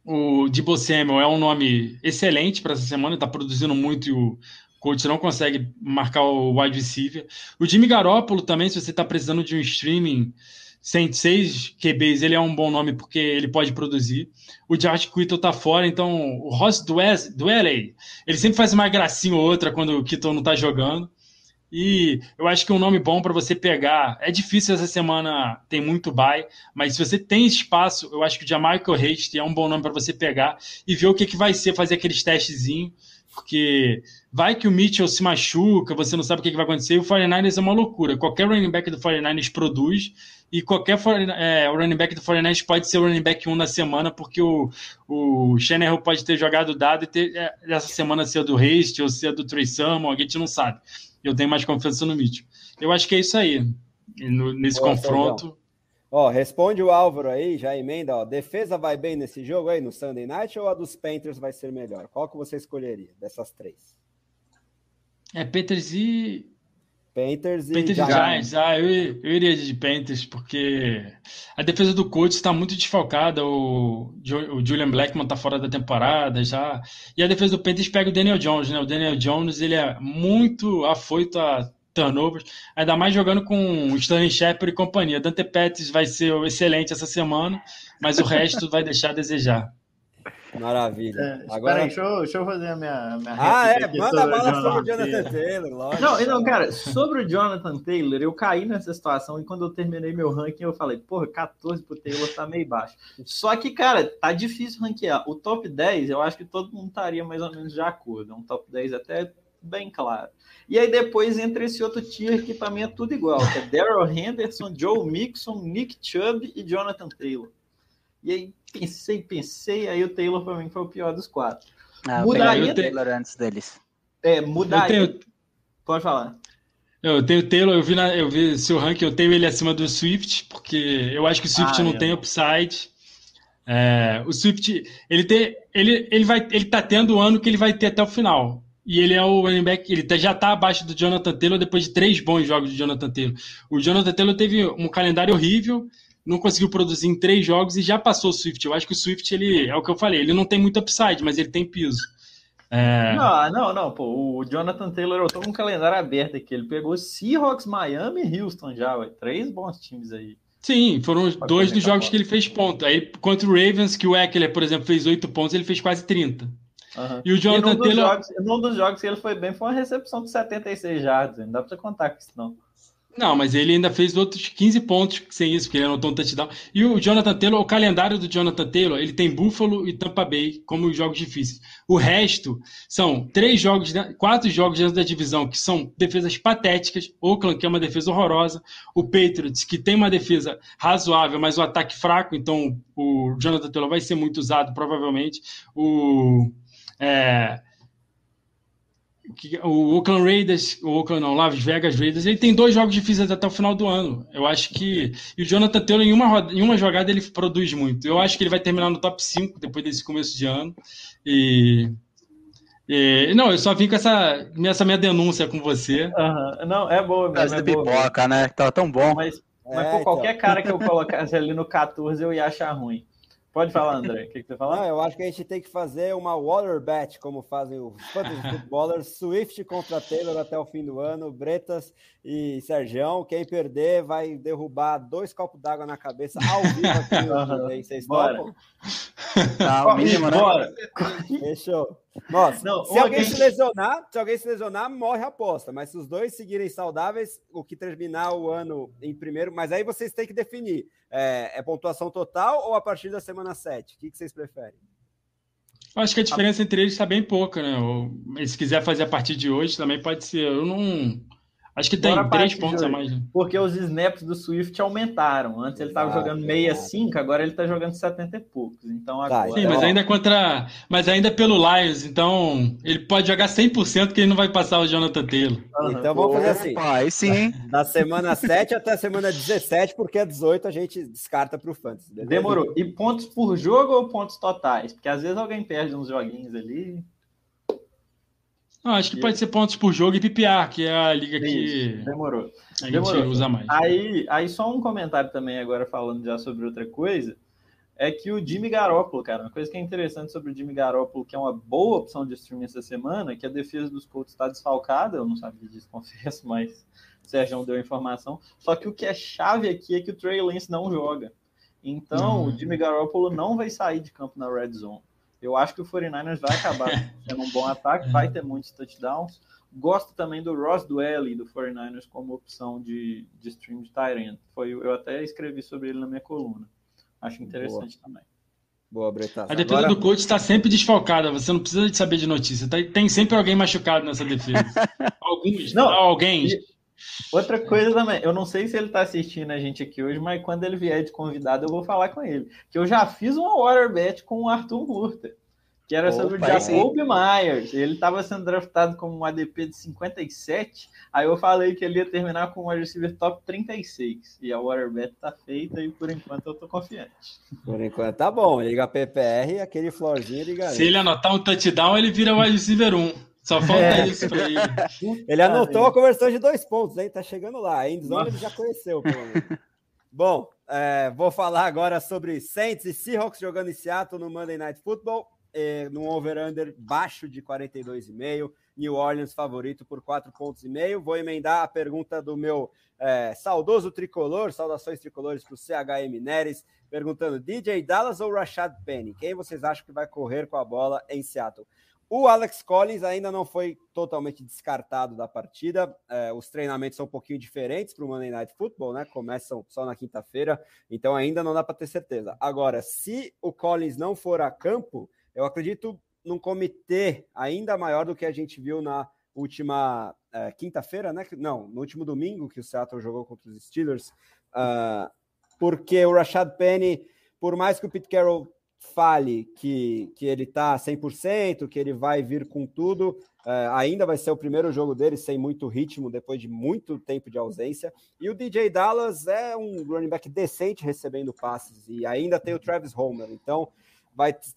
O Deebo Samuel é um nome excelente para essa semana, está produzindo muito, e o Colts não consegue marcar o wide receiver. O Jimmy Garoppolo também, se você está precisando de um streaming 106 QBs, ele é um bom nome, porque ele pode produzir. O George Kittle está fora, então o Ross Dwelley, ele sempre faz uma gracinha ou outra quando o Kittle não está jogando. E eu acho que um nome bom para você pegar, é difícil essa semana, tem muito bye, mas se você tem espaço, eu acho que o Jamichael Hasty é um bom nome para você pegar e ver o que vai ser, fazer aqueles testezinhos, porque vai que o Mitchell se machuca, você não sabe o que vai acontecer, e o 49ers é uma loucura. Qualquer running back do 49ers produz, e qualquer running back do 49ers pode ser o running back 1 na semana, porque o Shanahan pode ter jogado dado e ter essa semana ser do Hasty ou ser do Trey Sermon, a gente não sabe. Eu tenho mais confiança no Mitchell. Eu acho que é isso aí, nesse confronto. Responde o Álvaro aí, já emenda. Defesa vai bem nesse jogo aí, no Sunday Night, ou a dos Panthers vai ser melhor? Qual que você escolheria dessas 3? Panthers e Giants. Eu iria de Panthers, porque a defesa do Colts está muito desfalcada. O Julian Blackmon está fora da temporada já. E a defesa do Panthers pega o Daniel Jones, né? O Daniel Jones, ele é muito afoito a turnovers, ainda mais jogando com o Stanley Shepard e companhia. Dante Pettis vai ser excelente essa semana, mas o resto vai deixar a desejar. Maravilha. Agora, deixa eu fazer a minha manda a bala sobre o Jonathan Taylor, lógico. Não, cara, sobre o Jonathan Taylor, eu caí nessa situação e quando eu terminei meu ranking, eu falei, 14 pro Taylor tá meio baixo. Só que, cara, tá difícil ranquear. O top 10, eu acho que todo mundo estaria mais ou menos de acordo. É um top 10 até bem claro. E aí depois entra esse outro tier que para mim é tudo igual, que é Darrell Henderson, Joe Mixon, Nick Chubb e Jonathan Taylor. E aí pensei, aí o Taylor para mim foi o pior dos 4. Mudaria o Taylor antes deles. Mudaria. Pode falar. Eu tenho o Taylor, eu vi seu ranking, eu tenho ele acima do Swift, porque eu acho que o Swift não tem upside. O Swift, ele tá tendo o ano que ele vai ter até o final. E ele é o running back, ele já tá abaixo do Jonathan Taylor depois de 3 bons jogos de Jonathan Taylor. O Jonathan Taylor teve um calendário horrível, não conseguiu produzir em 3 jogos e já passou o Swift. Eu acho que o Swift, ele é o que eu falei, ele não tem muito upside, mas ele tem piso. Não, pô, o Jonathan Taylor, eu tô com um calendário aberto aqui, ele pegou Seahawks, Miami e Houston já, 3 bons times aí. Sim, foram 2 dos jogos que ele fez ponto. Aí contra o Ravens, que o Eckler, por exemplo, fez 8 pontos, ele fez quase 30. E o Jonathan Taylor... num dos jogos que ele foi bem foi uma recepção de 76 jardas, não dá pra você contar com isso não. Não, mas ele ainda fez outros 15 pontos sem isso, porque ele anotou um touchdown. E o Jonathan Taylor, o calendário do Jonathan Taylor, ele tem Buffalo e Tampa Bay como jogos difíceis. O resto são 4 jogos dentro da divisão, que são defesas patéticas. Oakland, que é uma defesa horrorosa. O Patriots, que tem uma defesa razoável, mas o ataque fraco. Então, o Jonathan Taylor vai ser muito usado, provavelmente. O Oakland Raiders, Las Vegas Raiders, ele tem 2 jogos difíceis até o final do ano. Eu acho que... E o Jonathan Taylor, em uma jogada, ele produz muito. Eu acho que ele vai terminar no top 5 depois desse começo de ano. Não, eu só vim com essa minha denúncia com você. Não, é boa mesmo. É pipoca, né? Tava tão bom. Mas qualquer cara que eu colocasse ali no 14, eu ia achar ruim. Pode falar, André. O que você fala? Não, eu acho que a gente tem que fazer uma water bet, como fazem os fantasy footballers, Swift contra Taylor até o fim do ano, Bretas e Sergião. Quem perder vai derrubar 2 copos d'água na cabeça ao vivo aqui no YouTube. Vocês topam? Tá, o mínimo, né? Bora. Fechou. Nossa, se alguém se lesionar, morre a aposta. Mas se os 2 seguirem saudáveis, o que terminar o ano em primeiro... Mas aí vocês têm que definir. É pontuação total ou a partir da semana 7? O que vocês preferem? Acho que a diferença entre eles está bem pouca, né? Se quiser fazer a partir de hoje, também pode ser. Eu não... Acho que tem 3 pontos a mais. Né? Porque os snaps do Swift aumentaram. Antes ele estava jogando 65, agora ele está jogando 70 e poucos. Então agora... Sim, mas ainda pelo Lions, então ele pode jogar 100% que ele não vai passar o Jonathan Taylor. Então vamos fazer assim. Aí sim. Da semana 7 até a semana 17, porque a 18 a gente descarta para o Fantasy. Beleza? Demorou. E pontos por jogo ou pontos totais? Porque às vezes alguém perde uns joguinhos ali. Não, acho que pode ser pontos por jogo e PPR, que é a liga que Demorou. A gente usa mais. Aí só um comentário também agora falando já sobre outra coisa, é que o Jimmy Garoppolo, cara, uma coisa que é interessante sobre o Jimmy Garoppolo, que é uma boa opção de streaming essa semana, que a defesa dos Colts está desfalcada, eu não sabia disso, confesso, mas o Sérgio deu a informação, só que o que é chave aqui é que o Trey Lance não joga. Então, o Jimmy Garoppolo não vai sair de campo na Red Zone. Eu acho que o 49ers vai acabar sendo um bom ataque, vai ter muitos touchdowns. Gosto também do Ross Dwelley do 49ers como opção de stream de tight end. Eu até escrevi sobre ele na minha coluna. Acho interessante também. Boa, Bretas. A defesa do coach está sempre desfalcada, você não precisa de saber de notícia. Tem sempre alguém machucado nessa defesa. Alguém. Outra coisa também, eu não sei se ele está assistindo a gente aqui hoje, mas quando ele vier de convidado eu vou falar com ele. Que eu já fiz uma water bet com o Arthur Murta, que era sobre o Jacob Myers. Ele estava sendo draftado como um ADP de 57, aí eu falei que ele ia terminar com um wide receiver top 36. E a water bet tá feita e por enquanto eu tô confiante. Por enquanto tá bom, liga PPR, aquele florzinho ele garante. Se ele anotar um touchdown, ele vira wide receiver 1. Só falta isso pra ele. Ele anotou a conversão de 2 pontos, hein? Tá chegando lá. A endzone ele já conheceu, pelo menos. Bom, vou falar agora sobre Saints e Seahawks jogando em Seattle no Monday Night Football, num over-under baixo de 42,5. New Orleans favorito por 4,5 pontos. Vou emendar a pergunta do meu saudoso tricolor, saudações tricolores para o CHM Neres, perguntando: DJ Dallas ou Rashad Penny? Quem vocês acham que vai correr com a bola em Seattle? O Alex Collins ainda não foi totalmente descartado da partida. Os treinamentos são um pouquinho diferentes para o Monday Night Football, né? Começam só na quinta-feira, então ainda não dá para ter certeza. Agora, se o Collins não for a campo, eu acredito num comitê ainda maior do que a gente viu na última quinta-feira, né? Não, no último domingo que o Seattle jogou contra os Steelers, porque o Rashad Penny, por mais que o Pete Carroll fale que ele tá 100%, que ele vai vir com tudo, ainda vai ser o primeiro jogo dele sem muito ritmo, depois de muito tempo de ausência, e o DJ Dallas é um running back decente recebendo passes, e ainda tem o Travis Homer, então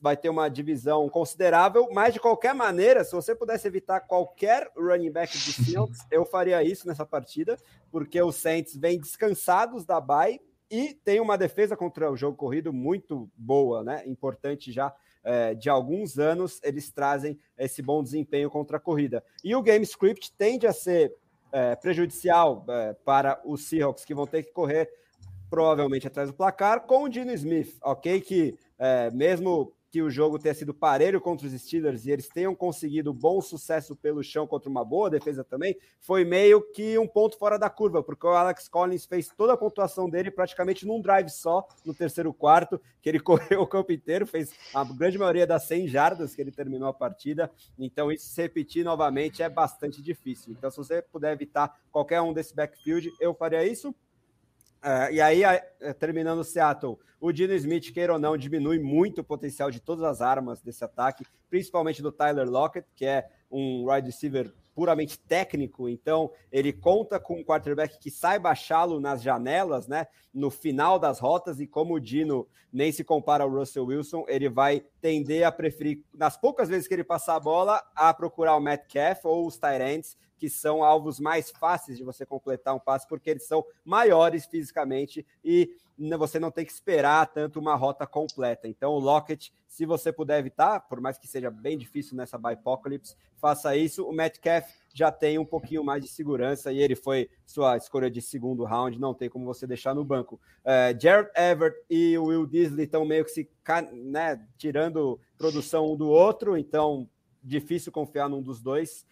vai ter uma divisão considerável, mas de qualquer maneira, se você pudesse evitar qualquer running back de Seahawks, eu faria isso nessa partida, porque os Saints vêm descansados da bye, e tem uma defesa contra o jogo corrido muito boa, né? Importante já de alguns anos, eles trazem esse bom desempenho contra a corrida. E o game script tende a ser prejudicial para os Seahawks, que vão ter que correr provavelmente atrás do placar, com o Geno Smith, ok? Que mesmo que o jogo tenha sido parelho contra os Steelers e eles tenham conseguido bom sucesso pelo chão contra uma boa defesa também, foi meio que um ponto fora da curva, porque o Alex Collins fez toda a pontuação dele praticamente num drive só, no terceiro quarto, que ele correu o campo inteiro, fez a grande maioria das 100 jardas que ele terminou a partida, então isso se repetir novamente é bastante difícil. Então se você puder evitar qualquer um desse backfield, eu faria isso. E aí, terminando o Seattle, o Geno Smith, queira ou não, diminui muito o potencial de todas as armas desse ataque, principalmente do Tyler Lockett, que é um wide receiver puramente técnico, então ele conta com um quarterback que saiba achá-lo nas janelas, né, no final das rotas, e como o Geno nem se compara ao Russell Wilson, ele vai tender a preferir, nas poucas vezes que ele passar a bola, a procurar o Metcalf ou os tight ends, que são alvos mais fáceis de você completar um passe, porque eles são maiores fisicamente e você não tem que esperar tanto uma rota completa. Então o Lockett, se você puder evitar, por mais que seja bem difícil nessa Bipocalypse, faça isso. O Metcalf já tem um pouquinho mais de segurança e ele foi sua escolha de segundo round, não tem como você deixar no banco. Jared Everett e o Will Disley estão meio que se tirando produção um do outro, então difícil confiar num dos dois.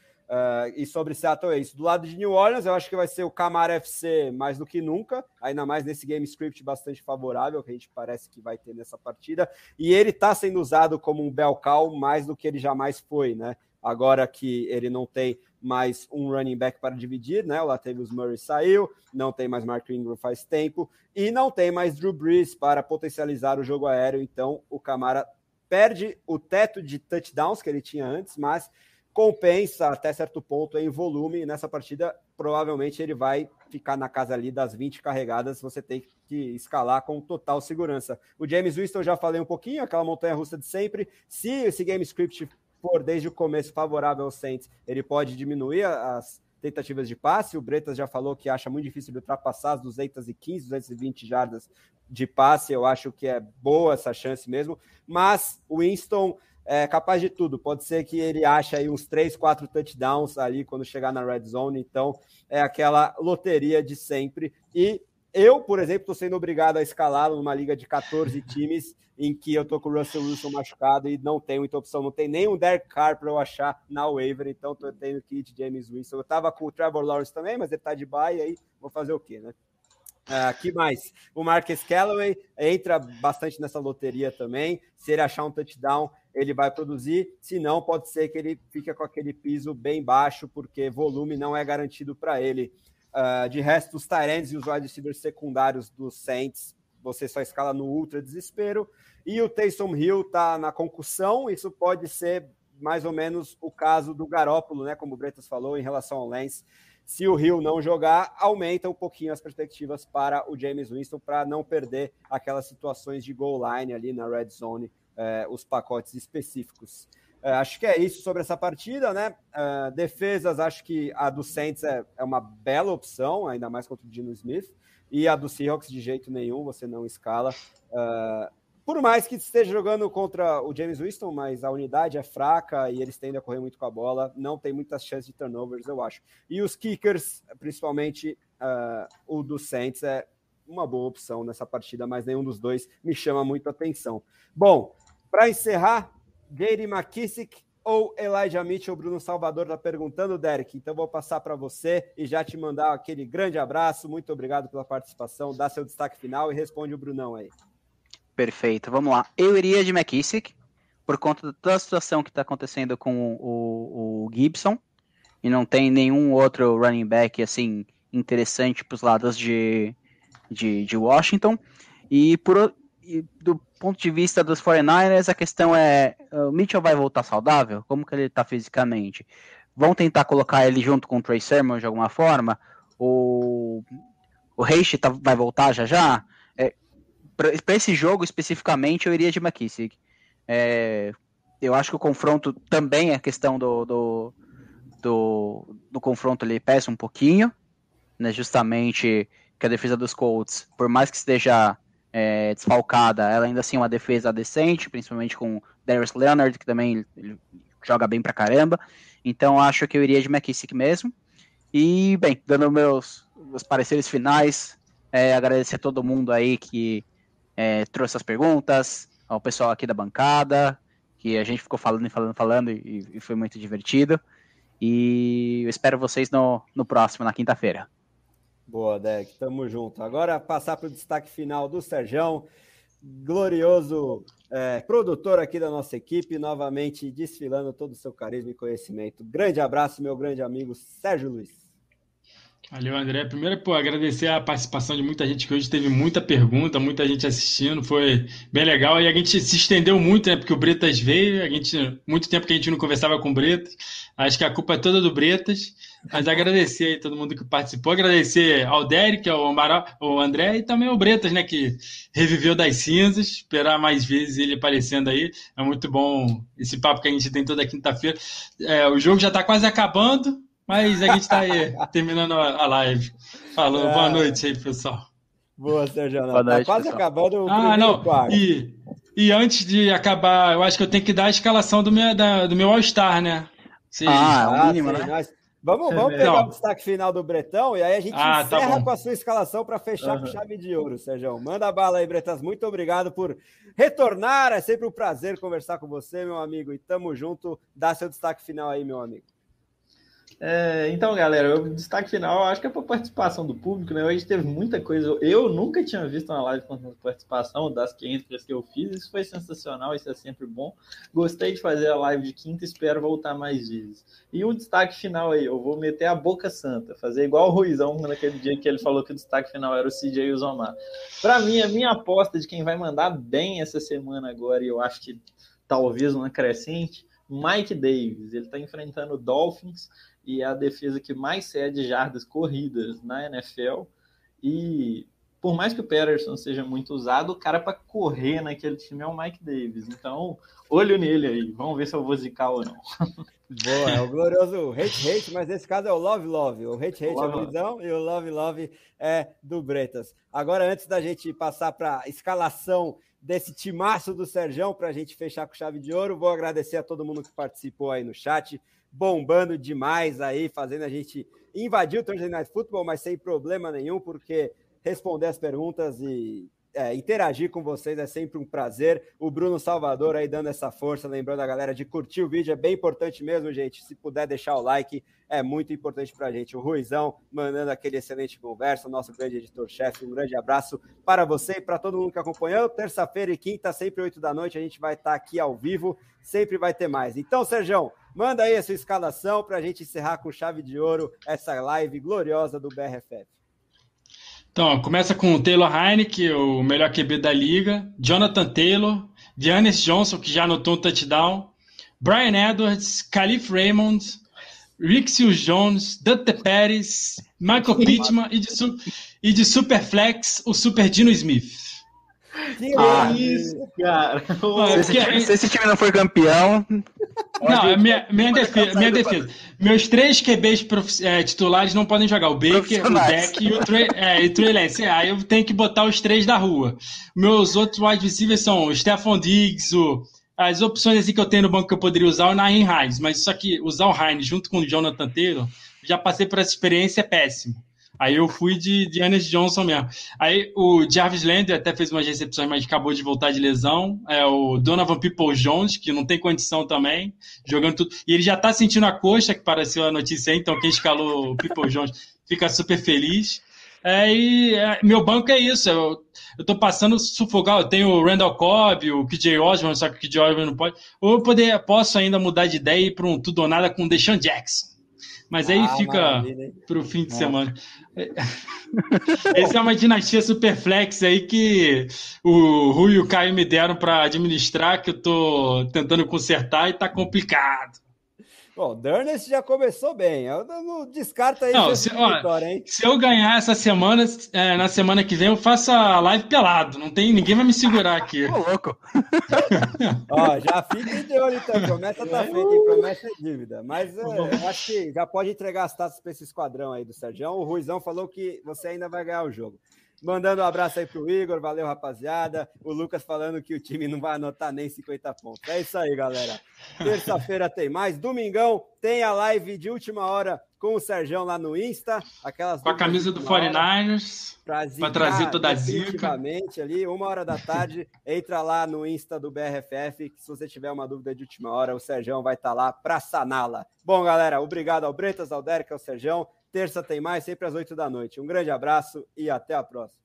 E sobre Seattle é isso. Do lado de New Orleans, eu acho que vai ser o Camara FC mais do que nunca, ainda mais nesse game script bastante favorável que a gente parece que vai ter nessa partida, e ele está sendo usado como um bell cow mais do que ele jamais foi, né? Agora que ele não tem mais um running back para dividir, né? O Latavius Murray saiu, não tem mais Mark Ingram faz tempo, e não tem mais Drew Brees para potencializar o jogo aéreo, então o Camara perde o teto de touchdowns que ele tinha antes, mas compensa até certo ponto em volume, e nessa partida provavelmente ele vai ficar na casa ali das 20 carregadas, você tem que escalar com total segurança. O James Winston eu já falei um pouquinho, aquela montanha-russa de sempre, se esse game script for desde o começo favorável ao Saints, ele pode diminuir as tentativas de passe, o Bretas já falou que acha muito difícil de ultrapassar as 215, 220 jardas de passe, eu acho que é boa essa chance mesmo, mas o Winston é capaz de tudo, pode ser que ele ache aí uns 3, 4 touchdowns ali quando chegar na red zone, então é aquela loteria de sempre, e eu, por exemplo, estou sendo obrigado a escalá-lo numa liga de 14 times, em que eu estou com o Russell Wilson machucado e não tem muita opção, não tem nem um Derek Carr para eu achar na waiver, então estou tendo que ir de James Winston. Eu estava com o Trevor Lawrence também, mas ele está de bye, aí vou fazer o quê, né? Que mais? O Marcus Callaway entra bastante nessa loteria também. Se ele achar um touchdown, ele vai produzir. Se não, pode ser que ele fique com aquele piso bem baixo, porque volume não é garantido para ele. De resto, os tight ends e os wide receivers secundários dos Saints, você só escala no ultra desespero. E o Taysom Hill está na concussão. Isso pode ser mais ou menos o caso do Garoppolo, né? Como o Bretas falou, em relação ao Lance. Se o Hill não jogar, aumenta um pouquinho as perspectivas para o James Winston, para não perder aquelas situações de goal line ali na red zone, os pacotes específicos. Acho que é isso sobre essa partida, né? Defesas, acho que a do Saints é uma bela opção, ainda mais contra o Geno Smith, e a do Seahawks de jeito nenhum, você não escala. Por mais que esteja jogando contra o James Winston, mas a unidade é fraca e eles tendem a correr muito com a bola, não tem muitas chances de turnovers, eu acho. E os kickers, principalmente o do Saints, é uma boa opção nessa partida, mas nenhum dos dois me chama muito a atenção. Bom, para encerrar, J.D. McKissic ou Elijah Mitchell? Bruno Salvador está perguntando, Derek, então vou passar para você e já te mandar aquele grande abraço, muito obrigado pela participação, dá seu destaque final e responde o Brunão aí. Perfeito, vamos lá. Eu iria de McKissic, por conta da situação que está acontecendo com o Gibson. e não tem nenhum outro running back assim interessante para os lados de Washington. E do ponto de vista dos 49ers, a questão é, o Mitchell vai voltar saudável? Como que ele está fisicamente? Vão tentar colocar ele junto com o Trey Sermon de alguma forma? O Reish vai voltar já? Para esse jogo especificamente, eu iria de McKissic. Eu acho que o confronto também, a questão do confronto ele pesa um pouquinho, né, justamente que a defesa dos Colts, por mais que esteja desfalcada, ela ainda assim é uma defesa decente, principalmente com Darius Leonard, que também ele joga bem pra caramba. Então acho que eu iria de McKissic mesmo. E, bem, dando meus pareceres finais, agradecer a todo mundo aí que trouxe as perguntas, ao pessoal aqui da bancada, que a gente ficou falando e foi muito divertido. E eu espero vocês no próximo, na quinta-feira. Boa, Deck, tamo junto. Agora passar para o destaque final do Serjão, glorioso produtor aqui da nossa equipe, novamente desfilando todo o seu carisma e conhecimento. Grande abraço, meu grande amigo Sérgio Luiz. Valeu, André. Primeiro, agradecer a participação de muita gente, que hoje teve muita pergunta, muita gente assistindo, foi bem legal. E a gente se estendeu muito, né? Porque o Bretas veio, muito tempo que a gente não conversava com o Bretas. Acho que a culpa é toda do Bretas. Mas agradecer aí todo mundo que participou, agradecer ao Derek, ao André e também ao Bretas, né? Que reviveu das cinzas, esperar mais vezes ele aparecendo aí. É muito bom esse papo que a gente tem toda quinta-feira. O jogo já está quase acabando. Mas a gente está aí, terminando a live. Falou, boa noite aí, pessoal. Boa, Sérgio. Boa noite, tá quase pessoal. acabando o primeiro quarto. E antes de acabar, eu acho que eu tenho que dar a escalação do meu All-Star, né? É o mínimo, sim, né? Vamos pegar o destaque final do Bretão e aí a gente encerra com a sua escalação para fechar com chave de ouro, Sérgio. Manda bala aí, Bretas. Muito obrigado por retornar. É sempre um prazer conversar com você, meu amigo. E tamo junto. Dá seu destaque final aí, meu amigo. Então, galera, o destaque final, eu acho que é para participação do público, né? Hoje teve muita coisa. Eu nunca tinha visto uma live com participação das 500 que eu fiz. Isso foi sensacional, isso é sempre bom. Gostei de fazer a live de quinta, espero voltar mais vezes. E o destaque final aí, eu vou meter a boca santa, fazer igual o Ruizão naquele dia que ele falou que o destaque final era o CJ Uzomah. Para mim, a minha aposta de quem vai mandar bem essa semana agora, e eu acho que talvez uma crescente, Mike Davis. Ele está enfrentando o Dolphins, e é a defesa que mais cede jardas corridas na NFL, e por mais que o Patterson seja muito usado, o cara para correr naquele time é o Mike Davis, então olho nele aí, vamos ver se eu vou zicar ou não. Boa, é o glorioso hate, mas nesse caso é o love, o hate é o Luizão e o love é do Bretas. Agora, antes da gente passar para a escalação desse timaço do Serjão, para a gente fechar com chave de ouro, vou agradecer a todo mundo que participou aí no chat, bombando demais aí, fazendo a gente invadir o Thursday Night Football, mas sem problema nenhum, porque responder as perguntas e interagir com vocês é sempre um prazer. O Bruno Salvador aí dando essa força, lembrando a galera de curtir o vídeo, é bem importante mesmo, gente. Se puder deixar o like, é muito importante pra gente. O Ruizão mandando aquele excelente conversa, o nosso grande editor-chefe, um grande abraço para você e para todo mundo que acompanhou. Terça-feira e quinta, sempre 8 da noite, a gente vai estar aqui ao vivo, sempre vai ter mais. Então, Serjão, manda aí a sua escalação para a gente encerrar com chave de ouro essa live gloriosa do BRFF. Então, começa com o Taylor Heinicke, o melhor QB da liga, Jonathan Taylor, Dearness Johnson, que já anotou um touchdown, Brian Edwards, Khalif Raymond, Rick Seals-Jones, Dante Pérez, Michael Pittman e de Superflex, o Super Dino Smith. Que isso, cara. Se esse time não for campeão... Não, minha defesa. Meus 3 QBs titulares não podem jogar. O Baker, o Deck e o Trey Lance. Aí eu tenho que botar os 3 da rua. Meus outros wide receivers são o Stephon Diggs, as opções assim que eu tenho no banco que eu poderia usar é o Nyheim Hines. Mas só que usar o Hines junto com o Jonathan Taylor, já passei por essa experiência, é péssimo. Aí eu fui de Dearness Johnson mesmo. Aí o Jarvis Landry até fez umas recepções, mas acabou de voltar de lesão. O Donovan Peoples-Jones, que não tem condição também, jogando tudo. E ele já tá sentindo a coxa, que apareceu a notícia aí, então quem escalou o Peoples-Jones fica super feliz. Meu banco é isso, eu tô passando sufocar. Eu tenho o Randall Cobb, o KJ Osborne, só que o KJ Osborne não pode. Ou posso ainda mudar de ideia e ir para um tudo ou nada com o Deshaun Jackson. Mas aí fica para o fim de semana. Essa é uma dinastia Superflex aí que o Rui e o Caio me deram para administrar, que eu estou tentando consertar e está complicado. Bom, o Durnest já começou bem. Eu não descarto aí vitória, hein? Se eu ganhar essa semana, na semana que vem eu faço a live pelado. Ninguém vai me segurar aqui. Ô, louco. Já fiquem de olho então. Promessa tá feita, hein? Promessa é dívida. Mas eu acho que já pode entregar as taças para esse esquadrão aí do Sergião. O Ruizão falou que você ainda vai ganhar o jogo. Mandando um abraço aí pro Igor, valeu, rapaziada. O Lucas falando que o time não vai anotar nem 50 pontos. É isso aí, galera. Terça-feira tem mais. Domingão tem a live de última hora com o Sergião lá no Insta. Com a camisa do 49ers, para trazer toda a zica. Ali, 1h da tarde, entra lá no Insta do BRFF, que se você tiver uma dúvida de última hora, o Sergião vai estar lá para saná-la. Bom, galera, obrigado ao Bretas, ao Derek, ao Sergião. Terça tem mais, sempre às 8 da noite. Um grande abraço e até a próxima.